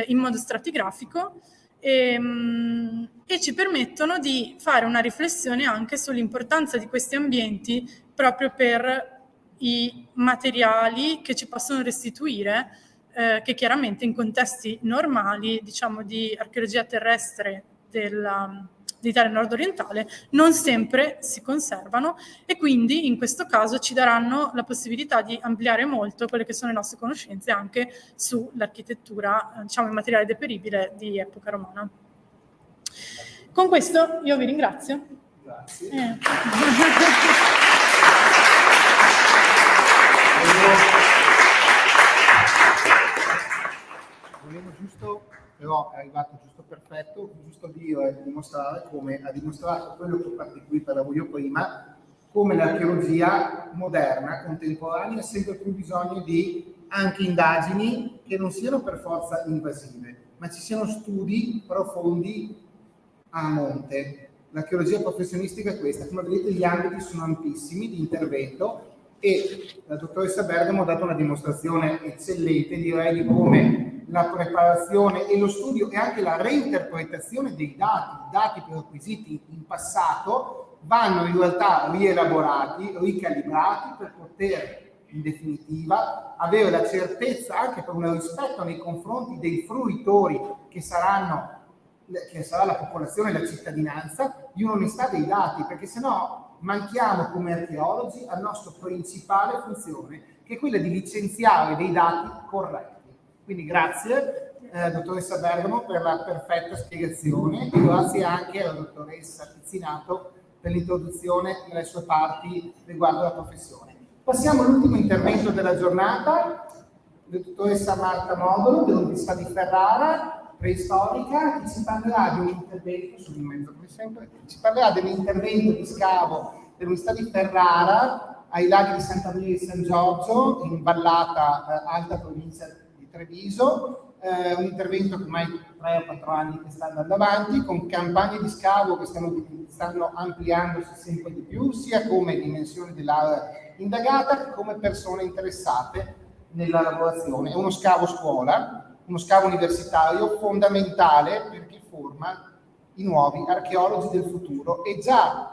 in modo stratigrafico e ci permettono di fare una riflessione anche sull'importanza di questi ambienti proprio per i materiali che ci possono restituire, che chiaramente in contesti normali, diciamo di archeologia terrestre dell'Italia nord-orientale, non sempre si conservano e quindi in questo caso ci daranno la possibilità di ampliare molto quelle che sono le nostre conoscenze anche sull'architettura, diciamo, il materiale deperibile di epoca romana. Con questo io vi ringrazio.
Grazie. Volevo giusto, però è arrivato giusto perfetto, giusto dire e dimostrare come ha dimostrato quello di cui parlavo io prima, come l'archeologia moderna, contemporanea, ha sempre più bisogno di anche indagini che non siano per forza invasive, ma ci siano studi profondi a monte. L'archeologia professionistica è questa, come vedete gli ambiti sono ampissimi di intervento e la dottoressa Bergamo ha dato una dimostrazione eccellente, direi, di come la preparazione e lo studio e anche la reinterpretazione dei dati più acquisiti in passato vanno in realtà rielaborati, ricalibrati per poter in definitiva avere la certezza, anche per un rispetto nei confronti dei fruitori che sarà la popolazione e la cittadinanza, di un'onestà dei dati, perché sennò manchiamo come archeologi alla nostra principale funzione, che è quella di licenziare dei dati corretti. Quindi grazie dottoressa Bergamo per la perfetta spiegazione e grazie anche alla dottoressa Pizzinato per l'introduzione delle sue parti riguardo la professione. Passiamo all'ultimo intervento della giornata, la dottoressa Marta Modolo dell'Università di Ferrara, preistorica, che ci parlerà di un intervento, ci parlerà dell'intervento di scavo dell'Università di Ferrara ai laghi di Santa Maria di San Giorgio, in vallata alta provincia di Treviso, un intervento che ormai 3 o 4 anni che sta andando avanti, con campagne di scavo che stanno ampliandosi sempre di più, sia come dimensione dell'area indagata che come persone interessate nella lavorazione. È uno scavo scuola, uno scavo universitario fondamentale perché forma i nuovi archeologi del futuro, e già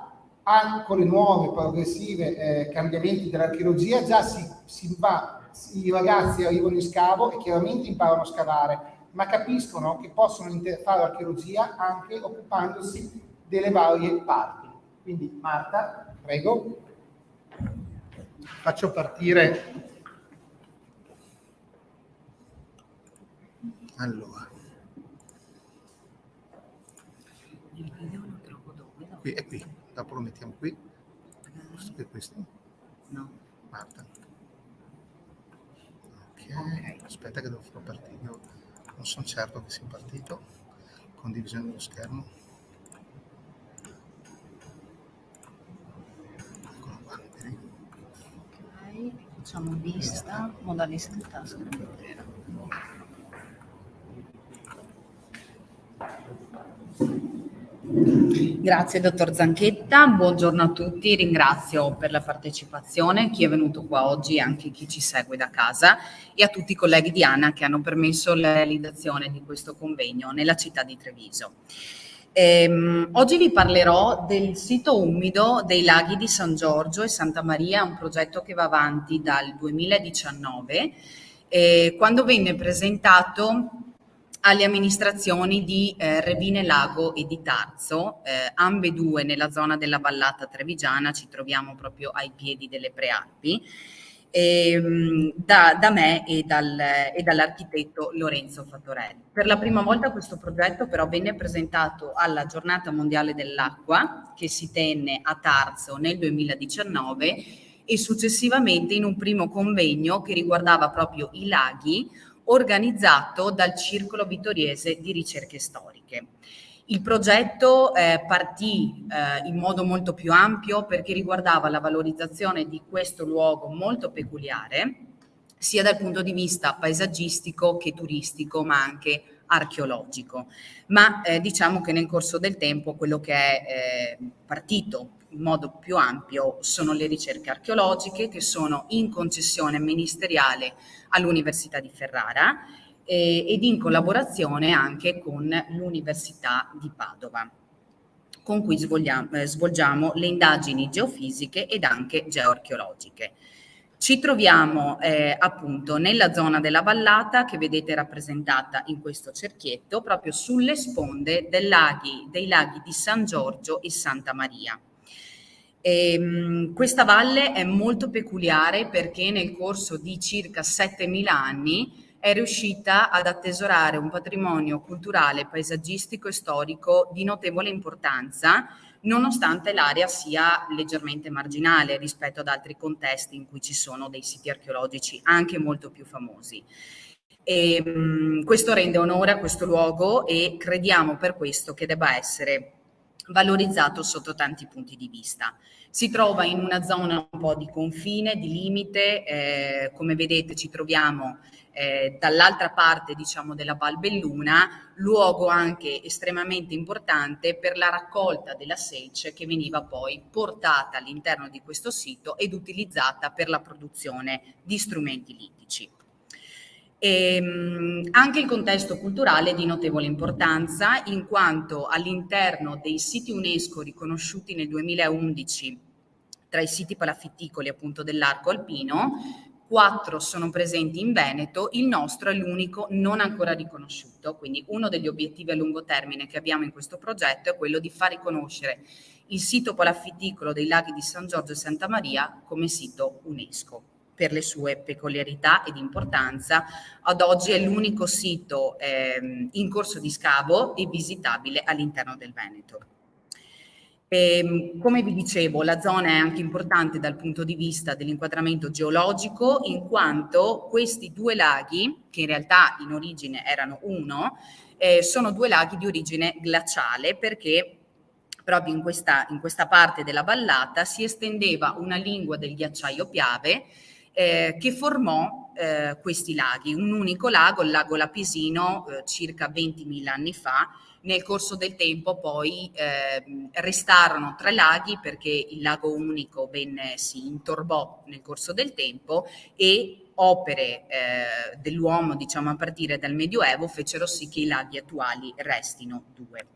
con le nuove progressive cambiamenti dell'archeologia già i ragazzi arrivano in scavo e chiaramente imparano a scavare, ma capiscono che possono fare archeologia anche occupandosi delle varie parti. Quindi Marta, prego. Faccio partire. Allora.
Il video lo trovo dove?
Qui, è qui, dopo lo mettiamo qui. Questo?
No.
Marta. Ok, aspetta che devo far partire. Io non sono certo che sia partito. Condivisione dello schermo. Eccolo qua, vedi?
Ok, facciamo vista, modalità schermo intero. Grazie dottor Zanchetta, buongiorno a tutti, ringrazio per la partecipazione, chi è venuto qua oggi e anche chi ci segue da casa, e a tutti i colleghi di ANA che hanno permesso la realizzazione di questo convegno nella città di Treviso. Oggi vi parlerò del sito umido dei laghi di San Giorgio e Santa Maria, un progetto che va avanti dal 2019, quando venne presentato alle amministrazioni di Revine Lago e di Tarzo, ambedue nella zona della vallata trevigiana, ci troviamo proprio ai piedi delle Prealpi, da me e dall'architetto Lorenzo Fattorelli. Per la prima volta questo progetto però venne presentato alla Giornata Mondiale dell'Acqua, che si tenne a Tarzo nel 2019, e successivamente in un primo convegno che riguardava proprio i laghi, organizzato dal Circolo Vittoriese di Ricerche Storiche. Il progetto partì in modo molto più ampio perché riguardava la valorizzazione di questo luogo molto peculiare, sia dal punto di vista paesaggistico che turistico, ma anche archeologico. Ma diciamo che nel corso del tempo quello che è partito in modo più ampio sono le ricerche archeologiche, che sono in concessione ministeriale all'Università di Ferrara ed in collaborazione anche con l'Università di Padova, con cui svolgiamo le indagini geofisiche ed anche geoarcheologiche. Ci troviamo appunto nella zona della vallata che vedete rappresentata in questo cerchietto, proprio sulle sponde dei laghi di San Giorgio e Santa Maria. Questa valle è molto peculiare perché nel corso di circa 7.000 anni è riuscita ad attesorare un patrimonio culturale, paesaggistico e storico di notevole importanza, nonostante l'area sia leggermente marginale rispetto ad altri contesti in cui ci sono dei siti archeologici anche molto più famosi. Questo rende onore a questo luogo e crediamo per questo che debba essere valorizzato sotto tanti punti di vista. Si trova in una zona un po' di confine, di limite, come vedete ci troviamo dall'altra parte diciamo della Val Belluna, luogo anche estremamente importante per la raccolta della selce che veniva poi portata all'interno di questo sito ed utilizzata per la produzione di strumenti littici. Anche il contesto culturale è di notevole importanza, in quanto all'interno dei siti UNESCO riconosciuti nel 2011 tra i siti palafitticoli appunto dell'arco alpino, 4 sono presenti in Veneto, il nostro è l'unico non ancora riconosciuto, quindi uno degli obiettivi a lungo termine che abbiamo in questo progetto è quello di far riconoscere il sito palafitticolo dei laghi di San Giorgio e Santa Maria come sito UNESCO. Per le sue peculiarità ed importanza, ad oggi è l'unico sito in corso di scavo e visitabile all'interno del Veneto. Come vi dicevo, la zona è anche importante dal punto di vista dell'inquadramento geologico, in quanto questi 2 laghi, che in realtà in origine erano uno, sono 2 laghi di origine glaciale, perché proprio in questa parte della vallata si estendeva una lingua del ghiacciaio Piave, che formò questi laghi, un unico lago, il lago Lapisino, circa 20.000 anni fa. Nel corso del tempo poi restarono 3 laghi, perché il lago unico si intorbò nel corso del tempo, e opere dell'uomo, diciamo a partire dal Medioevo, fecero sì che i laghi attuali restino 2.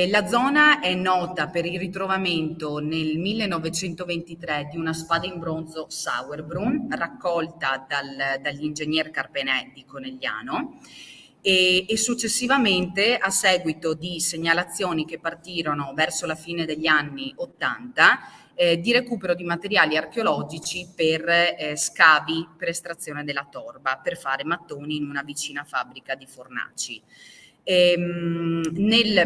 La zona è nota per il ritrovamento nel 1923 di una spada in bronzo Sauerbrunn, raccolta dall'ingegner Carpenè di Conegliano, e successivamente, a seguito di segnalazioni che partirono verso la fine degli anni 80, di recupero di materiali archeologici per scavi per estrazione della torba, per fare mattoni in una vicina fabbrica di fornaci.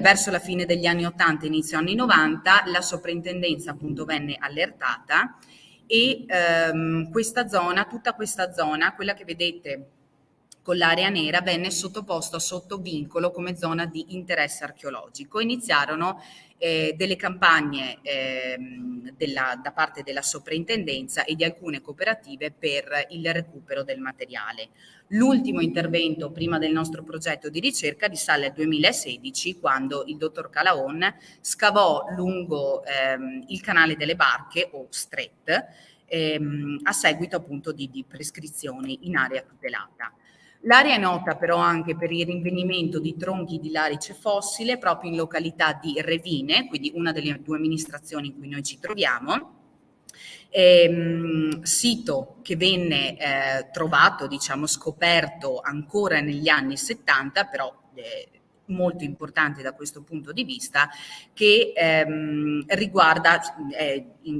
Verso la fine degli anni 80 inizio anni 90 la soprintendenza appunto venne allertata, e tutta questa zona, quella che vedete con l'area nera, venne sottoposta sotto vincolo come zona di interesse archeologico. Iniziarono delle campagne da parte della soprintendenza e di alcune cooperative per il recupero del materiale. L'ultimo intervento prima del nostro progetto di ricerca risale al 2016, quando il dottor Calaon scavò lungo il canale delle Barche, o Stret, a seguito appunto di prescrizioni in area tutelata. L'area è nota però anche per il rinvenimento di tronchi di larice fossile proprio in località di Revine, quindi una delle 2 amministrazioni in cui noi ci troviamo, sito che venne trovato, diciamo scoperto ancora negli anni 70, però molto importante da questo punto di vista, che riguarda,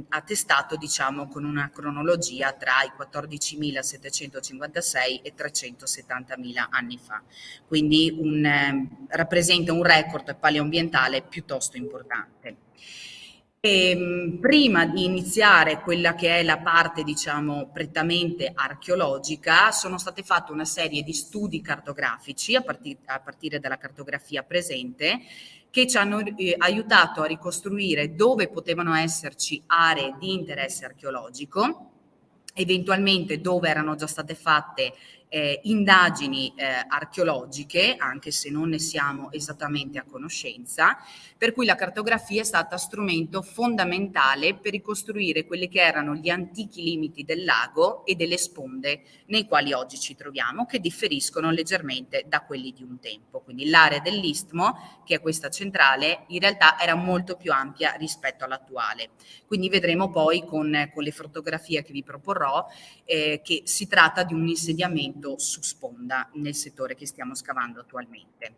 attestato diciamo con una cronologia tra i 14.756 e 370.000 anni fa, quindi rappresenta un record paleoambientale piuttosto importante. Prima di iniziare quella che è la parte, diciamo, prettamente archeologica, sono state fatte una serie di studi cartografici a partire dalla cartografia presente, che ci hanno aiutato a ricostruire dove potevano esserci aree di interesse archeologico, eventualmente dove erano già state fatte indagini archeologiche, anche se non ne siamo esattamente a conoscenza, per cui la cartografia è stata strumento fondamentale per ricostruire quelli che erano gli antichi limiti del lago e delle sponde nei quali oggi ci troviamo, che differiscono leggermente da quelli di un tempo. Quindi l'area dell'Istmo, che è questa centrale, in realtà era molto più ampia rispetto all'attuale. Quindi vedremo poi con le fotografie che vi proporrò che si tratta di un insediamento su sponda nel settore che stiamo scavando attualmente.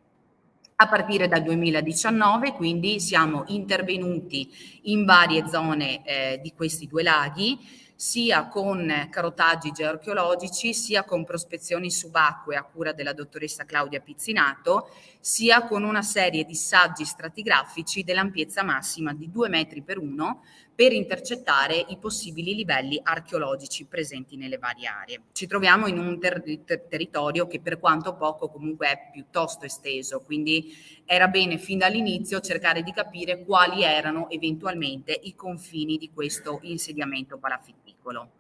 A partire dal 2019 quindi siamo intervenuti in varie zone di questi 2 laghi, sia con carotaggi geoarcheologici, sia con prospezioni subacquee a cura della dottoressa Claudia Pizzinato, sia con una serie di saggi stratigrafici dell'ampiezza massima di 2 metri per 1 per intercettare i possibili livelli archeologici presenti nelle varie aree. Ci troviamo in un territorio che, per quanto poco, comunque è piuttosto esteso, quindi era bene fin dall'inizio cercare di capire quali erano eventualmente i confini di questo insediamento palafitticolo.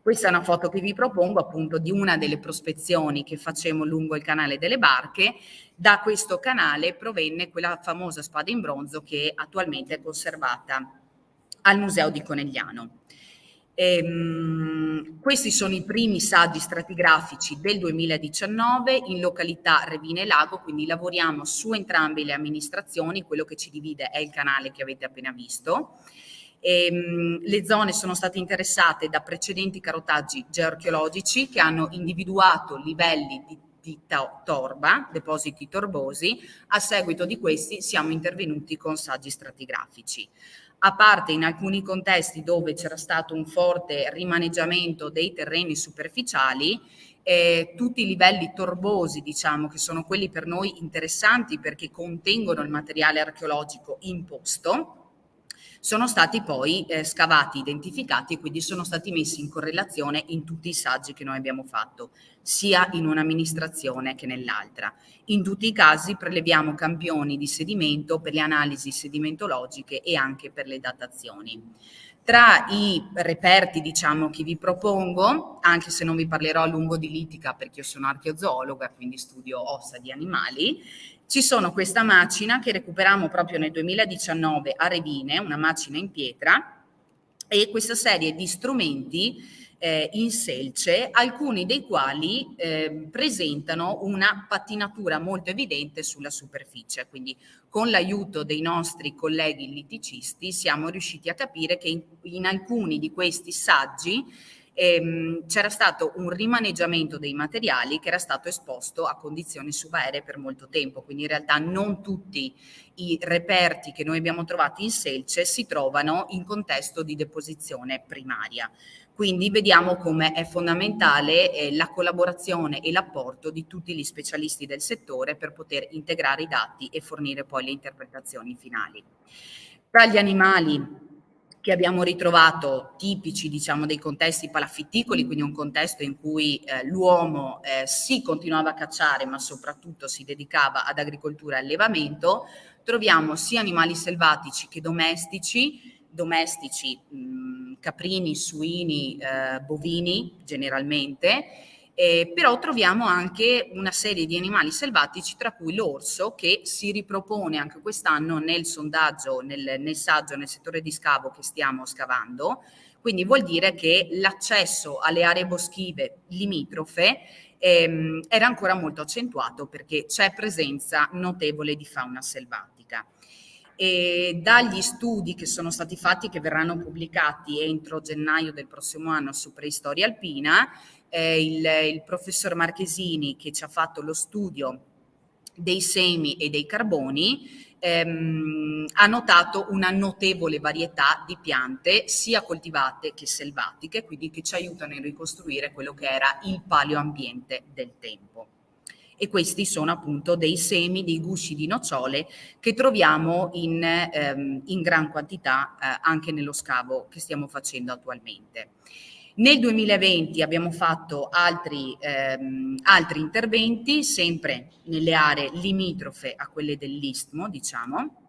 Questa è una foto che vi propongo appunto di una delle prospezioni che facemmo lungo il canale delle Barche. Da questo canale provenne quella famosa spada in bronzo che attualmente è conservata al Museo di Conegliano. Questi sono i primi saggi stratigrafici del 2019 in località Revine Lago, quindi lavoriamo su entrambe le amministrazioni, quello che ci divide è il canale che avete appena visto. Le zone sono state interessate da precedenti carotaggi geoarcheologici che hanno individuato livelli di torba, depositi torbosi. A seguito di questi siamo intervenuti con saggi stratigrafici. A parte in alcuni contesti dove c'era stato un forte rimaneggiamento dei terreni superficiali, tutti i livelli torbosi, diciamo, che sono quelli per noi interessanti perché contengono il materiale archeologico imposto, sono stati poi scavati, identificati e quindi sono stati messi in correlazione in tutti i saggi che noi abbiamo fatto, sia in un'amministrazione che nell'altra. In tutti i casi preleviamo campioni di sedimento per le analisi sedimentologiche e anche per le datazioni. Tra i reperti, diciamo, che vi propongo, anche se non vi parlerò a lungo di litica perché io sono archeozoologa, quindi studio ossa di animali, ci sono questa macina che recuperammo proprio nel 2019 a Revine, una macina in pietra, e questa serie di strumenti in selce, alcuni dei quali presentano una pattinatura molto evidente sulla superficie. Quindi con l'aiuto dei nostri colleghi liticisti siamo riusciti a capire che in alcuni di questi saggi c'era stato un rimaneggiamento dei materiali che era stato esposto a condizioni subaeree per molto tempo, quindi in realtà non tutti i reperti che noi abbiamo trovato in selce si trovano in contesto di deposizione primaria. Quindi vediamo come è fondamentale la collaborazione e l'apporto di tutti gli specialisti del settore per poter integrare i dati e fornire poi le interpretazioni finali. Tra gli animali che abbiamo ritrovato tipici, diciamo, dei contesti palafitticoli, quindi un contesto in cui l'uomo sì continuava a cacciare, ma soprattutto si dedicava ad agricoltura e allevamento, troviamo sia animali selvatici che domestici, caprini, suini, bovini generalmente, però troviamo anche una serie di animali selvatici, tra cui l'orso, che si ripropone anche quest'anno nel sondaggio, nel saggio, nel settore di scavo che stiamo scavando. Quindi vuol dire che l'accesso alle aree boschive limitrofe era ancora molto accentuato perché c'è presenza notevole di fauna selvatica. E dagli studi che sono stati fatti, che verranno pubblicati entro gennaio del prossimo anno su preistoria alpina, il professor Marchesini, che ci ha fatto lo studio dei semi e dei carboni, ha notato una notevole varietà di piante sia coltivate che selvatiche, quindi che ci aiutano a ricostruire quello che era il paleoambiente del tempo. E questi sono appunto dei semi, dei gusci di nocciole che troviamo in gran quantità anche nello scavo che stiamo facendo attualmente. Nel 2020 abbiamo fatto altri interventi, sempre nelle aree limitrofe a quelle dell'Istmo, diciamo,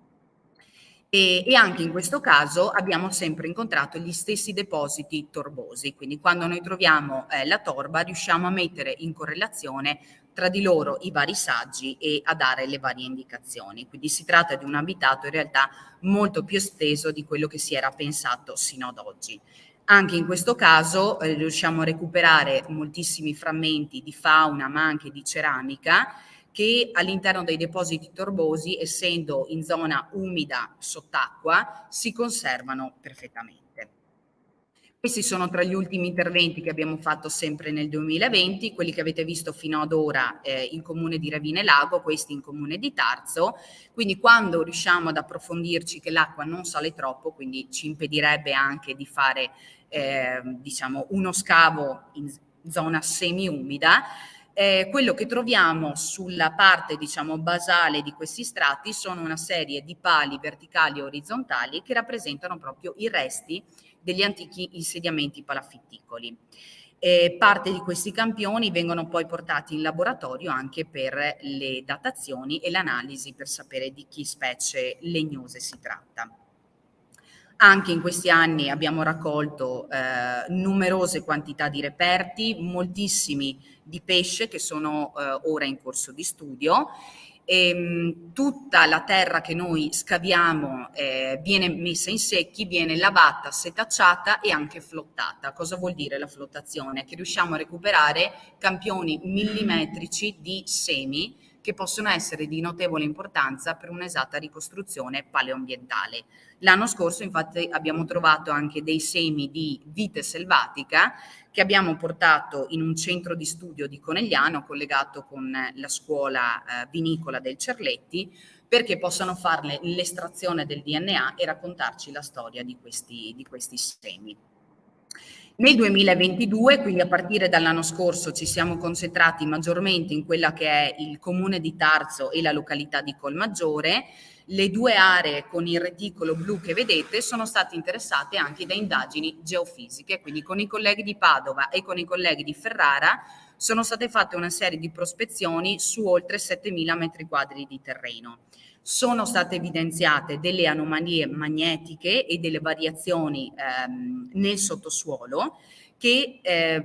e anche in questo caso abbiamo sempre incontrato gli stessi depositi torbosi, quindi quando noi troviamo la torba riusciamo a mettere in correlazione tra di loro i vari saggi e a dare le varie indicazioni. Quindi si tratta di un abitato in realtà molto più esteso di quello che si era pensato sino ad oggi. Anche in questo caso riusciamo a recuperare moltissimi frammenti di fauna ma anche di ceramica che all'interno dei depositi torbosi, essendo in zona umida sott'acqua, si conservano perfettamente. Questi sono tra gli ultimi interventi che abbiamo fatto sempre nel 2020, quelli che avete visto fino ad ora in comune di Revine Lago, questi in comune di Tarzo. Quindi quando riusciamo ad approfondirci che l'acqua non sale troppo, quindi ci impedirebbe anche di fare diciamo uno scavo in zona semi-umida, quello che troviamo sulla parte, diciamo, basale di questi strati sono una serie di pali verticali e orizzontali che rappresentano proprio i resti degli antichi insediamenti palafitticoli. Parte di questi campioni vengono poi portati in laboratorio anche per le datazioni e l'analisi per sapere di che specie legnose si tratta. Anche in questi anni abbiamo raccolto numerose quantità di reperti, moltissimi di pesce che sono ora in corso di studio, Tutta la terra che noi scaviamo viene messa in secchi, viene lavata, setacciata e anche flottata. Cosa vuol dire la flottazione? Che riusciamo a recuperare campioni millimetrici di semi che possono essere di notevole importanza per un'esatta ricostruzione paleoambientale. L'anno scorso infatti abbiamo trovato anche dei semi di vite selvatica che abbiamo portato in un centro di studio di Conegliano collegato con la scuola vinicola del Cerletti, perché possano farne l'estrazione del DNA e raccontarci la storia di questi semi. Nel 2022, quindi a partire dall'anno scorso, ci siamo concentrati maggiormente in quella che è il comune di Tarzo e la località di Colmaggiore. Le due aree con il reticolo blu che vedete sono state interessate anche da indagini geofisiche, quindi con i colleghi di Padova e con i colleghi di Ferrara sono state fatte una serie di prospezioni su oltre 7.000 metri quadri di terreno. Sono state evidenziate delle anomalie magnetiche e delle variazioni nel sottosuolo che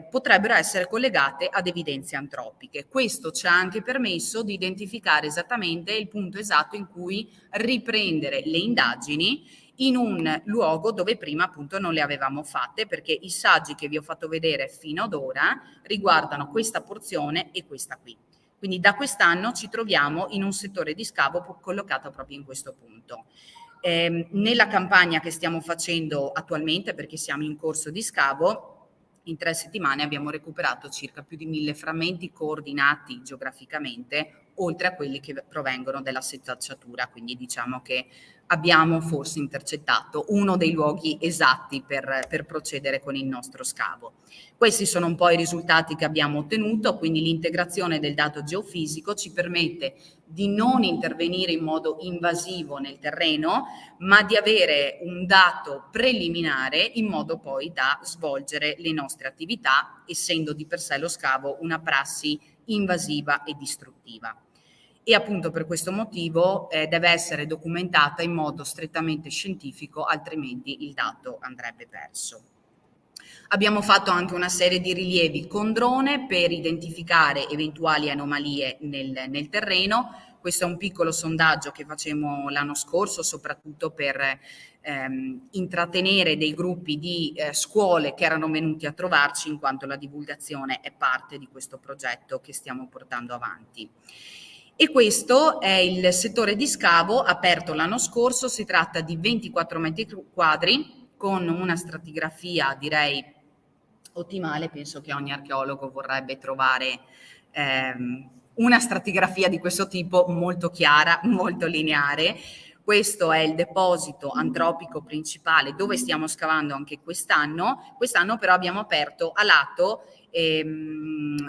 potrebbero essere collegate ad evidenze antropiche. Questo ci ha anche permesso di identificare esattamente il punto esatto in cui riprendere le indagini in un luogo dove prima appunto non le avevamo fatte, perché i saggi che vi ho fatto vedere fino ad ora riguardano questa porzione e questa qui. Quindi da quest'anno ci troviamo in un settore di scavo collocato proprio in questo punto. Nella campagna che stiamo facendo attualmente, perché siamo in corso di scavo, in 3 settimane abbiamo recuperato circa più di 1.000 frammenti coordinati geograficamente, oltre a quelli che provengono dalla setacciatura, quindi diciamo che abbiamo forse intercettato uno dei luoghi esatti per procedere con il nostro scavo. Questi sono un po' i risultati che abbiamo ottenuto, quindi l'integrazione del dato geofisico ci permette di non intervenire in modo invasivo nel terreno, ma di avere un dato preliminare in modo poi da svolgere le nostre attività, essendo di per sé lo scavo una prassi invasiva e distruttiva. E appunto per questo motivo deve essere documentata in modo strettamente scientifico, altrimenti il dato andrebbe perso. Abbiamo fatto anche una serie di rilievi con drone per identificare eventuali anomalie nel terreno. Questo è un piccolo sondaggio che facemmo l'anno scorso, soprattutto per intrattenere dei gruppi di scuole che erano venuti a trovarci, in quanto la divulgazione è parte di questo progetto che stiamo portando avanti. E questo è il settore di scavo aperto l'anno scorso. Si tratta di 24 metri quadri con una stratigrafia direi ottimale. Penso che ogni archeologo vorrebbe trovare una stratigrafia di questo tipo, molto chiara, molto lineare. Questo è il deposito antropico principale dove stiamo scavando anche quest'anno. Quest'anno però abbiamo aperto a lato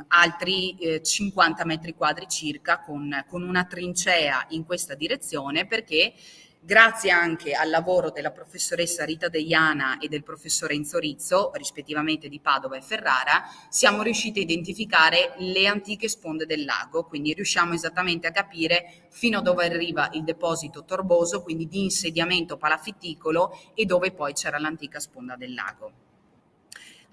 altri 50 metri quadri circa con una trincea in questa direzione, perché grazie anche al lavoro della professoressa Rita Deiana e del professor Enzo Rizzo, rispettivamente di Padova e Ferrara, siamo riusciti a identificare le antiche sponde del lago, quindi riusciamo esattamente a capire fino a dove arriva il deposito torboso, quindi di insediamento palafitticolo, e dove poi c'era l'antica sponda del lago.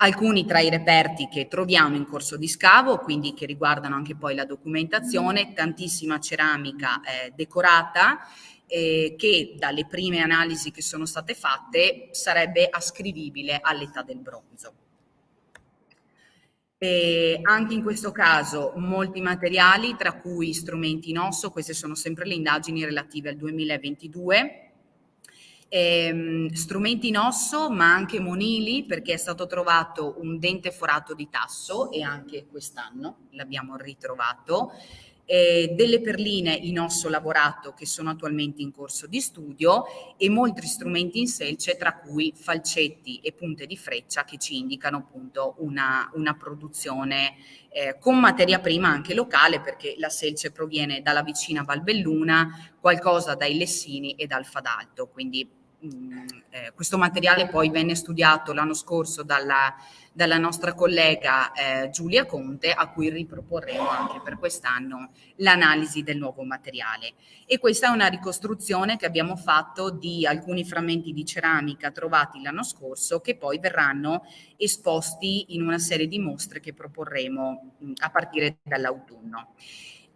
Alcuni tra i reperti che troviamo in corso di scavo, quindi che riguardano anche poi la documentazione, tantissima ceramica decorata, che dalle prime analisi che sono state fatte sarebbe ascrivibile all'età del bronzo. Anche in questo caso molti materiali, tra cui strumenti in osso. Queste sono sempre le indagini relative al 2022. Strumenti in osso, ma anche monili, perché è stato trovato un dente forato di tasso e anche quest'anno l'abbiamo ritrovato. Delle perline in osso lavorato che sono attualmente in corso di studio, e molti strumenti in selce, tra cui falcetti e punte di freccia, che ci indicano appunto una produzione con materia prima anche locale, perché la selce proviene dalla vicina Valbelluna, qualcosa dai Lessini e dal Fadalto. Quindi questo materiale poi venne studiato l'anno scorso dalla nostra collega Giulia Conte, a cui riproporremo anche per quest'anno l'analisi del nuovo materiale. E questa è una ricostruzione che abbiamo fatto di alcuni frammenti di ceramica trovati l'anno scorso, che poi verranno esposti in una serie di mostre che proporremo a partire dall'autunno.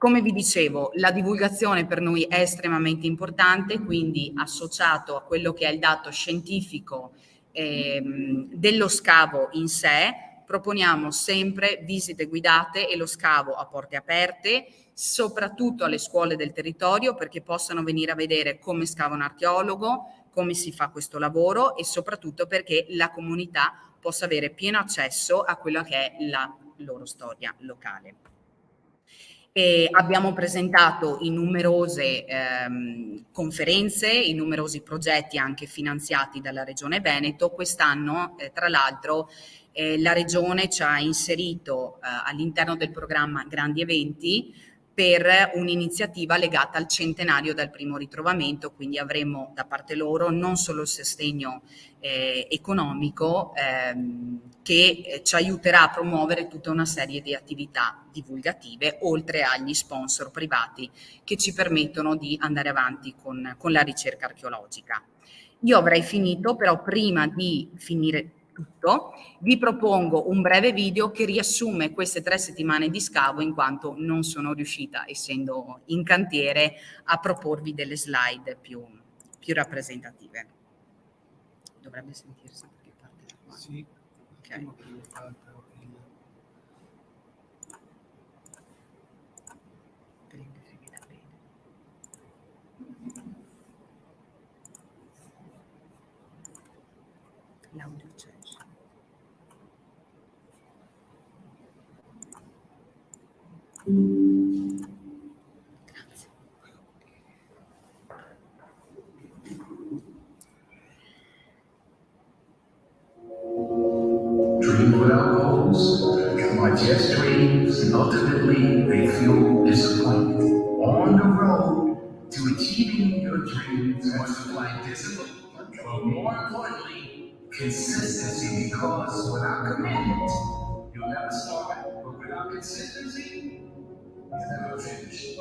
Come vi dicevo, la divulgazione per noi è estremamente importante, quindi associato a quello che è il dato scientifico dello scavo in sé, proponiamo sempre visite guidate e lo scavo a porte aperte, soprattutto alle scuole del territorio, perché possano venire a vedere come scava un archeologo, come si fa questo lavoro e soprattutto perché la comunità possa avere pieno accesso a quella che è la loro storia locale. E abbiamo presentato in numerose conferenze, in numerosi progetti anche finanziati dalla Regione Veneto. Quest'anno, tra l'altro, la Regione ci ha inserito all'interno del programma Grandi Eventi per un'iniziativa legata al centenario del primo ritrovamento, quindi avremo da parte loro non solo il sostegno economico che ci aiuterà a promuovere tutta una serie di attività divulgative, oltre agli sponsor privati che ci permettono di andare avanti con la ricerca archeologica. Io avrei finito, però prima di finire tutto, vi propongo un breve video che riassume queste 3 settimane di scavo, in quanto non sono riuscita, essendo in cantiere, a proporvi delle slide più rappresentative. Dovrebbe sentirsi perché parte da qua.
Sì.
Ok. L'audio c'è. Grazie.
Dream without goals, are just dreams, and ultimately they feel disappointment. On the road to achieving your dreams must apply discipline, but more importantly, consistency, because without commitment, you'll never start, but without consistency, you'll never finish.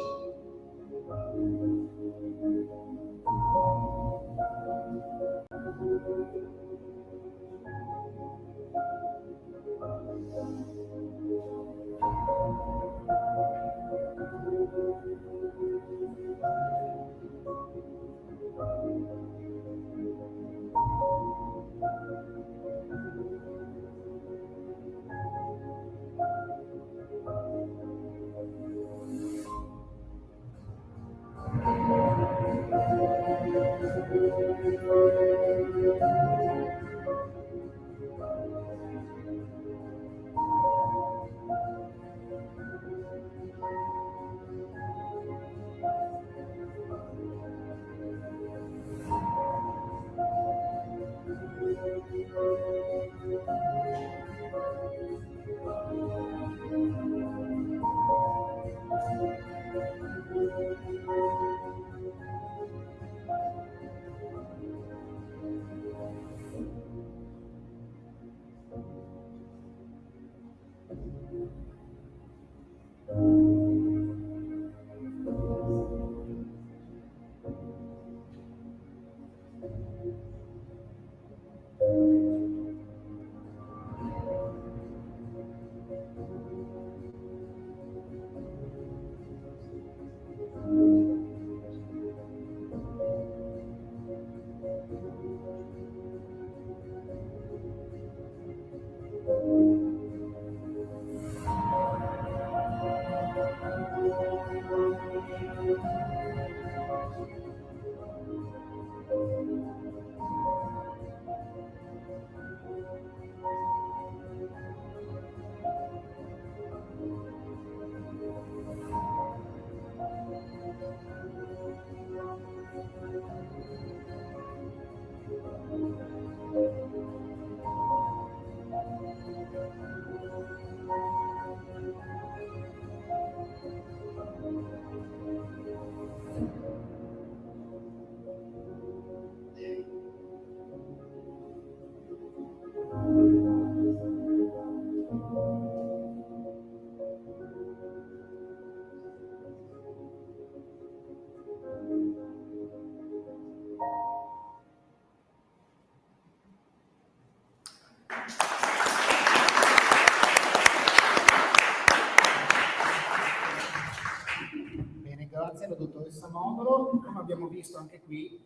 spettacolo, come abbiamo visto anche qui,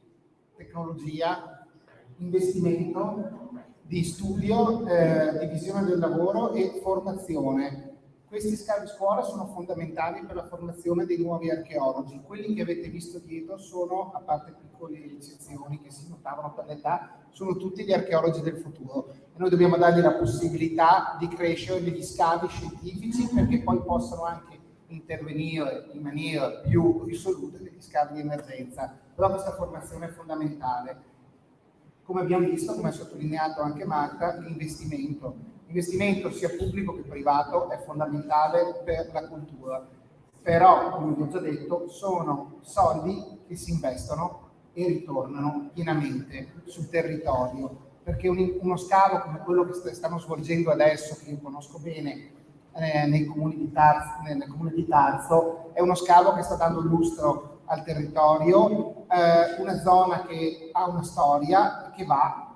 tecnologia, investimento di studio, di visione del lavoro e formazione. Questi scavi scuola sono fondamentali per la formazione dei nuovi archeologi. Quelli che avete visto dietro sono, a parte piccole eccezioni che si notavano per l'età, sono tutti gli archeologi del futuro. E noi dobbiamo dargli la possibilità di crescere negli scavi scientifici perché poi possano anche intervenire in maniera più risoluta negli scavi di emergenza. Però questa formazione è fondamentale. Come abbiamo visto, come ha sottolineato anche Marta, l'investimento. L'investimento sia pubblico che privato è fondamentale per la cultura, però, come vi ho già detto, sono soldi che si investono e ritornano pienamente sul territorio, perché uno scavo come quello che stiamo svolgendo adesso, che io conosco bene nel comune di Tarso, è uno scavo che sta dando lustro al territorio, una zona che ha una storia che va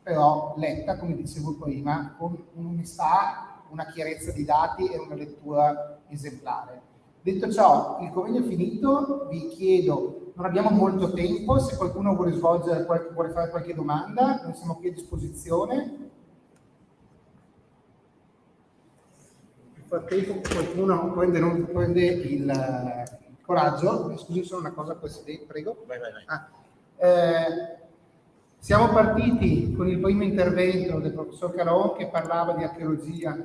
però letta, come dicevo prima, con un'onestà, una chiarezza di dati e una lettura esemplare. Detto ciò, il convegno è finito, vi chiedo, non abbiamo molto tempo, se qualcuno vuole vuole fare qualche domanda, noi siamo qui a disposizione. Nel frattempo qualcuno prende il coraggio, scusi solo una cosa, prego.
Vai.
Siamo partiti con il primo intervento del professor Calaon che parlava di archeologia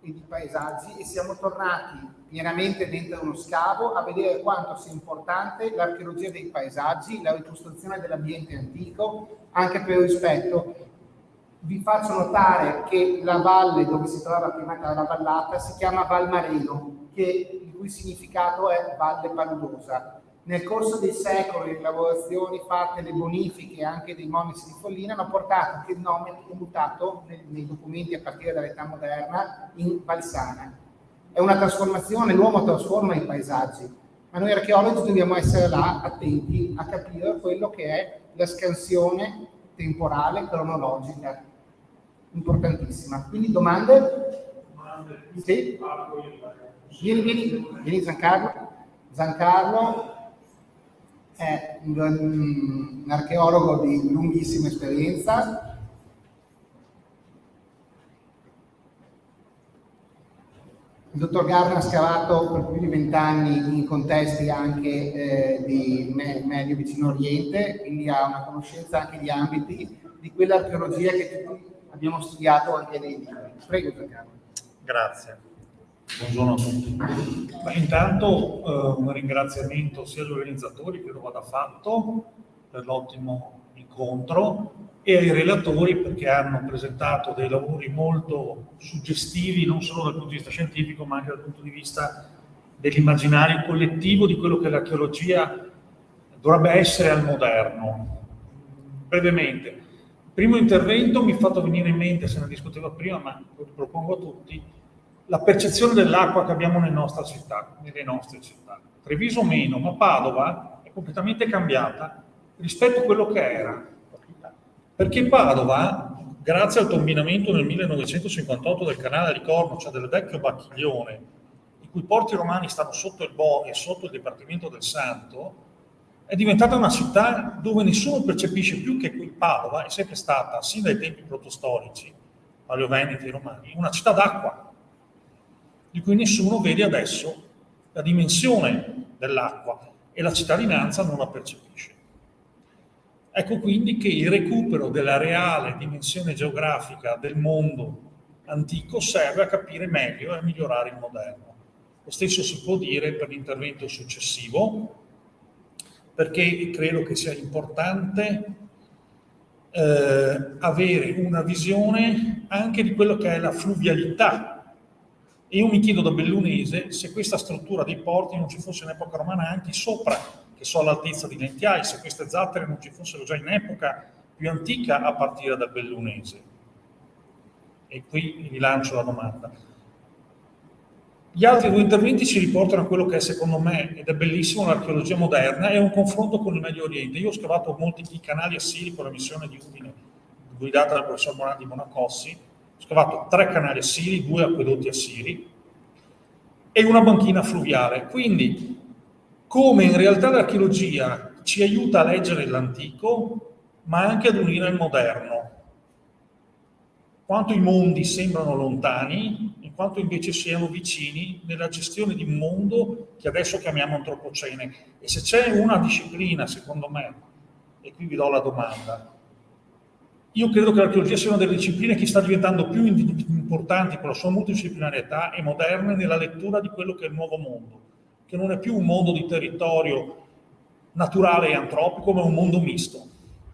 e di paesaggi e siamo tornati pienamente dentro uno scavo a vedere quanto sia importante l'archeologia dei paesaggi, la ricostruzione dell'ambiente antico, anche per rispetto. Vi faccio notare che la valle dove si trova chiamata la vallata si chiama Val Mareno, il cui significato è Valle Paludosa. Nel corso dei secoli le lavorazioni fatte, le bonifiche anche dei moniti di Follina hanno portato che il nome è mutato nei documenti a partire dall'età moderna in Valsana. È una trasformazione, l'uomo trasforma i paesaggi, ma noi archeologi dobbiamo essere là attenti a capire quello che è la scansione temporale, cronologica, importantissima. Quindi domande? Sì? Vieni Giancarlo. Giancarlo è un archeologo di lunghissima esperienza. Il dottor Garner ha scavato per più di 20 anni in contesti anche di Medio Vicino Oriente, quindi ha una conoscenza anche di ambiti di quell'archeologia che tutti abbiamo studiato anche nei libri. Prego Giancarlo.
Grazie. Buongiorno a tutti. Intanto un ringraziamento sia agli organizzatori che lo vada fatto per l'ottimo incontro e ai relatori perché hanno presentato dei lavori molto suggestivi non solo dal punto di vista scientifico ma anche dal punto di vista dell'immaginario collettivo di quello che l'archeologia dovrebbe essere al moderno. Brevemente, il primo intervento mi ha fatto venire in mente, se ne discuteva prima ma lo propongo a tutti, la percezione dell'acqua che abbiamo nelle nostre città. Treviso meno, ma Padova è completamente cambiata rispetto a quello che era. Perché Padova, grazie al tombinamento nel 1958 del canale di Corno, cioè del vecchio Bacchiglione, i cui porti romani stanno sotto il Bo e sotto il Dipartimento del Santo, è diventata una città dove nessuno percepisce più che Padova è sempre stata, sin dai tempi protostorici, paleoveneti e romani, una città d'acqua, di cui nessuno vede adesso la dimensione dell'acqua e la cittadinanza non la percepisce. Ecco quindi che il recupero della reale dimensione geografica del mondo antico serve a capire meglio e a migliorare il moderno. Lo stesso si può dire per l'intervento successivo, perché credo che sia importante avere una visione anche di quello che è la fluvialità. E io mi chiedo da bellunese se questa struttura dei porti non ci fosse in epoca romana anche sopra, che so all'altezza di Lentiai, se queste zattere non ci fossero già in epoca più antica a partire dal bellunese. E qui vi lancio la domanda. Gli altri due interventi ci riportano a quello che è secondo me, ed è bellissimo, l'archeologia moderna e un confronto con il Medio Oriente. Io ho scavato molti canali assiri con la missione di Udine, guidata dal professor Morandi Bonacossi. Ho scavato 3 canali assiri, 2 acquedotti assiri e una banchina fluviale. Quindi come in realtà l'archeologia ci aiuta a leggere l'antico, ma anche ad unire il moderno. Quanto i mondi sembrano lontani, in quanto invece siano vicini nella gestione di un mondo che adesso chiamiamo antropocene. E se c'è una disciplina, secondo me, e qui vi do la domanda, io credo che l'archeologia sia una delle discipline che sta diventando più importanti con la sua multidisciplinarietà e moderne nella lettura di quello che è il nuovo mondo, che non è più un mondo di territorio naturale e antropico, ma un mondo misto,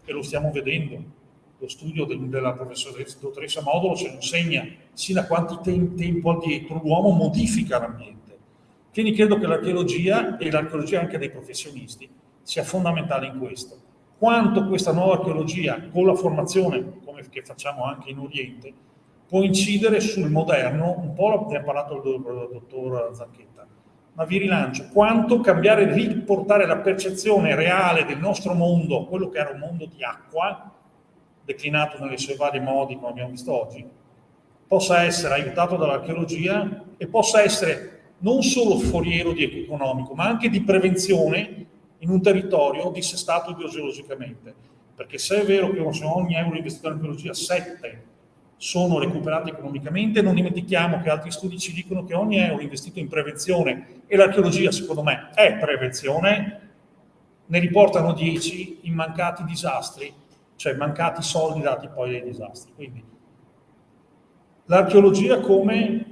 e lo stiamo vedendo. Lo studio della professoressa dottoressa Modulo ce lo insegna, sino a quanti tempo addietro l'uomo modifica l'ambiente. Quindi credo che l'archeologia, e l'archeologia anche dei professionisti, sia fondamentale in questo. Quanto questa nuova archeologia, con la formazione, come che facciamo anche in Oriente, può incidere sul moderno, un po' ne ha parlato il dottor Zanchetta, ma vi rilancio, quanto cambiare, riportare la percezione reale del nostro mondo, quello che era un mondo di acqua, declinato nelle sue varie modi, come abbiamo visto oggi, possa essere aiutato dall'archeologia e possa essere non solo foriero di economico, ma anche di prevenzione in un territorio dissestato idrogeologicamente. Perché se è vero che su ogni euro investito in archeologia 7 sono recuperati economicamente, non dimentichiamo che altri studi ci dicono che ogni euro investito in prevenzione, e l'archeologia secondo me è prevenzione, ne riportano 10 in mancati disastri, cioè mancati soldi dati poi ai disastri. Quindi l'archeologia come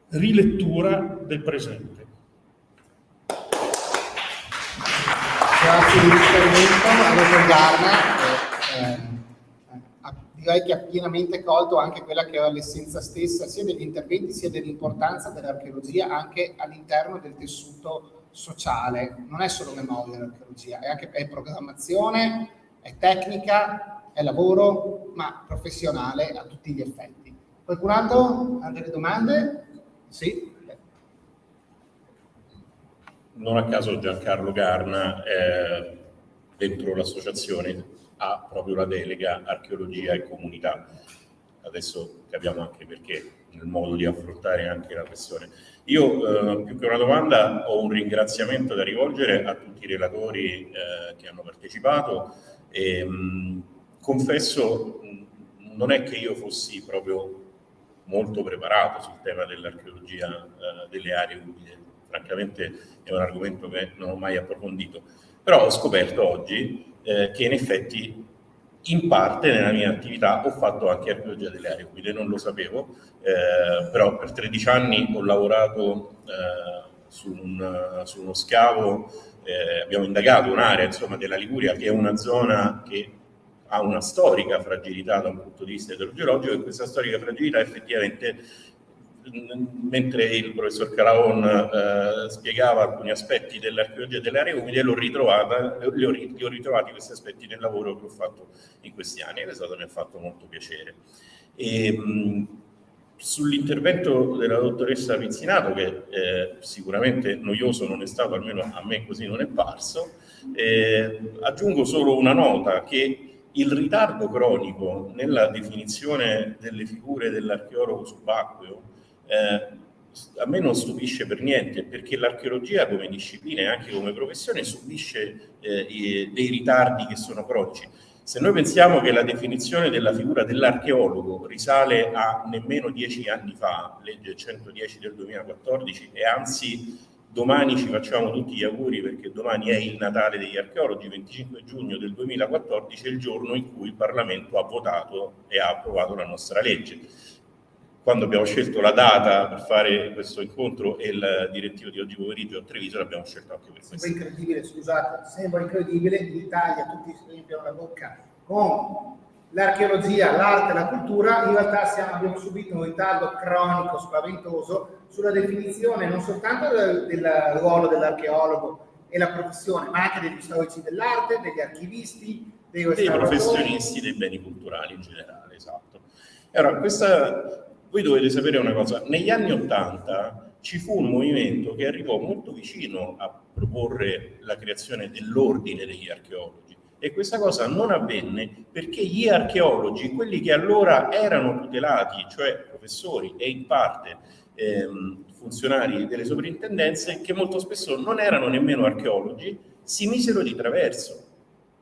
rilettura del presente.
Grazie dell'intervento al dottor Garna. Direi che ha pienamente colto anche quella che era l'essenza stessa sia degli interventi sia dell'importanza dell'archeologia anche all'interno del tessuto sociale. Non è solo memoria l'archeologia, è programmazione, è tecnica, è lavoro, ma professionale a tutti gli effetti. Qualcun altro ha delle domande? Sì.
Non a caso Giancarlo Garna, dentro l'associazione, ha proprio la delega archeologia e comunità. Adesso capiamo anche perché, nel modo di affrontare anche la questione. Io, più che una domanda, ho un ringraziamento da rivolgere a tutti i relatori che hanno partecipato. E, confesso, non è che io fossi proprio molto preparato sul tema dell'archeologia delle aree umide. Francamente è un argomento che non ho mai approfondito, però ho scoperto oggi che in effetti in parte nella mia attività ho fatto anche archeologia delle aree umide, non lo sapevo, però per 13 anni ho lavorato su uno scavo, abbiamo indagato un'area insomma della Liguria che è una zona che ha una storica fragilità da un punto di vista idrogeologico, e questa storica fragilità effettivamente, mentre il professor Calaon spiegava alcuni aspetti dell'archeologia delle aree umide, li ho ritrovati questi aspetti nel lavoro che ho fatto in questi anni, e mi ha fatto molto piacere. Sull'intervento della dottoressa Pizzinato, che sicuramente noioso non è stato, almeno a me così non è parso, aggiungo solo una nota, che il ritardo cronico nella definizione delle figure dell'archeologo subacqueo a me non stupisce per niente, perché l'archeologia come disciplina e anche come professione subisce dei ritardi che sono cronici. Se noi pensiamo che la definizione della figura dell'archeologo risale a nemmeno 10 anni fa, legge 110 del 2014, e anzi domani ci facciamo tutti gli auguri perché domani è il Natale degli archeologi, 25 giugno del 2014 è il giorno in cui il Parlamento ha votato e ha approvato la nostra legge. Quando abbiamo scelto la data per fare questo incontro e il direttivo di oggi pomeriggio a Treviso, l'abbiamo scelto anche per questo.
Sembra incredibile, scusate, sembra incredibile, in Italia tutti si riempiono la bocca con l'archeologia, l'arte, la cultura, in realtà abbiamo subito un ritardo cronico, spaventoso, sulla definizione non soltanto del ruolo dell'archeologo e la professione, ma anche degli storici dell'arte, degli archivisti, dei
professionisti dei beni culturali in generale, esatto. Allora, voi dovete sapere una cosa, negli anni '80 ci fu un movimento che arrivò molto vicino a proporre la creazione dell'ordine degli archeologi, e questa cosa non avvenne perché gli archeologi, quelli che allora erano tutelati, cioè professori e in parte funzionari delle soprintendenze, che molto spesso non erano nemmeno archeologi, si misero di traverso,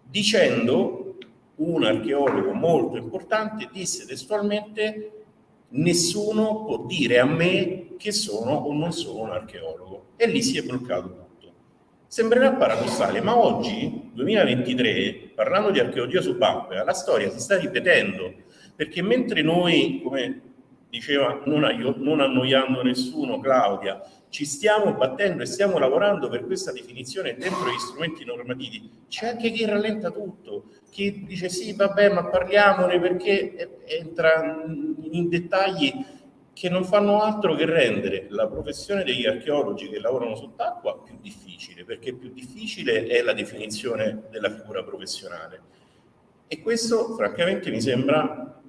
dicendo, un archeologo molto importante disse testualmente: nessuno può dire a me che sono o non sono un archeologo, e lì si è bloccato tutto. Sembrerà paradossale, ma oggi, 2023, parlando di archeologia subacquea, la storia si sta ripetendo, perché mentre noi, come diceva, non annoiando nessuno, Claudia, ci stiamo battendo e stiamo lavorando per questa definizione dentro gli strumenti normativi, c'è anche chi rallenta tutto, chi dice sì, vabbè, ma parliamone, perché entra in dettagli che non fanno altro che rendere la professione degli archeologi che lavorano sott'acqua più difficile, perché più difficile è la definizione della figura professionale. E questo, francamente, mi sembra,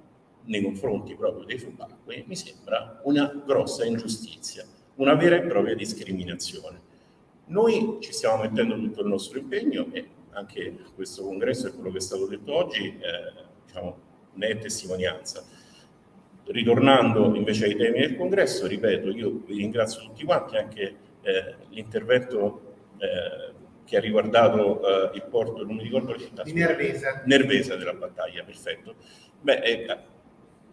nei confronti proprio dei subacquei, mi sembra una grossa ingiustizia, una vera e propria discriminazione. Noi ci stiamo mettendo tutto il nostro impegno e anche questo congresso e quello che è stato detto oggi diciamo, ne è testimonianza. Ritornando invece ai temi del congresso, ripeto, io vi ringrazio tutti quanti, anche l'intervento che ha riguardato il porto, non mi ricordo la città,
di Nervesa.
Nervesa della battaglia, perfetto.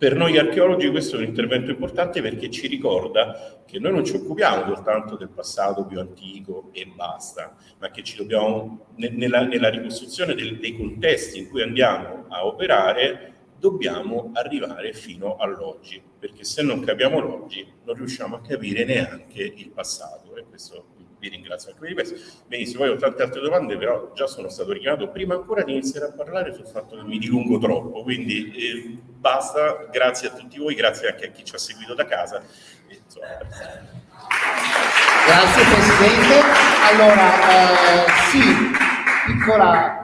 Per noi archeologi questo è un intervento importante, perché ci ricorda che noi non ci occupiamo soltanto del passato più antico e basta, ma che ci dobbiamo, nella ricostruzione dei contesti in cui andiamo a operare, dobbiamo arrivare fino all'oggi, perché se non capiamo l'oggi non riusciamo a capire neanche il passato, e questo vi ringrazio anche per questo. Benissimo, poi ho tante altre domande, però già sono stato richiamato prima ancora di iniziare a parlare sul fatto che mi dilungo troppo, quindi basta, grazie a tutti voi, grazie anche a chi ci ha seguito da casa.
Grazie Presidente. Allora,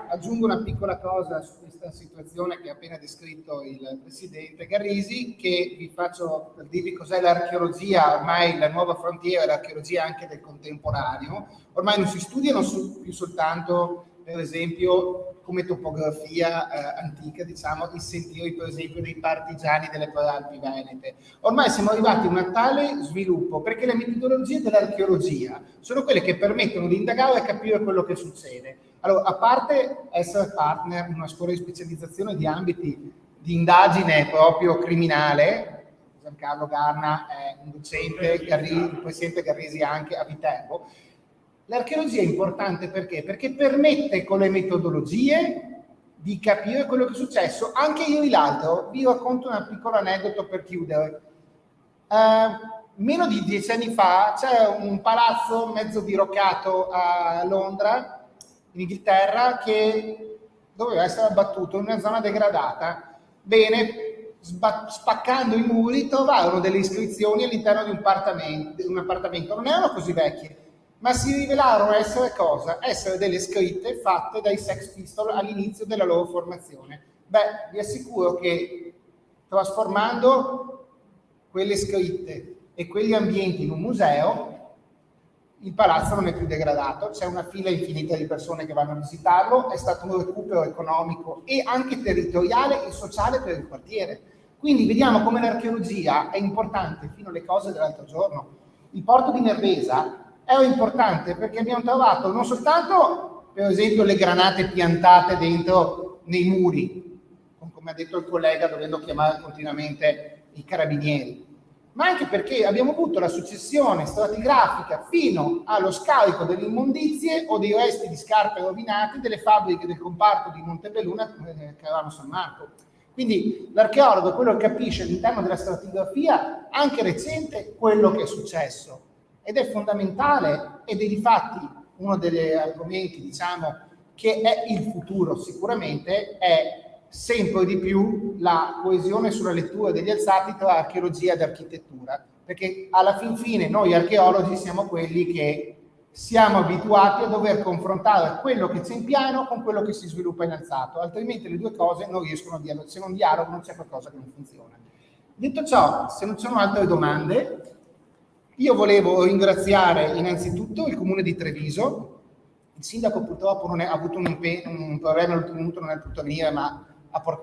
aggiungo una piccola cosa su questa situazione che ha appena descritto il Presidente Garrisi, che vi faccio per dirvi cos'è l'archeologia. Ormai la nuova frontiera è l'archeologia anche del contemporaneo. Ormai non si studiano più soltanto, per esempio, come topografia antica, diciamo, i sentieri, per esempio, dei partigiani delle Prealpi Venete. Ormai siamo arrivati a un tale sviluppo, perché le metodologie dell'archeologia sono quelle che permettono di indagare e capire quello che succede. Allora, a parte essere partner in una scuola di specializzazione di ambiti di indagine proprio criminale, Giancarlo Garna è un docente, il Presidente Garrisi anche a Viterbo, l'archeologia è importante perché? Perché permette con le metodologie di capire quello che è successo. Anche ieri l'altro, vi racconto un piccolo aneddoto per chiudere. Meno di 10 anni fa c'è un palazzo mezzo diroccato a Londra, in Inghilterra, che doveva essere abbattuto in una zona degradata. Bene, spaccando i muri trovarono delle iscrizioni all'interno di un appartamento. Non erano così vecchie, ma si rivelarono essere cosa? Essere delle scritte fatte dai Sex Pistols all'inizio della loro formazione. Beh, vi assicuro che trasformando quelle scritte e quegli ambienti in un museo, il palazzo non è più degradato, c'è una fila infinita di persone che vanno a visitarlo, è stato un recupero economico e anche territoriale e sociale per il quartiere. Quindi vediamo come l'archeologia è importante fino alle cose dell'altro giorno. Il porto di Nervesa era importante perché abbiamo trovato non soltanto, per esempio, le granate piantate dentro nei muri, come ha detto il collega, dovendo chiamare continuamente i carabinieri, ma anche perché abbiamo avuto la successione stratigrafica fino allo scarico delle immondizie o dei resti di scarpe rovinate delle fabbriche del comparto di Montebelluna, Caivano San Marco. Quindi l'archeologo è quello che capisce all'interno della stratigrafia anche recente quello che è successo, ed è fondamentale, ed è difatti uno degli argomenti, diciamo, che è il futuro sicuramente, è sempre di più la coesione sulla lettura degli alzati tra archeologia ed architettura, perché alla fin fine noi archeologi siamo quelli che siamo abituati a dover confrontare quello che c'è in piano con quello che si sviluppa in alzato, altrimenti le due cose non riescono a dialogare, se non dialogano c'è qualcosa che non funziona. Detto ciò, se non ci sono altre domande, io volevo ringraziare innanzitutto il Comune di Treviso. Il sindaco purtroppo ha avuto un problema all'ultimo minuto, non è potuto venire, ma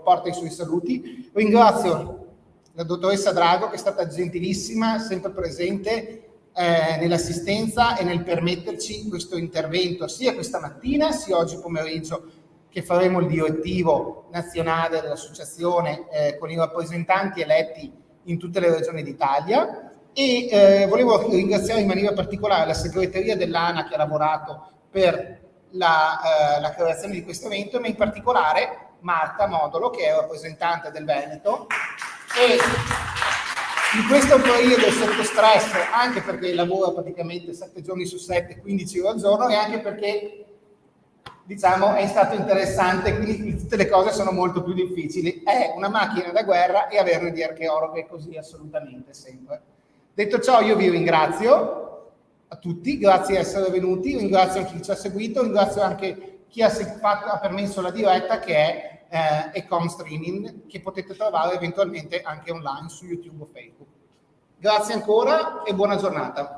porta i suoi saluti. Ringrazio la dottoressa Drago, che è stata gentilissima, sempre presente nell'assistenza e nel permetterci questo intervento, sia questa mattina, sia oggi pomeriggio, che faremo il direttivo nazionale dell'associazione con i rappresentanti eletti in tutte le regioni d'Italia. E volevo ringraziare in maniera particolare la segreteria dell'ANA che ha lavorato per la creazione di questo evento, ma in particolare Marta Modolo, che è rappresentante del Veneto, e in questo periodo sotto stress, anche perché lavora praticamente 7 giorni su 7, 15 ore al giorno, e anche perché, diciamo, è stato interessante, quindi tutte le cose sono molto più difficili. È una macchina da guerra e averne di archeologo è così assolutamente sempre. Detto ciò, io vi ringrazio a tutti, grazie di essere venuti, ringrazio anche chi ci ha seguito, ringrazio anche chi ha permesso la diretta, che è Ecom Streaming, che potete trovare eventualmente anche online su YouTube o Facebook. Grazie ancora e buona giornata.